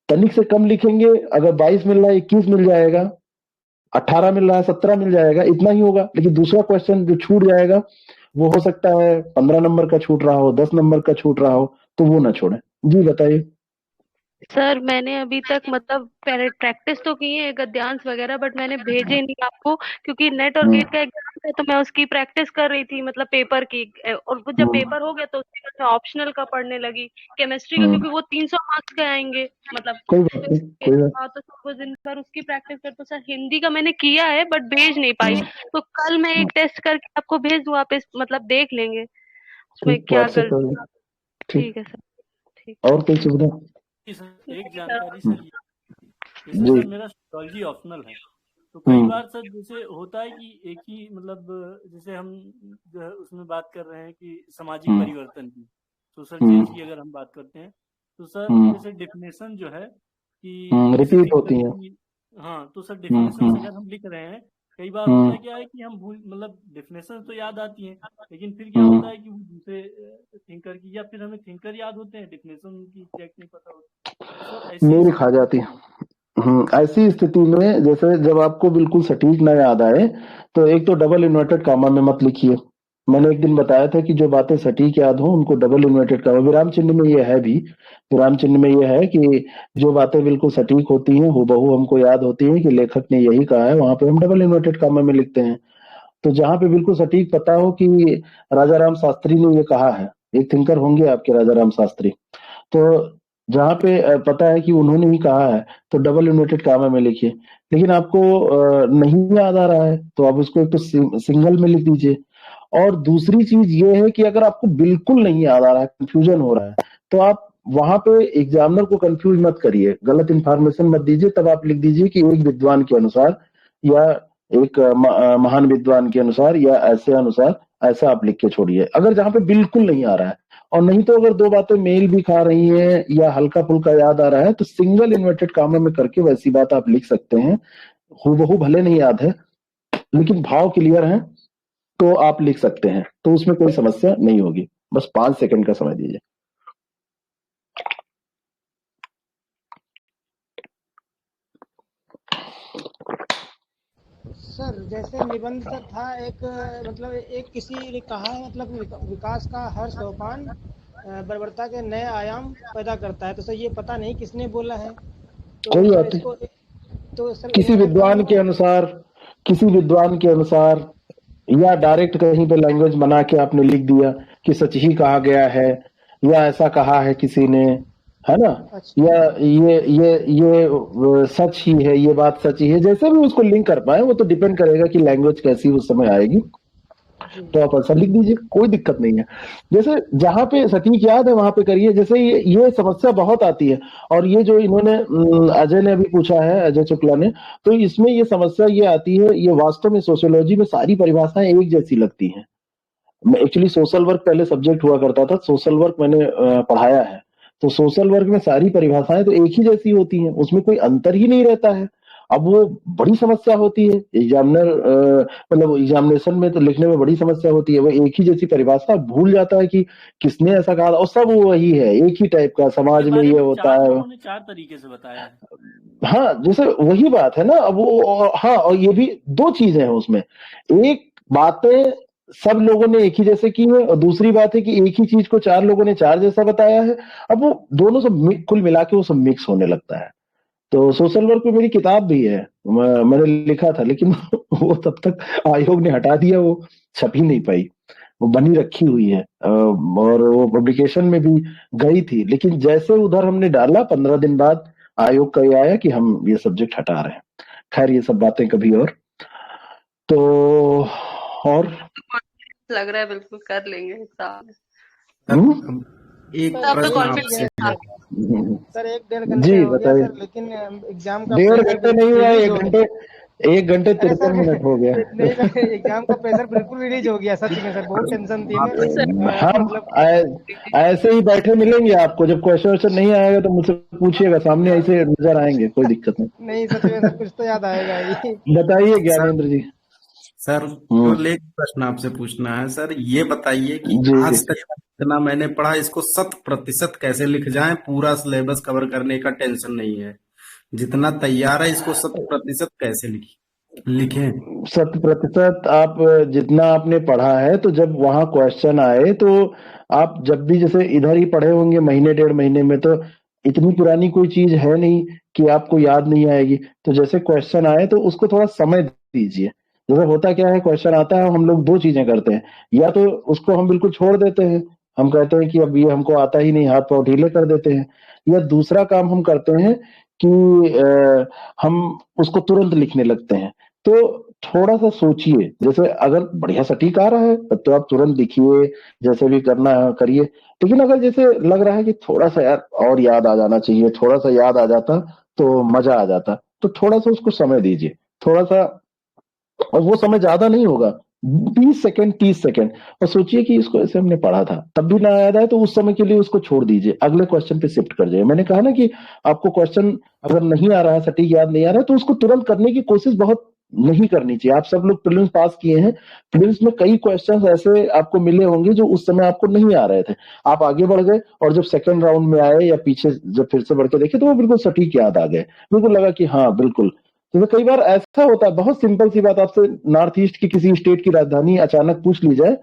तनिक से कम लिखेंगे, अगर 22 मिल रहा है 21 मिल जाएगा, 18 मिल रहा है 17 मिल जाएगा, इतना ही होगा। लेकिन दूसरा क्वेश्चन जो छूट जाएगा वो हो सकता है 15 नंबर का छूट रहा हो, 10 नंबर का छूट रहा हो, तो वो ना छोड़े। जी बताइए। सर मैंने अभी तक मतलब प्रैक्टिस तो की है गद्यांश वगैरह, बट मैंने भेजे नहीं आपको, क्योंकि नेट और गेट का एग्जाम था तो मैं उसकी प्रैक्टिस कर रही थी, मतलब पेपर की। और वो जब पेपर हो गया तो उसके बाद मैं ऑप्शनल का पढ़ने लगी, केमिस्ट्री का, क्योंकि वो 300 मार्क्स के आएंगे मतलब। कोई बात नहीं, कोई बात। हाँ, तो वो दिन भर उसकी प्रैक्टिस कर। तो सर हिंदी का मैंने किया है बट भेज नहीं पाई, तो कल मैं एक टेस्ट करके आपको भेज दूँ, आप इस मतलब देख लेंगे उसमें क्या WhatsApp गलती। पर। ठीक है सर, ठीक। और कोई सुविधा? एक जानकारी सर, जैसे सर मेरा सोशियोलॉजी ऑप्शनल है, तो कई बार सर जैसे होता है कि एक ही मतलब जैसे हम जो है उसमें बात कर रहे हैं कि सामाजिक परिवर्तन की, सोशल चेंज की अगर हम बात करते हैं, तो सर जैसे डेफिनेशन जो है कि रिपीट होती है। हाँ, तो सर डेफिनेशन अगर हम लिख रहे हैं, कई बार होता क्या है कि हम मतलब डेफिनेशन तो याद आती है, लेकिन फिर क्या होता है कि वो दूसरे थिंकर की, या फिर हमें थिंकर याद होते हैं, डेफिनेशन की एग्जैक्ट नहीं पता होता, मेरी खा जाती है। ऐसी स्थिति में जैसे जब आपको बिल्कुल सटीक ना याद आए, तो एक तो डबल इन्वर्टेड कामा में मत लिखिए। मैंने एक दिन बताया था कि जो बातें सटीक याद हो उनको डबल इन्वर्टेड कामा, विराम चिन्ह में ये है भी, विराम चिन्ह में ये है कि जो बातें बिल्कुल सटीक होती हैं, हूबहू हमको याद होती हैं कि लेखक ने यही कहा है, वहां पे हम डबल इन्वर्टेड कामा में लिखते हैं। तो जहां पे बिल्कुल सटीक पता हो कि राजा राम शास्त्री ने ये कहा है, एक थिंकर होंगे आपके राजा राम शास्त्री, तो जहां पे पता है कि उन्होंने ही कहा है तो डबल इन्वर्टेड कामा में लिखिए। लेकिन आपको नहीं याद आ रहा है तो आप उसको एक तो सिंगल में लिख दीजिए। और दूसरी चीज ये है कि अगर आपको बिल्कुल नहीं याद आ रहा है, कंफ्यूजन हो रहा है, तो आप वहां पे एग्जामिनर को कंफ्यूज मत करिए, गलत इंफॉर्मेशन मत दीजिए। तब आप लिख दीजिए कि एक विद्वान के अनुसार, या एक महान विद्वान के अनुसार, या ऐसे अनुसार, ऐसा आप लिख के छोड़िए अगर जहां पे बिल्कुल नहीं आ रहा है। और नहीं तो अगर दो बातें मेल भी खा रही हैं या हल्का फुल्का याद आ रहा है, तो सिंगल इन्वर्टेड कामा में करके वैसी बात आप लिख सकते हैं। हूबहू भले नहीं याद है लेकिन भाव क्लियर है तो आप लिख सकते हैं, तो उसमें कोई समस्या नहीं होगी। बस 5 सेकंड का समय दीजिए। सर जैसे निबंध सर था एक, मतलब एक किसी ने कहा है मतलब विकास का हर सोपान बर्बरता के नए आयाम पैदा करता है, तो सर ये पता नहीं किसने बोला है, तो कोई बात नहीं, तो सर किसी विद्वान के अनुसार या डायरेक्ट कहीं पे लैंग्वेज बना के आपने लिख दिया कि सच ही कहा गया है, या ऐसा कहा है किसी ने, है ना, या ये सच ही है, ये बात सच ही है, जैसे भी उसको लिंक कर पाए, वो तो डिपेंड करेगा कि लैंग्वेज कैसी उस समय आएगी। तो आप ऐसा लिख दीजिए, कोई दिक्कत नहीं है। जैसे जहां पे सटीक याद है वहां पे करिए। जैसे ये समस्या बहुत आती है, और ये जो इन्होंने अजय ने अभी पूछा है, अजय शुक्ला ने, तो इसमें ये समस्या ये आती है, ये वास्तव में सोशियोलॉजी में सारी परिभाषाएं एक जैसी लगती हैं। एक्चुअली सोशल वर्क पहले सब्जेक्ट हुआ करता था, सोशल वर्क मैंने पढ़ाया है, तो सोशल वर्क में सारी परिभाषाएं तो एक ही जैसी होती हैं, उसमें कोई अंतर ही नहीं रहता है। अब वो बड़ी समस्या होती है मतलब एग्जामिनेशन में तो लिखने में बड़ी समस्या होती है। वो एक ही जैसी परिभाषा भूल जाता है कि किसने ऐसा कहा, और सब वही है, एक ही टाइप का, समाज में ये होता है। उन्होंने 4 तरीके से बताया है। हाँ, जैसे वही बात है ना। अब वो हाँ, और ये भी 2 चीजें हैं उसमें। एक बातें सब लोगों ने एक ही जैसे की है, और दूसरी बात है कि एक ही चीज को 4 लोगों ने 4 जैसा बताया है। अब वो दोनों सब कुल मिला के वो सब मिक्स होने लगता है। तो सोशल वर्क में मेरी किताब भी है, मैंने लिखा था, लेकिन वो तब तक आयोग ने हटा दिया, वो छप ही नहीं पाई, वो बनी रखी हुई है, और वो पब्लिकेशन में भी गई थी। लेकिन जैसे उधर हमने डाला, 15 दिन बाद आयोग का ये आया कि हम ये सब्जेक्ट हटा रहे हैं। खैर, ये सब बातें कभी और। तो और लग रहा है बिल्कुल कर लेंगे एग्जाम। एक प्रश्न आपसे सर 1-1.5 घंटे जी हो गया बताइए। सर, लेकिन एग्जाम का 1.5 प्रेशर घंटे नहीं हुआ, रिलीज हो 1 घंटे 53 मिनट हो गया। नहीं सर, एग्जाम का प्रेशर बिल्कुल रिलीज हो गया सच में सर, बहुत टेंशन थी मैं। हम मतलब ऐसे ही बैठे मिलेंगे आपको, जब क्वेश्चन नहीं आएगा तो मुझसे पूछिएगा, सामने ऐसे नजर आएंगे, कोई दिक्कत नहीं। नहीं सच में सर, कुछ तो याद आएगा ही। बताइए ज्ञानेंद्र जी। सर केवल एक प्रश्न आपसे पूछना है सर, ये बताइए कि आज तक जितना मैंने पढ़ा इसको 100% कैसे लिख जाएं, पूरा सिलेबस कवर करने का टेंशन नहीं है, जितना तैयार है इसको 100% कैसे लिखें? 100% आप जितना आपने पढ़ा है, तो जब वहां क्वेश्चन आए तो आप जब भी जैसे इधर ही पढ़े होंगे महीने 1.5 महीने में, तो इतनी पुरानी कोई चीज है नहीं कि आपको याद नहीं आएगी। तो जैसे क्वेश्चन आए तो उसको थोड़ा समय दीजिए। जैसे होता क्या है, क्वेश्चन आता है, हम लोग 2 चीजें करते हैं, या तो उसको हम बिल्कुल छोड़ देते हैं, हम कहते हैं कि अब ये हमको आता ही नहीं, हाथ पांव ढीले कर देते हैं, या दूसरा काम हम करते हैं कि हम उसको तुरंत लिखने लगते हैं। तो थोड़ा सा सोचिए, जैसे अगर बढ़िया सटीक आ रहा है तो आप तुरंत लिखिए, जैसे भी करना है करिए। लेकिन अगर जैसे लग रहा है कि थोड़ा सा यार और याद आ जाना चाहिए, थोड़ा सा याद आ जाता तो मजा आ जाता, तो थोड़ा सा उसको समय दीजिए, थोड़ा सा। और वो समय ज्यादा नहीं होगा, 20 सेकंड 30 सेकंड, और सोचिए कि इसको ऐसे हमने पढ़ा था, तब भी ना याद आए तो उस समय के लिए उसको छोड़ दीजिए, अगले क्वेश्चन पे शिफ्ट कर जाइए। मैंने कहा ना कि आपको क्वेश्चन अगर नहीं आ रहा है, सटीक याद नहीं आ रहा है, तो उसको तुरंत करने की कोशिश बहुत नहीं करनी चाहिए। आप सब लोग प्रीलिम्स पास किए हैं, प्रीलिम्स में कई क्वेश्चंस ऐसे आपको मिले होंगे जो उस समय आपको नहीं आ रहे थे, आप आगे बढ़ गए, और जब सेकंड राउंड में आए या पीछे जब फिर से बढ़ के देखे तो वो बिल्कुल सटीक याद आ गए, बिल्कुल लगा कि हाँ बिल्कुल। तो कई बार ऐसा होता है, बहुत सिंपल सी बात, आपसे नॉर्थ ईस्ट की किसी स्टेट की राजधानी अचानक पूछ ली जाए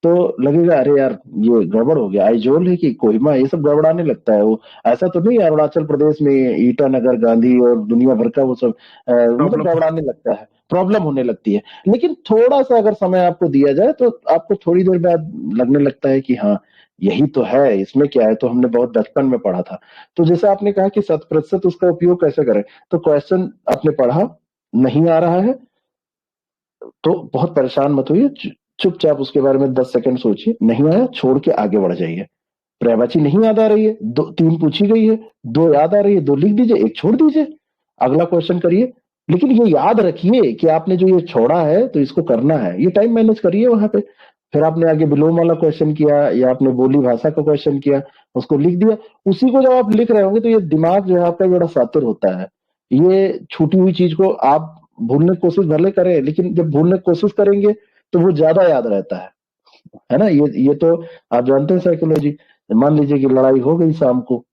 तो लगेगा अरे यार ये गड़बड़ हो गया, आइजोल है कि कोहिमा, ये सब गड़बड़ाने लगता है। वो ऐसा तो नहीं, अरुणाचल प्रदेश में ईटानगर, गांधी और दुनिया भर का वो सब मतलब गड़बड़ाने लगता है, प्रॉब्लम होने लगती है। लेकिन थोड़ा सा अगर समय आपको दिया जाए तो आपको थोड़ी देर बाद लगने लगता है कि हाँ यही तो है, इसमें क्या है, तो हमने बहुत बचपन में पढ़ा था। तो जैसे आपने कहा कि 100% उसका उपयोग कैसे करें, तो क्वेश्चन आपने पढ़ा, नहीं आ रहा है तो बहुत परेशान मत होइए, चुपचाप उसके बारे में 10 सेकंड सोचिए, नहीं आया छोड़ के आगे बढ़ जाइए। पर्यायवाची नहीं याद आ रही है, 3 पूछी गई है, 2 याद आ रही है, 2 लिख दीजिए, 1 छोड़ दीजिए, अगला क्वेश्चन करिए। लेकिन ये याद रखिए कि आपने जो ये छोड़ा है तो इसको करना है, ये टाइम मैनेज करिए वहां पे। फिर आपने आगे विलोम वाला क्वेश्चन किया या आपने बोली भाषा का क्वेश्चन किया, उसको लिख दिया। उसी को जब आप लिख रहे होंगे तो ये दिमाग जो है आपका बड़ा शातिर होता है, ये छूटी हुई चीज को आप भूलने की कोशिश भले करें, लेकिन जब भूलने की कोशिश करेंगे तो वो ज्यादा याद रहता है ना। ये तो आप जानते हैं साइकोलॉजी। मान लीजिए कि लड़ाई हो गई शाम को,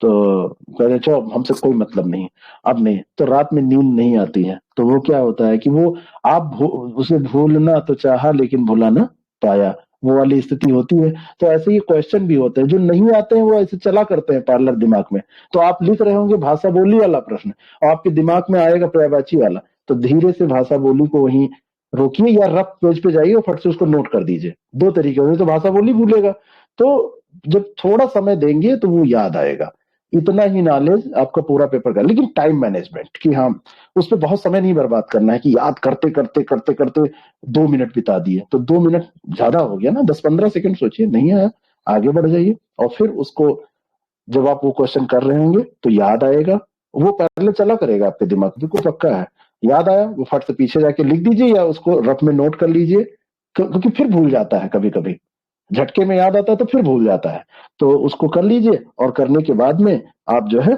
तो कहते चलो हमसे कोई मतलब नहीं, अब नहीं, तो रात में नींद नहीं आती है, तो वो क्या होता है कि वो आप उसे भूलना तो चाहा लेकिन भुला ना पाया, वो वाली स्थिति होती है। तो ऐसे ही क्वेश्चन भी होते हैं जो नहीं आते हैं, वो ऐसे चला करते हैं पार्लर दिमाग में। तो आप लिख रहे होंगे भाषा बोली वाला प्रश्न और आपके दिमाग में आएगा पर्यायवाची वाला, तो धीरे से भाषा बोली को वहीं रोकिए या रफ पेज पे जाइए और फट से उसको नोट कर दीजिए। 2 तरीके होंगे, तो भाषा बोली भूलेगा, तो जब थोड़ा समय देंगे तो वो याद आएगा। इतना ही नॉलेज आपका पूरा पेपर का। लेकिन टाइम मैनेजमेंट कि हाँ उस पर बहुत समय नहीं बर्बाद करना है कि याद करते करते करते करते 2 मिनट बिता दिए, तो 2 मिनट ज्यादा हो गया ना, 10-15 सेकंड सोचिए, नहीं आया आगे बढ़ जाइए। और फिर उसको जब आप वो क्वेश्चन कर रहे होंगे तो याद आएगा, वो पहले चला करेगा आपके दिमाग में, बिल्कुल पक्का है। याद आया वो फट से पीछे जाके लिख दीजिए या उसको रफ में नोट कर लीजिए, क्योंकि फिर भूल जाता है कभी कभी, झटके में याद आता है तो फिर भूल जाता है। तो उसको कर लीजिए और करने के बाद में आप जो है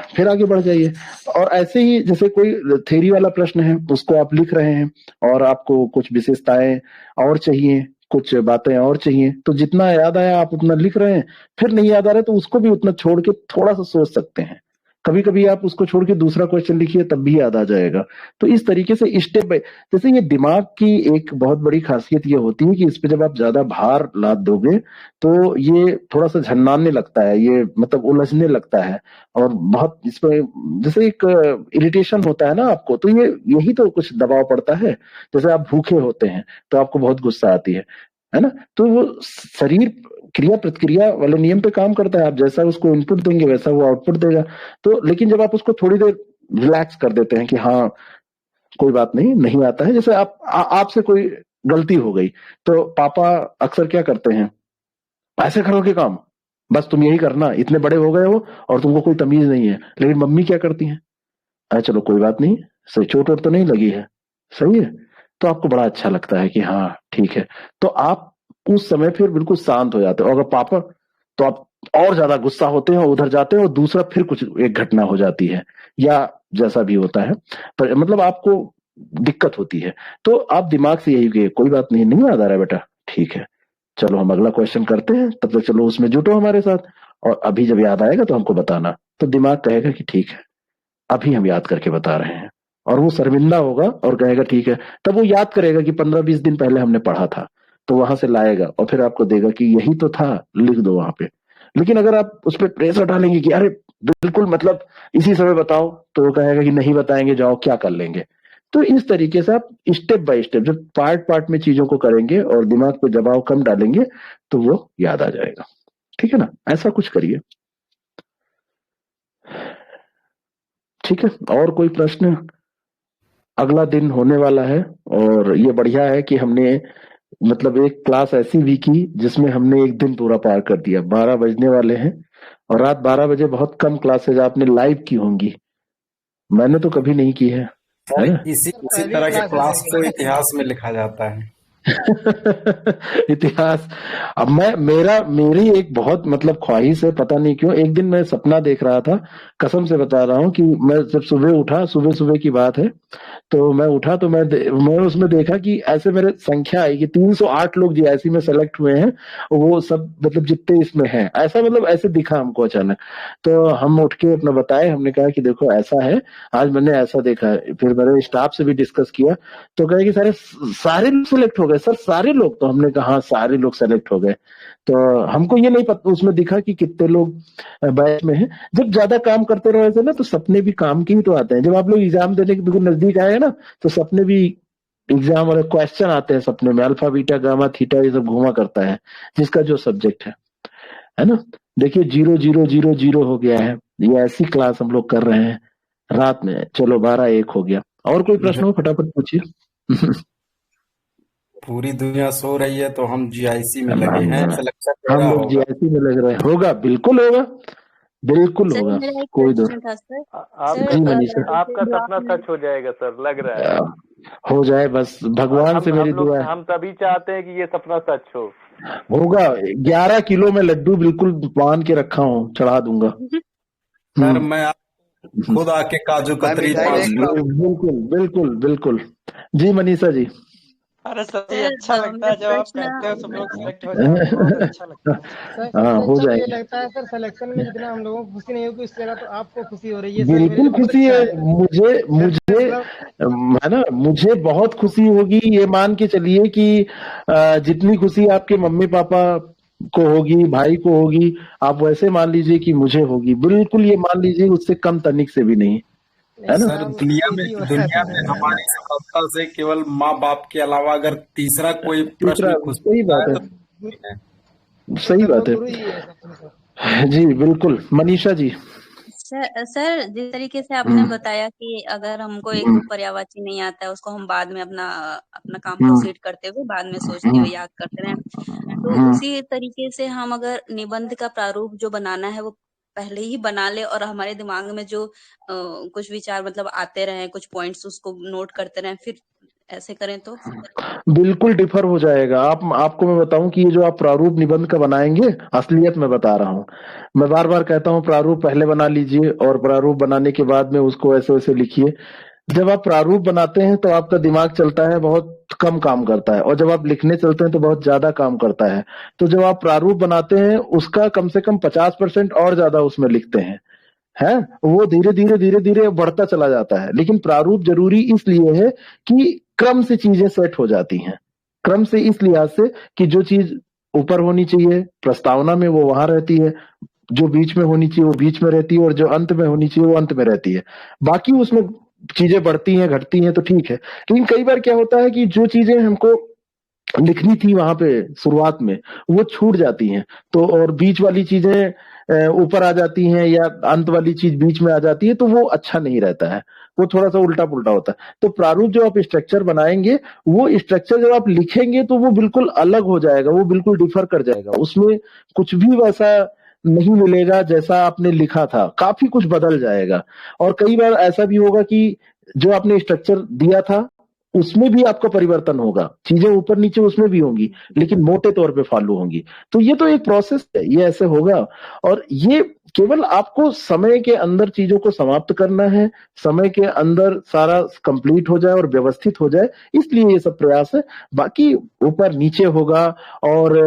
फिर आगे बढ़ जाइए। और ऐसे ही जैसे कोई थ्योरी वाला प्रश्न है उसको आप लिख रहे हैं और आपको कुछ विशेषताएं और चाहिए, कुछ बातें और चाहिए, तो जितना याद आया आप उतना लिख रहे हैं, फिर नहीं याद आ रहा है तो उसको भी उतना छोड़ के थोड़ा सा सोच सकते हैं। कभी कभी आप उसको छोड़ के दूसरा क्वेश्चन लिखिए तब भी याद आ जाएगा। तो इस तरीके से स्टेप बाय, जैसे ये दिमाग की एक बहुत बड़ी खासियत ये होती है कि इस पे जब आप ज्यादा भार लाद दोगे तो ये थोड़ा सा झन्नाने लगता है, ये मतलब उलझने लगता है और बहुत इसमें जैसे एक इरिटेशन होता है ना आपको, तो ये यही तो कुछ दबाव पड़ता है। जैसे आप भूखे होते हैं तो आपको बहुत गुस्सा आती है ना, तो वो शरीर क्रिया प्रतिक्रिया वाले नियम पे काम करता है, आप जैसा उसको इनपुट देंगे वैसा वो आउटपुट देगा। तो लेकिन जब आप उसको थोड़ी देर रिलैक्स कर देते हैं कि हाँ कोई बात नहीं, नहीं आता है, जैसे आपसे कोई गलती हो गई तो पापा अक्सर क्या करते हैं, ऐसे करोगे काम, बस तुम यही करना, इतने बड़े हो गए हो और तुमको कोई तमीज नहीं है। लेकिन मम्मी क्या करती हैं, अरे चलो कोई बात नहीं, सही चोट वोट तो नहीं लगी है, सही है, तो आपको बड़ा अच्छा लगता है कि हाँ ठीक है। तो आप उस समय फिर बिल्कुल शांत हो जाते हो। अगर पापा, तो आप और ज्यादा गुस्सा होते हैं, उधर जाते हैं और दूसरा फिर कुछ एक घटना हो जाती है या जैसा भी होता है, पर मतलब आपको दिक्कत होती है। तो आप दिमाग से यही कहिए, कोई बात नहीं, नहीं याद आ रहा है बेटा, ठीक है, चलो हम अगला क्वेश्चन करते हैं, तब तक चलो उसमें जुटो हमारे साथ, और अभी जब याद आएगा तो हमको बताना। तो दिमाग कहेगा कि ठीक है, अभी हम याद करके बता रहे हैं, और वो शर्मिंदा होगा और कहेगा ठीक है। तब वो याद करेगा कि 15-20 दिन पहले हमने पढ़ा था, तो वहां से लाएगा और फिर आपको देगा कि यही तो था, लिख दो वहां पे। लेकिन अगर आप उस पर प्रेशर डालेंगे कि अरे बिल्कुल मतलब इसी समय बताओ, तो वो कहेगा कि नहीं बताएंगे, जाओ क्या कर लेंगे। तो इस तरीके से आप स्टेप बाय स्टेप जब पार्ट पार्ट में चीजों को करेंगे और दिमाग पे दबाव कम डालेंगे तो वो याद आ जाएगा। ठीक है ना, ऐसा कुछ करिए। ठीक है, और कोई प्रश्न? अगला दिन होने वाला है और ये बढ़िया है कि हमने मतलब एक क्लास ऐसी भी की जिसमें हमने एक दिन पूरा पार कर दिया। 12 बजने वाले हैं और रात 12 बजे बहुत कम क्लासेज आपने लाइव की होंगी, मैंने तो कभी नहीं की है ना? इसी तरह के क्लास को इतिहास में लिखा जाता है। इतिहास। अब मेरी एक बहुत मतलब ख्वाहिश है, पता नहीं क्यों, एक दिन मैं सपना देख रहा था, कसम से बता रहा हूँ कि मैं जब सुबह उठा, सुबह की बात है, तो मैं उठा तो मैं उसमें देखा कि ऐसे मेरे संख्या आई कि 308 लोग जीआईसी में सेलेक्ट हुए हैं, वो सब मतलब जितने इसमें हैं, ऐसा मतलब ऐसे दिखा हमको अचानक। तो हम उठ के अपना बताए, हमने कहा कि देखो ऐसा है, आज मैंने ऐसा देखा है। फिर मेरे स्टाफ से भी डिस्कस किया तो कहे कि सारे लोग सेलेक्ट हो गए सर, सारे लोग। तो हमने कहा हाँ सारे लोग सेलेक्ट हो गए। तो हमको ये नहीं पता, उसमें दिखा कि कितने लोग बैच में हैं। जब ज्यादा काम करते रहे थे ना तो सपने भी काम के ही तो आते हैं। जब आप लोग एग्जाम देने के बिल्कुल नजदीक आए ना तो सपने भी एग्जाम वाले क्वेश्चन आते हैं सपने में, अल्फा बीटा गामा थीटा ये सब घुमा करता है जिसका जो सब्जेक्ट है ना। देखिए 0-0-0-0 हो गया है, ये ऐसी क्लास हम लोग कर रहे हैं रात में। चलो 12-1 हो गया। और कोई प्रश्न हो फटाफट पूछिए। पूरी दुनिया सो रही है तो हम जीआईसी में लगे हैं, सिलेक्शन हम लोग जीआईसी में लग रहे हैं। होगा, बिल्कुल होगा, बिल्कुल होगा, कोई दो। जी मनीषा, आपका सपना सच हो जाएगा सर, लग रहा है। हो जाए बस, भगवान से मेरी दुआ है। हम तभी चाहते हैं कि ये सपना सच हो। होगा। 11 किलो में लड्डू बिल्कुल बांध के रखा हूँ, चढ़ा दूंगा सर। मैं खुद आके काजू कतरी बिल्कुल बिल्कुल बिल्कुल। जी मनीषा जी। अरे सर ये अच्छा लगता है जब आप कहते हो सब लोग सिलेक्ट हो जाए, बहुत अच्छा लगता है। हाँ हो जाएगा। ये लगता है सर सिलेक्शन में जितना हम लोगों को खुशी नहीं होगी उससे ज्यादा तो आपको खुशी हो रही है। बिल्कुल खुशी है मुझे है ना, मुझे बहुत खुशी होगी। ये मान के चलिए कि जितनी खुशी आपके मम्मी पापा को होगी, भाई को होगी, आप वैसे मान लीजिए कि मुझे होगी। बिल्कुल ये मान लीजिए उससे कम तनिक से भी नहीं, है ना। सर दुनिया में हमारी सफलता से केवल माँ बाप के अलावा अगर तीसरा कोई प्रश्न सही बात है, सही बात है। जी बिल्कुल। मनीषा जी। सर जिस तरीके से आपने बताया कि अगर हमको एक पर्यायवाची नहीं आता है उसको हम बाद में अपना काम प्रोसीड करते हुए बाद में सोचते हुए याद करते रहे, तो उसी तरीके से हम अगर निबंध का प्रारूप जो बनाना है वो पहले ही बना ले और हमारे दिमाग में जो कुछ विचार मतलब आते रहे, कुछ पॉइंट्स उसको नोट करते रहे, फिर ऐसे करें तो? बिल्कुल डिफर हो जाएगा। आपको मैं बताऊं कि ये जो आप प्रारूप निबंध का बनाएंगे, असलियत में बता रहा हूँ, मैं बार बार कहता हूँ प्रारूप पहले बना लीजिए और प्रारूप बनाने के बाद में उसको ऐसे वैसे लिखिए। जब आप प्रारूप बनाते हैं तो आपका दिमाग चलता है, बहुत कम काम करता है, और जब आप लिखने चलते हैं तो बहुत ज्यादा काम करता है। तो जब आप प्रारूप बनाते हैं उसका कम से कम 50% और ज्यादा उसमें लिखते हैं, वो धीरे धीरे धीरे धीरे बढ़ता चला जाता है। लेकिन प्रारूप जरूरी इसलिए है कि क्रम से चीजें सेट हो जाती हैं। क्रम से इस लिहाज से कि जो चीज ऊपर होनी चाहिए प्रस्तावना में वो वहां रहती है, जो बीच में होनी चाहिए वो बीच में रहती है, और जो अंत में होनी चाहिए वो अंत में रहती है। बाकी उसमें चीजें बढ़ती हैं घटती हैं तो ठीक है। लेकिन कई बार क्या होता है कि जो चीजें हमको लिखनी थी वहां पे शुरुआत में वो छूट जाती हैं, तो और बीच वाली चीजें ऊपर आ जाती हैं या अंत वाली चीज बीच में आ जाती है, तो वो अच्छा नहीं रहता है, वो थोड़ा सा उल्टा पुल्टा होता है। तो प्रारूप जो आप स्ट्रक्चर बनाएंगे, वो स्ट्रक्चर जब आप लिखेंगे तो वो बिल्कुल अलग हो जाएगा, वो बिल्कुल डिफर कर जाएगा, उसमें कुछ भी वैसा नहीं मिलेगा जैसा आपने लिखा था, काफी कुछ बदल जाएगा। और कई बार ऐसा भी होगा कि जो आपने स्ट्रक्चर दिया था उसमें भी आपका परिवर्तन होगा, चीजें ऊपर नीचे उसमें भी होंगी, लेकिन मोटे तौर पे फॉलो होंगी। तो ये तो एक प्रोसेस है, ये ऐसे होगा। और ये केवल आपको समय के अंदर चीजों को समाप्त करना है, समय के अंदर सारा कंप्लीट हो जाए और व्यवस्थित हो जाए, इसलिए ये सब प्रयास है। बाकी ऊपर नीचे होगा और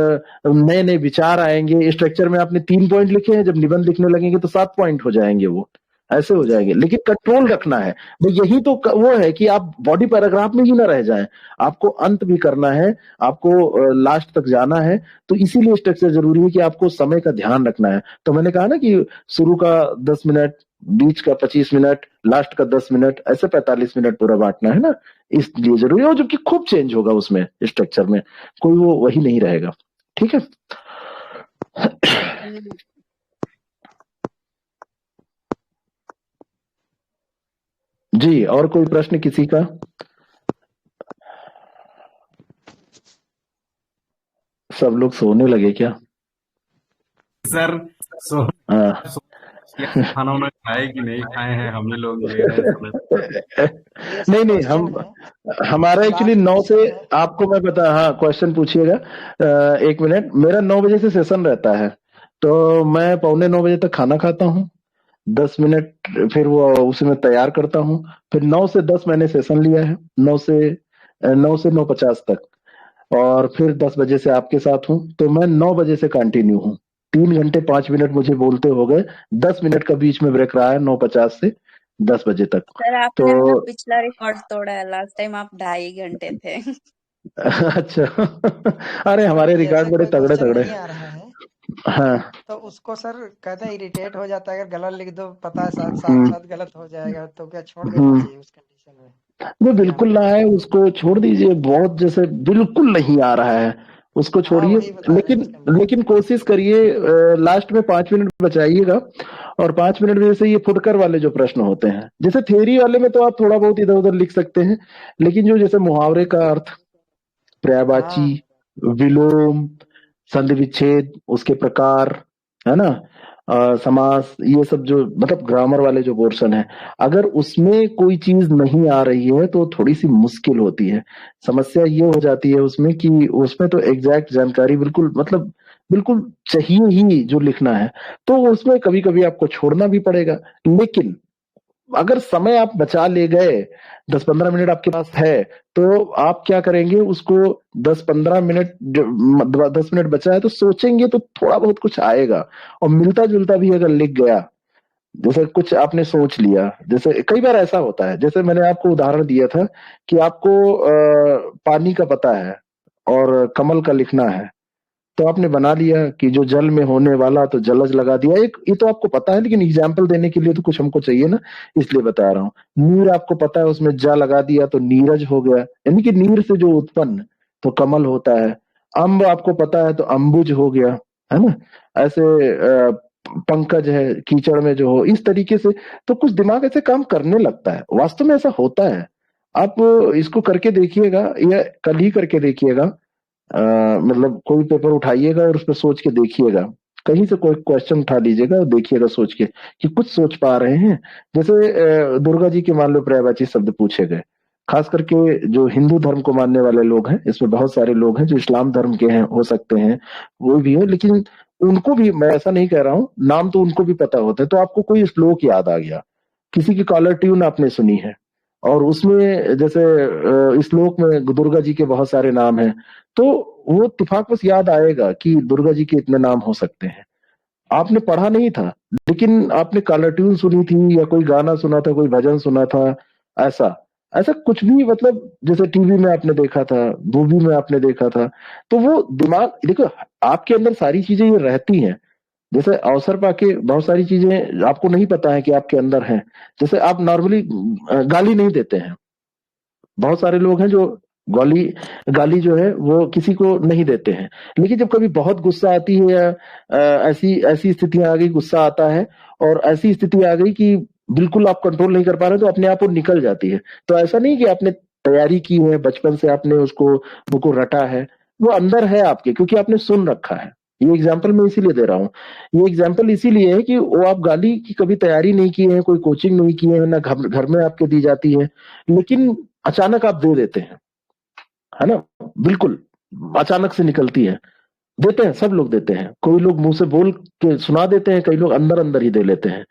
नए नए विचार आएंगे। स्ट्रक्चर में आपने 3 पॉइंट लिखे हैं, जब निबंध लिखने लगेंगे तो 7 पॉइंट हो जाएंगे, वो ऐसे हो जाएंगे। लेकिन कंट्रोल रखना है भाई, यही तो वो है कि आप बॉडी पैराग्राफ में ही ना रह जाएं, आपको अंत भी करना है, आपको लास्ट तक जाना है। तो इसीलिए स्ट्रक्चर जरूरी है कि आपको समय का ध्यान रखना है। तो मैंने कहा ना कि शुरू का 10 मिनट, बीच का 25 मिनट, लास्ट का 10 मिनट, ऐसे 45 मिनट पूरा बांटना है ना, इसलिए जरूरी है। और जो कि खूब चेंज होगा उसमें स्ट्रक्चर में, कोई वो वही नहीं रहेगा। ठीक है। जी, और कोई प्रश्न किसी का? सब लोग सोने लगे क्या? सर खाना वाना खाए कि नहीं खाए हैं, हम ही लोग ले रहे हैं। नहीं, हमारा एक्चुअली 9 से, आपको मैं बता, हाँ क्वेश्चन पूछिएगा। 1 मिनट, मेरा 9 बजे से सेशन रहता है, तो मैं 8:45 बजे तक खाना खाता हूँ, 10 मिनट फिर वो उसे मैं तैयार करता हूँ, फिर 9 से 10 मैंने सेशन लिया है, 9 से 9:50 तक, और फिर 10 बजे से आपके साथ हूँ। तो मैं 9 बजे से कंटिन्यू हूँ, 3 घंटे 5 मिनट मुझे बोलते हो गए, 10 मिनट का बीच में ब्रेक रहा है 9:50 से 10 बजे तक। सर आपने अपना पिछला रिकॉर्ड तोड़ा है, लास्ट टाइम आप 2.5 घंटे थे। अच्छा अरे हमारे रिकॉर्ड बड़े तगड़े तगड़े। हाँ, तो उसको सर कहते हैं इरिटेट हो जाता है, अगर गलत लिख दो, पता है साथ गलत हो जाएगा, तो क्या छोड़ देना चाहिए उस कंडीशन में? वो बिल्कुल ना है, उसको छोड़ दीजिए। बहुत जैसे बिल्कुल नहीं आ रहा है उसको छोड़िए, लेकिन कोशिश करिए लास्ट में 5 मिनट बचाइएगा। और 5 मिनट में जैसे ये फुटकर वाले जो प्रश्न होते हैं, जैसे थ्योरी वाले में तो आप थोड़ा बहुत इधर उधर लिख सकते हैं, लेकिन जो जैसे मुहावरे का अर्थ, पर्यायवाची, विलोम, संधि विच्छेद, उसके प्रकार, है ना, समास, ये सब जो मतलब ग्रामर वाले जो पोर्शन है, अगर उसमें कोई चीज नहीं आ रही है तो थोड़ी सी मुश्किल होती है। समस्या ये हो जाती है उसमें कि उसमें तो एग्जैक्ट जानकारी बिल्कुल मतलब बिल्कुल चाहिए ही जो लिखना है, तो उसमें कभी कभी आपको छोड़ना भी पड़ेगा। लेकिन अगर समय आप बचा ले गए, 10-15 मिनट आपके पास है, तो आप क्या करेंगे, उसको 10-15 मिनट, 10 मिनट बचा है तो सोचेंगे तो थोड़ा बहुत कुछ आएगा, और मिलता जुलता भी अगर लिख गया, जैसे कुछ आपने सोच लिया, जैसे कई बार ऐसा होता है, जैसे मैंने आपको उदाहरण दिया था कि आपको पानी का पता है और कमल का लिखना है, तो आपने बना लिया कि जो जल में होने वाला, तो जलज लगा दिया। एक ये तो आपको पता है, लेकिन एग्जाम्पल देने के लिए तो कुछ हमको चाहिए ना, इसलिए बता रहा हूँ। नीर आपको पता है, उसमें जा लगा दिया तो नीरज हो गया, यानी कि नीर से जो उत्पन्न तो कमल होता है। अम्ब आपको पता है तो अम्बुज हो गया, है ना। ऐसे पंकज है कीचड़ में जो हो, इस तरीके से तो कुछ दिमाग ऐसे काम करने लगता है, वास्तव में ऐसा होता है। आप इसको करके देखिएगा, या कल ही करके देखिएगा, मतलब कोई पेपर उठाइएगा और उस पर सोच के देखिएगा, कहीं से कोई क्वेश्चन उठा लीजिएगा और देखिएगा सोच के कि कुछ सोच पा रहे हैं। जैसे दुर्गा जी के मान लो पर्यायवाची शब्द पूछे गए, खास करके जो हिंदू धर्म को मानने वाले लोग हैं, इसमें बहुत सारे लोग हैं जो इस्लाम धर्म के हैं, हो सकते हैं वो भी है, लेकिन उनको भी मैं ऐसा नहीं कह रहा हूं, नाम तो उनको भी पता होता है। तो आपको कोई श्लोक याद आ गया, किसी की कॉलर ट्यून आपने सुनी है और उसमें जैसे श्लोक में दुर्गा जी के बहुत सारे नाम हैं, तो वो इत्तेफाक बस याद आएगा कि दुर्गा जी के इतने नाम हो सकते हैं। आपने पढ़ा नहीं था, लेकिन आपने कॉलर ट्यून सुनी थी या कोई गाना सुना था, कोई भजन सुना था, ऐसा ऐसा कुछ भी, मतलब जैसे टीवी में आपने देखा था, मूवी में आपने देखा था, तो वो दिमाग, देखो आपके अंदर सारी चीजें ये रहती हैं। जैसे अवसर पाके बहुत सारी चीजें आपको नहीं पता है कि आपके अंदर हैं। जैसे आप नॉर्मली गाली नहीं देते हैं, बहुत सारे लोग हैं जो गाली जो है वो किसी को नहीं देते हैं, लेकिन जब कभी बहुत गुस्सा आती है या ऐसी ऐसी स्थितियां आ गई, गुस्सा आता है और ऐसी स्थिति आ गई कि बिल्कुल आप कंट्रोल नहीं कर पा रहे, तो अपने आप वो निकल जाती है। तो ऐसा नहीं कि आपने तैयारी की है, बचपन से आपने उसको रटा है, वो अंदर है आपके, क्योंकि आपने सुन रखा है। ये एग्जाम्पल मैं इसीलिए दे रहा हूँ, ये एग्जाम्पल इसीलिए है कि वो आप गाली की कभी तैयारी नहीं की है, कोई कोचिंग नहीं की है, ना घर में आपके दी जाती है, लेकिन अचानक आप दे देते हैं, है ना, बिल्कुल अचानक से निकलती है, देते हैं, सब लोग देते हैं। कोई लोग मुंह से बोल के सुना देते हैं, कई लोग अंदर अंदर ही दे लेते हैं,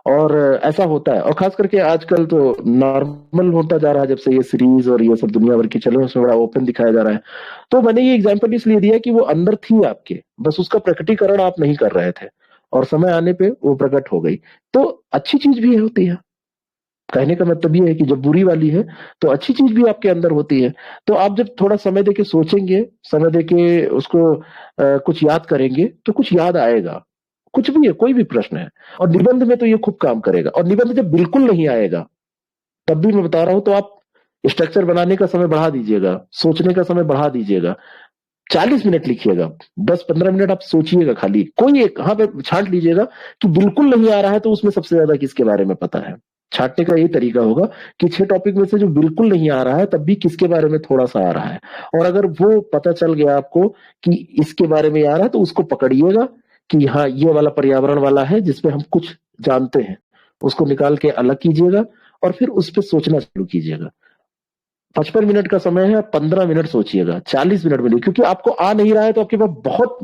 और ऐसा होता है। और खास करके आजकल तो नॉर्मल होता जा रहा है, जब से ये सीरीज और ये सब दुनिया भर की चले, उसमें बड़ा ओपन दिखाया जा रहा है। तो मैंने ये एग्जाम्पल इसलिए दिया कि वो अंदर थी आपके, बस उसका प्रकटीकरण आप नहीं कर रहे थे, और समय आने पे वो प्रकट हो गई। तो अच्छी चीज भी होती है, कहने का मतलब ये है कि जब बुरी वाली है तो अच्छी चीज भी आपके अंदर होती है। तो आप जब थोड़ा समय देके सोचेंगे, समय देके उसको कुछ याद करेंगे, तो कुछ याद आएगा, कुछ भी है, कोई भी प्रश्न है। और निबंध में तो ये खूब काम करेगा। और निबंध जब बिल्कुल नहीं आएगा, तब भी मैं बता रहा हूं, तो आप स्ट्रक्चर बनाने का समय बढ़ा दीजिएगा, सोचने का समय बढ़ा दीजिएगा, 40 मिनट लिखिएगा, 10-15 मिनट आप सोचिएगा, खाली कोई एक हाँ पे छांट लीजिएगा कि बिल्कुल नहीं आ रहा है, तो उसमें सबसे ज्यादा किसके बारे में पता है। छांटने का यही तरीका होगा कि 6 टॉपिक में से जो बिल्कुल नहीं आ रहा है, तब भी किसके बारे में थोड़ा सा आ रहा है। और अगर वो पता चल गया आपको कि इसके बारे में आ रहा है, तो उसको पकड़िएगा कि हाँ ये वाला पर्यावरण वाला है जिसमें हम कुछ जानते हैं, उसको निकाल के अलग कीजिएगा और फिर उस पर सोचना शुरू कीजिएगा। 55 मिनट का समय है, 15 मिनट सोचिएगा, 40 मिनट में, क्योंकि आपको आ नहीं रहा है तो आपके पास बहुत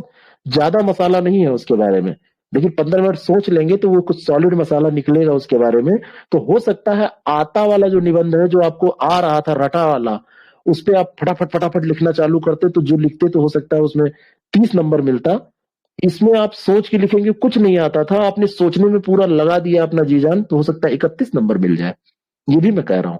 ज्यादा मसाला नहीं है उसके बारे में, लेकिन 15 मिनट सोच लेंगे तो वो कुछ सॉलिड मसाला निकलेगा उसके बारे में। तो हो सकता है आता वाला जो निबंध है, जो आपको आ रहा था रटा वाला, उस पर आप फटाफट लिखना चालू करते, तो जो लिखते तो हो सकता है उसमें 30 नंबर मिलता। इसमें आप सोच के लिखेंगे, कुछ नहीं आता था, आपने सोचने में पूरा लगा दिया अपना जी जान, तो हो सकता है 31 नंबर मिल जाए। ये भी मैं कह रहा हूं,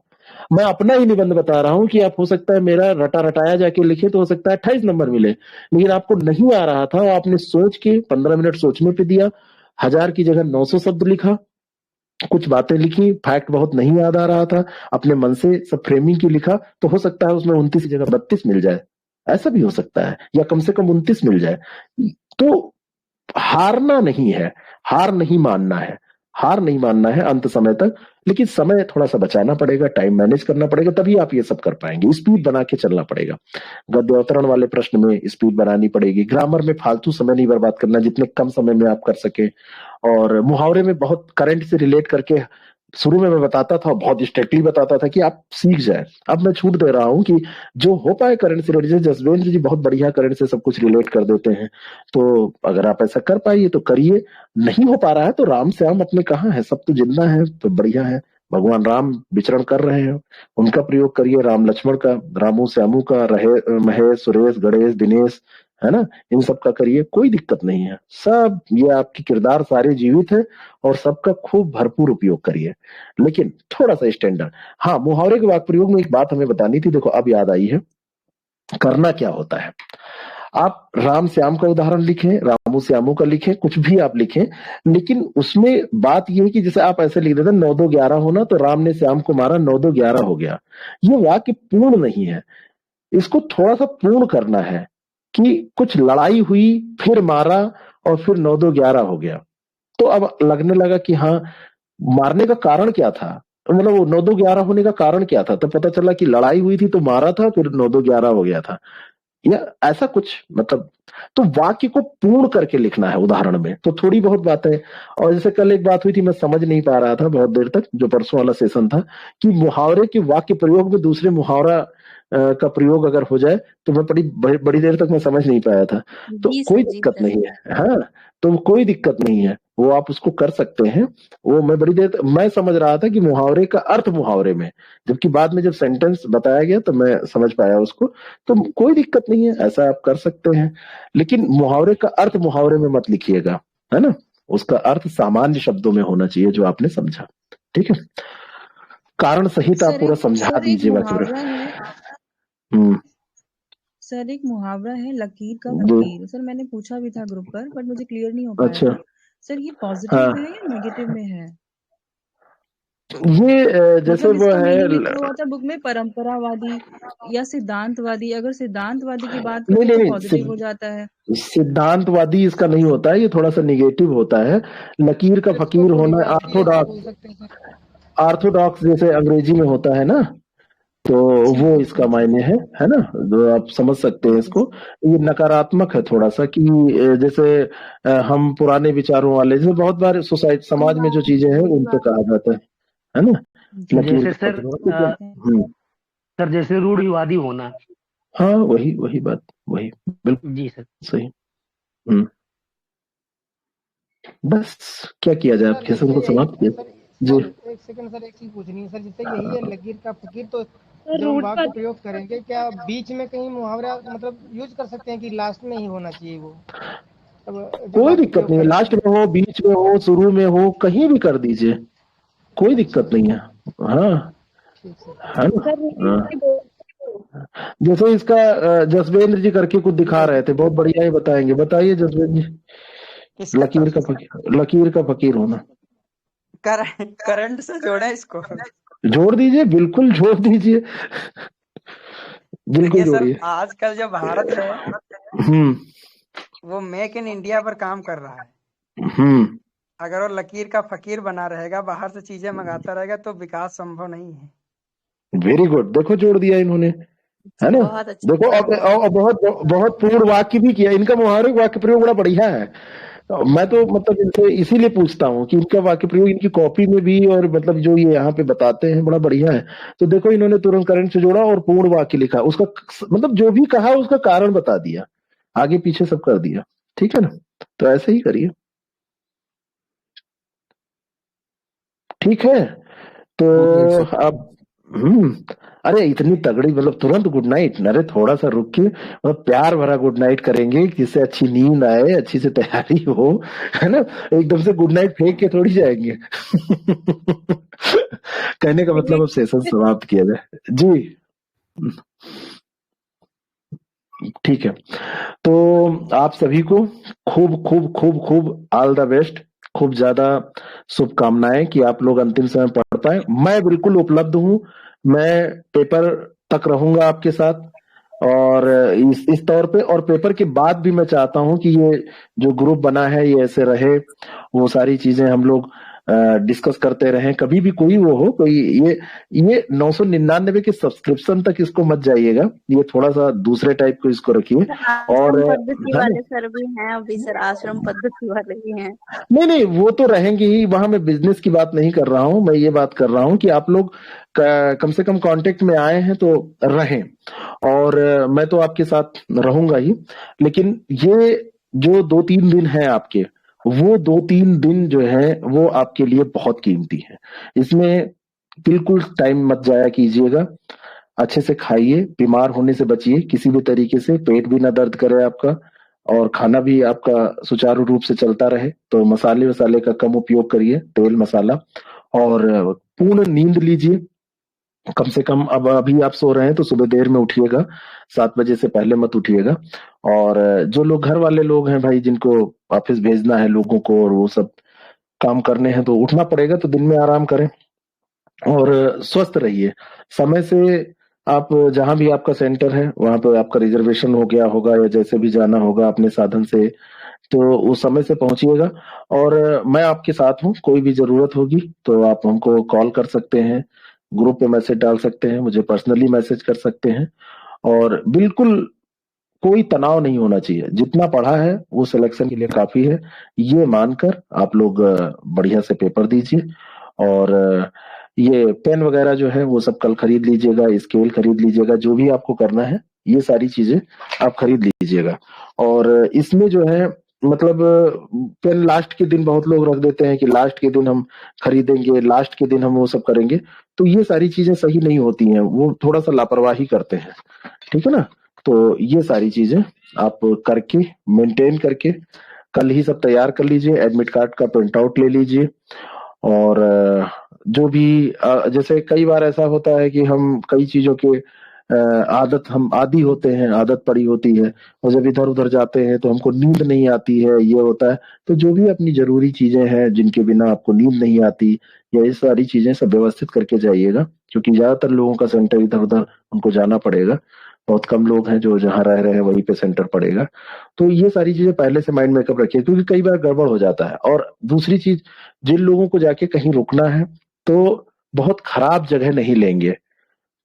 मैं अपना ही निबंध बता रहा हूं कि आप हो सकता है मेरा रटाया जाके लिखे तो हो सकता है 28 नंबर मिले, लेकिन आपको नहीं आ रहा था, आपने सोच के 15 मिनट सोचने पे दिया, 1000 की जगह 900 शब्द लिखा, कुछ बातें लिखी, फैक्ट बहुत नहीं याद आ रहा था, अपने मन से सब फ्रेमिंग की लिखा, तो हो सकता है उसमें 29 की जगह 32 मिल जाए, ऐसा भी हो सकता है, या कम से कम 29 मिल जाए। तो हारना नहीं है, हार नहीं मानना है, हार नहीं मानना है अंत समय तक, लेकिन समय थोड़ा सा बचाना पड़ेगा, टाइम मैनेज करना पड़ेगा, तभी आप ये सब कर पाएंगे। स्पीड बना के चलना पड़ेगा, गद्य अवतरण वाले प्रश्न में स्पीड बनानी पड़ेगी, ग्रामर में फालतू समय नहीं बर्बाद करना, जितने कम समय में आप कर सके, और मुहावरे में बहुत करंट से रिलेट करके शुरू में मैं बताता था, बहुत स्ट्रिक्टली बताता था कि आप सीख जाए। अब मैं छूट दे रहा हूं कि जो हो पाए करंट से रिलेटेड, जसवेंद्र जी बहुत बढ़िया करंट से सब कुछ रिलेट कर देते हैं, तो अगर आप ऐसा कर पाइए तो करिए, नहीं हो पा रहा है तो राम श्याम अपने कहाँ है, सब तो जिंदा है, तो बढ़िया है, भगवान राम विचरण कर रहे हैं, उनका प्रयोग करिए, राम लक्ष्मण का, रामू श्यामू का, रहे महेश सुरेश गणेश दिनेश, है ना, इन सब का करिए, कोई दिक्कत नहीं है। सब ये आपके किरदार सारे जीवित है और सबका खूब भरपूर उपयोग करिए, लेकिन थोड़ा सा स्टैंडर्ड। हाँ, मुहावरे के वाक्य प्रयोग में एक बात हमें बतानी थी, देखो अब याद आई है। करना क्या होता है, आप राम श्याम का उदाहरण लिखें, रामू श्यामू का लिखें, कुछ भी आप लिखें, लेकिन उसमें बात यह है कि जैसे आप ऐसे लिख देते 9-2-11 होना, तो राम ने श्याम को मारा, 9-2-11 हो गया। ये वाक्य पूर्ण नहीं है, इसको थोड़ा सा पूर्ण करना है कि कुछ लड़ाई हुई, फिर मारा और फिर 9-2-11 हो गया। तो अब लगने लगा कि हाँ, मारने का कारण क्या था, मतलब वो 9-2-11 होने का कारण क्या था, तो पता चला कि लड़ाई हुई थी तो मारा था, फिर 9-2-11 हो गया था। या ऐसा कुछ, मतलब तो वाक्य को पूर्ण करके लिखना है उदाहरण में, तो थोड़ी बहुत बातें। और जैसे कल एक बात हुई थी, मैं समझ नहीं पा रहा था बहुत देर तक, जो परसों वाला सेशन था, कि मुहावरे के वाक्य प्रयोग में दूसरे मुहावरा का प्रयोग अगर हो जाए तो मैं बड़ी देर तक मैं समझ नहीं पाया था। तो कोई दिक्कत नहीं है, हाँ, तो कोई दिक्कत नहीं है, वो आप उसको कर सकते हैं। वो मैं बड़ी देर मैं समझ रहा था कि मुहावरे का अर्थ मुहावरे में, जबकि बाद में जब सेंटेंस बताया गया तो मैं समझ पाया उसको। तो कोई दिक्कत नहीं है, ऐसा आप कर सकते हैं, लेकिन मुहावरे का अर्थ मुहावरे में मत लिखिएगा, है ना। उसका अर्थ सामान्य शब्दों में होना चाहिए जो आपने समझा, ठीक है। कारण सहित आप पूरा समझा दीजिएगा सर एक मुहावरा है लकीर का फकीर। सर मैंने पूछा भी था ग्रुप पर, बट मुझे क्लियर नहीं हो पाया। अच्छा, सर ये पॉजिटिव है या नेगेटिव में है? ये जैसे मतलब वो इसका है मीनिंग लिखा हुआ था बुक में, परंपरावादी या सिद्धांतवादी। अगर सिद्धांतवादी की बात करें तो पॉजिटिव हो जाता है। सिद्धांतवादी इसका नहीं होता है, ये थोड़ा सा निगेटिव होता है। लकीर का फकीर होना ऑर्थोडॉक्स जैसे अंग्रेजी में होता है ना, तो वो इसका मायने है ना, जो आप समझ सकते हैं इसको। ये नकारात्मक है थोड़ा सा, कि जैसे हम पुराने विचारों वाले, जैसे बहुत बार सोसाइटी समाज में जो चीजें हैं उन पे कहा जाता है ना। जैसे सर जैसे रूढ़िवादी होना। हाँ, वही बात, वही बिल्कुल जी सर, सही। बस क्या किया जाए, आप सेशन को समाप्त किया जी। एक सेकंड सर, एक चीज पूछनी है सर, जैसे यही है लकीर का फकीर, तो जब हम वाक्य प्रयोग करेंगे क्या बीच में कहीं मुहावरा मतलब यूज कर सकते हैं कि लास्ट में ही होना चाहिए वो? कोई दिक्कत नहीं है, लास्ट में हो, बीच में हो, शुरू में हो, कहीं भी कर दीजिए, कोई दिक्कत नहीं है। हाँ, है ना। जैसे इसका जसवेंद्र जी करके कुछ दिखा रहे थे, बहुत बढ़िया ही बताएंगे। बताइए जसवेंद्र जी। लकीर का फकीर होना करंट से जोड़े इसको, जोड़ दीजिए, बिल्कुल जोड़ दीजिए, बिल्कुल जोड़िए। आजकल जो भारत है वो मेक इन इंडिया पर काम कर रहा है। अगर वो लकीर का फकीर बना रहेगा, बाहर से चीजें मंगाता रहेगा, तो विकास संभव नहीं है। वेरी गुड, देखो जोड़ दिया इन्होंने, है ना। देखो अब बहुत पूर्ण वाक्य भी किया, इनका मुहावरे वाक्य प्रयोग बड़ा बढ़िया है। मैं तो मतलब इनसे इसीलिए पूछता हूँ कि इनका वाक्य प्रयोग इनकी कॉपी में भी, और मतलब जो ये यहाँ पे बताते हैं बड़ा बढ़िया है। तो देखो इन्होंने तुरंत करंट से जोड़ा और पूर्ण वाक्य लिखा, उसका मतलब जो भी कहा उसका कारण बता दिया, आगे पीछे सब कर दिया, ठीक है ना। तो ऐसे ही करिए, ठीक है। तो अब अरे इतनी तगड़ी, मतलब तुरंत गुड नाइट, अरे थोड़ा सा रुक के मतलब प्यार भरा गुड नाइट करेंगे, जिससे अच्छी नींद आए, अच्छी से तैयारी हो, है ना। एकदम से गुड नाइट फेंक के थोड़ी जाएंगे। कहने का मतलब अब सेशन समाप्त किया जाए जी, ठीक है। तो आप सभी को खूब खूब खूब खूब ऑल द बेस्ट, खूब ज्यादा शुभकामनाएं कि आप लोग अंतिम समय पढ़ पाए। मैं बिल्कुल उपलब्ध हूं, मैं पेपर तक रहूंगा आपके साथ, और इस तौर पे, और पेपर के बाद भी मैं चाहता हूं कि ये जो ग्रुप बना है ये ऐसे रहे, वो सारी चीजें हम लोग डिस्कस करते रहें। कभी भी कोई वो हो, कोई ये 999 के सब्सक्रिप्शन तक इसको मत जाइएगा, ये थोड़ा सा दूसरे टाइप को इसको रखिए। और पद्धति वाले सर भी हैं अभी सर, आश्रम पद्धति वाले भी हैं। नहीं, वो तो रहेंगे ही, वहां मैं बिजनेस की बात नहीं कर रहा हूं, मैं ये बात कर रहा हूं कि आप लोग कम से कम कांटेक्ट में आए हैं तो रहें, और मैं तो आपके साथ रहूंगा ही। लेकिन ये जो 2-3 दिन है आपके, वो 2-3 दिन जो है वो आपके लिए बहुत कीमती है। इसमें बिल्कुल टाइम मत जाया कीजिएगा, अच्छे से खाइए, बीमार होने से बचिए किसी भी तरीके से, पेट भी ना दर्द करे आपका, और खाना भी आपका सुचारू रूप से चलता रहे। तो मसाले वसाले का कम उपयोग करिए, तेल मसाला, और पूर्ण नींद लीजिए कम से कम। अब अभी आप सो रहे हैं तो सुबह देर में उठिएगा, 7 बजे से पहले मत उठिएगा। और जो लोग घर वाले लोग हैं भाई, जिनको ऑफिस भेजना है लोगों को और वो सब काम करने हैं, तो उठना पड़ेगा, तो दिन में आराम करें और स्वस्थ रहिए। समय से आप जहां भी आपका सेंटर है वहां पर आपका रिजर्वेशन हो गया होगा, या जैसे भी जाना होगा अपने साधन से, तो उस समय से पहुंचिएगा। और मैं आपके साथ हूं, कोई भी जरूरत होगी तो आप हमको कॉल कर सकते हैं, ग्रुप पे मैसेज डाल सकते हैं, मुझे पर्सनली मैसेज कर सकते हैं। और बिल्कुल कोई तनाव नहीं होना चाहिए, जितना पढ़ा है वो सिलेक्शन के लिए काफी है, ये मानकर आप लोग बढ़िया से पेपर दीजिए। और ये पेन वगैरह जो है वो सब कल खरीद लीजिएगा, स्केल खरीद लीजिएगा, जो भी आपको करना है ये सारी चीजें आप खरीद लीजिएगा। और इसमें जो है मतलब पेन लास्ट के दिन बहुत लोग रख देते हैं कि लास्ट के दिन हम खरीदेंगे, लास्ट के दिन हम वो सब करेंगे, तो ये सारी चीजें सही नहीं होती हैं, वो थोड़ा सा लापरवाही करते हैं, ठीक है ना। तो ये सारी चीजें आप करके मेंटेन करके कल ही सब तैयार कर लीजिए, एडमिट कार्ड का प्रिंट आउट ले लीजिए। और जो भी जैसे कई बार ऐसा होता है कि हम कई चीजों के हम आदी होते हैं, आदत पड़ी होती है, और जब इधर उधर जाते हैं तो हमको नींद नहीं आती है, ये होता है। तो जो भी अपनी जरूरी चीजें हैं जिनके बिना आपको नींद नहीं आती, या ये सारी चीजें सब व्यवस्थित करके जाइएगा, क्योंकि ज्यादातर लोगों का सेंटर इधर उधर उनको जाना पड़ेगा, बहुत कम लोग हैं जो जहाँ रह रहे हैं वहीं पे सेंटर पड़ेगा। तो ये सारी चीजें पहले से माइंड मेकअप रखिए, क्योंकि कई बार गड़बड़ हो जाता है। और दूसरी चीज, जिन लोगों को जाके कहीं रुकना है तो बहुत खराब जगह नहीं लेंगे,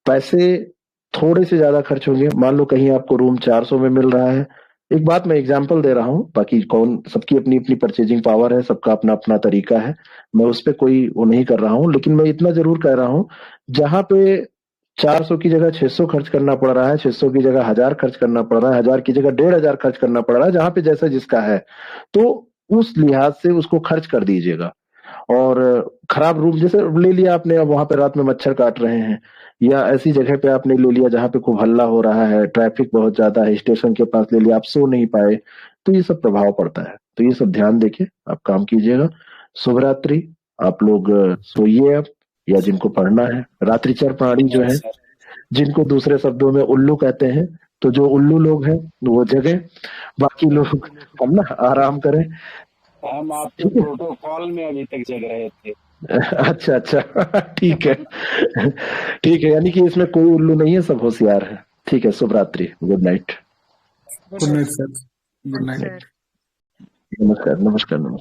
पैसे थोड़े से ज्यादा खर्च होंगे। मान लो कहीं आपको रूम 400 में मिल रहा है, एक बात मैं एग्जांपल दे रहा हूँ, बाकी सबकी अपनी अपनी परचेजिंग पावर है, सबका अपना अपना तरीका है, मैं उस पर कोई वो नहीं कर रहा हूँ, लेकिन मैं इतना जरूर कह रहा हूँ, जहां पे 400 की जगह 600 खर्च करना पड़ रहा है, 600 की जगह 1000 खर्च करना पड़ रहा है, 1000 की जगह 1500 खर्च करना पड़ रहा है, जहां पे जैसा जिसका है, तो उस लिहाज से उसको खर्च कर दीजिएगा। और खराब रूम जैसे ले लिया आपने, अब वहां पे रात में मच्छर काट रहे हैं, या ऐसी जगह पे आपने ले लिया जहां पे खूब हल्ला हो रहा है, ट्रैफिक बहुत ज्यादा है, स्टेशन के पास ले लिया, आप सो नहीं पाए, तो ये सब प्रभाव पड़ता है। तो ये सब ध्यान देके आप काम कीजिएगा। शुभ रात्रि, आप लोग सोइए अब, या जिनको पढ़ना है। रात्रिचर प्राणी जो है, जिनको दूसरे शब्दों में उल्लू कहते हैं, तो जो उल्लू लोग हैं वो जगह, बाकी लोग हम ना आराम करें। हम आपके प्रोटोकॉल में अभी तक जग रहे थे। अच्छा अच्छा, ठीक है ठीक है, यानी कि इसमें कोई उल्लू नहीं है, सब होशियार है। ठीक है, शुभ रात्रि, good night. Good night sir, good night. नमस्कार नमस्कार नमस्कार।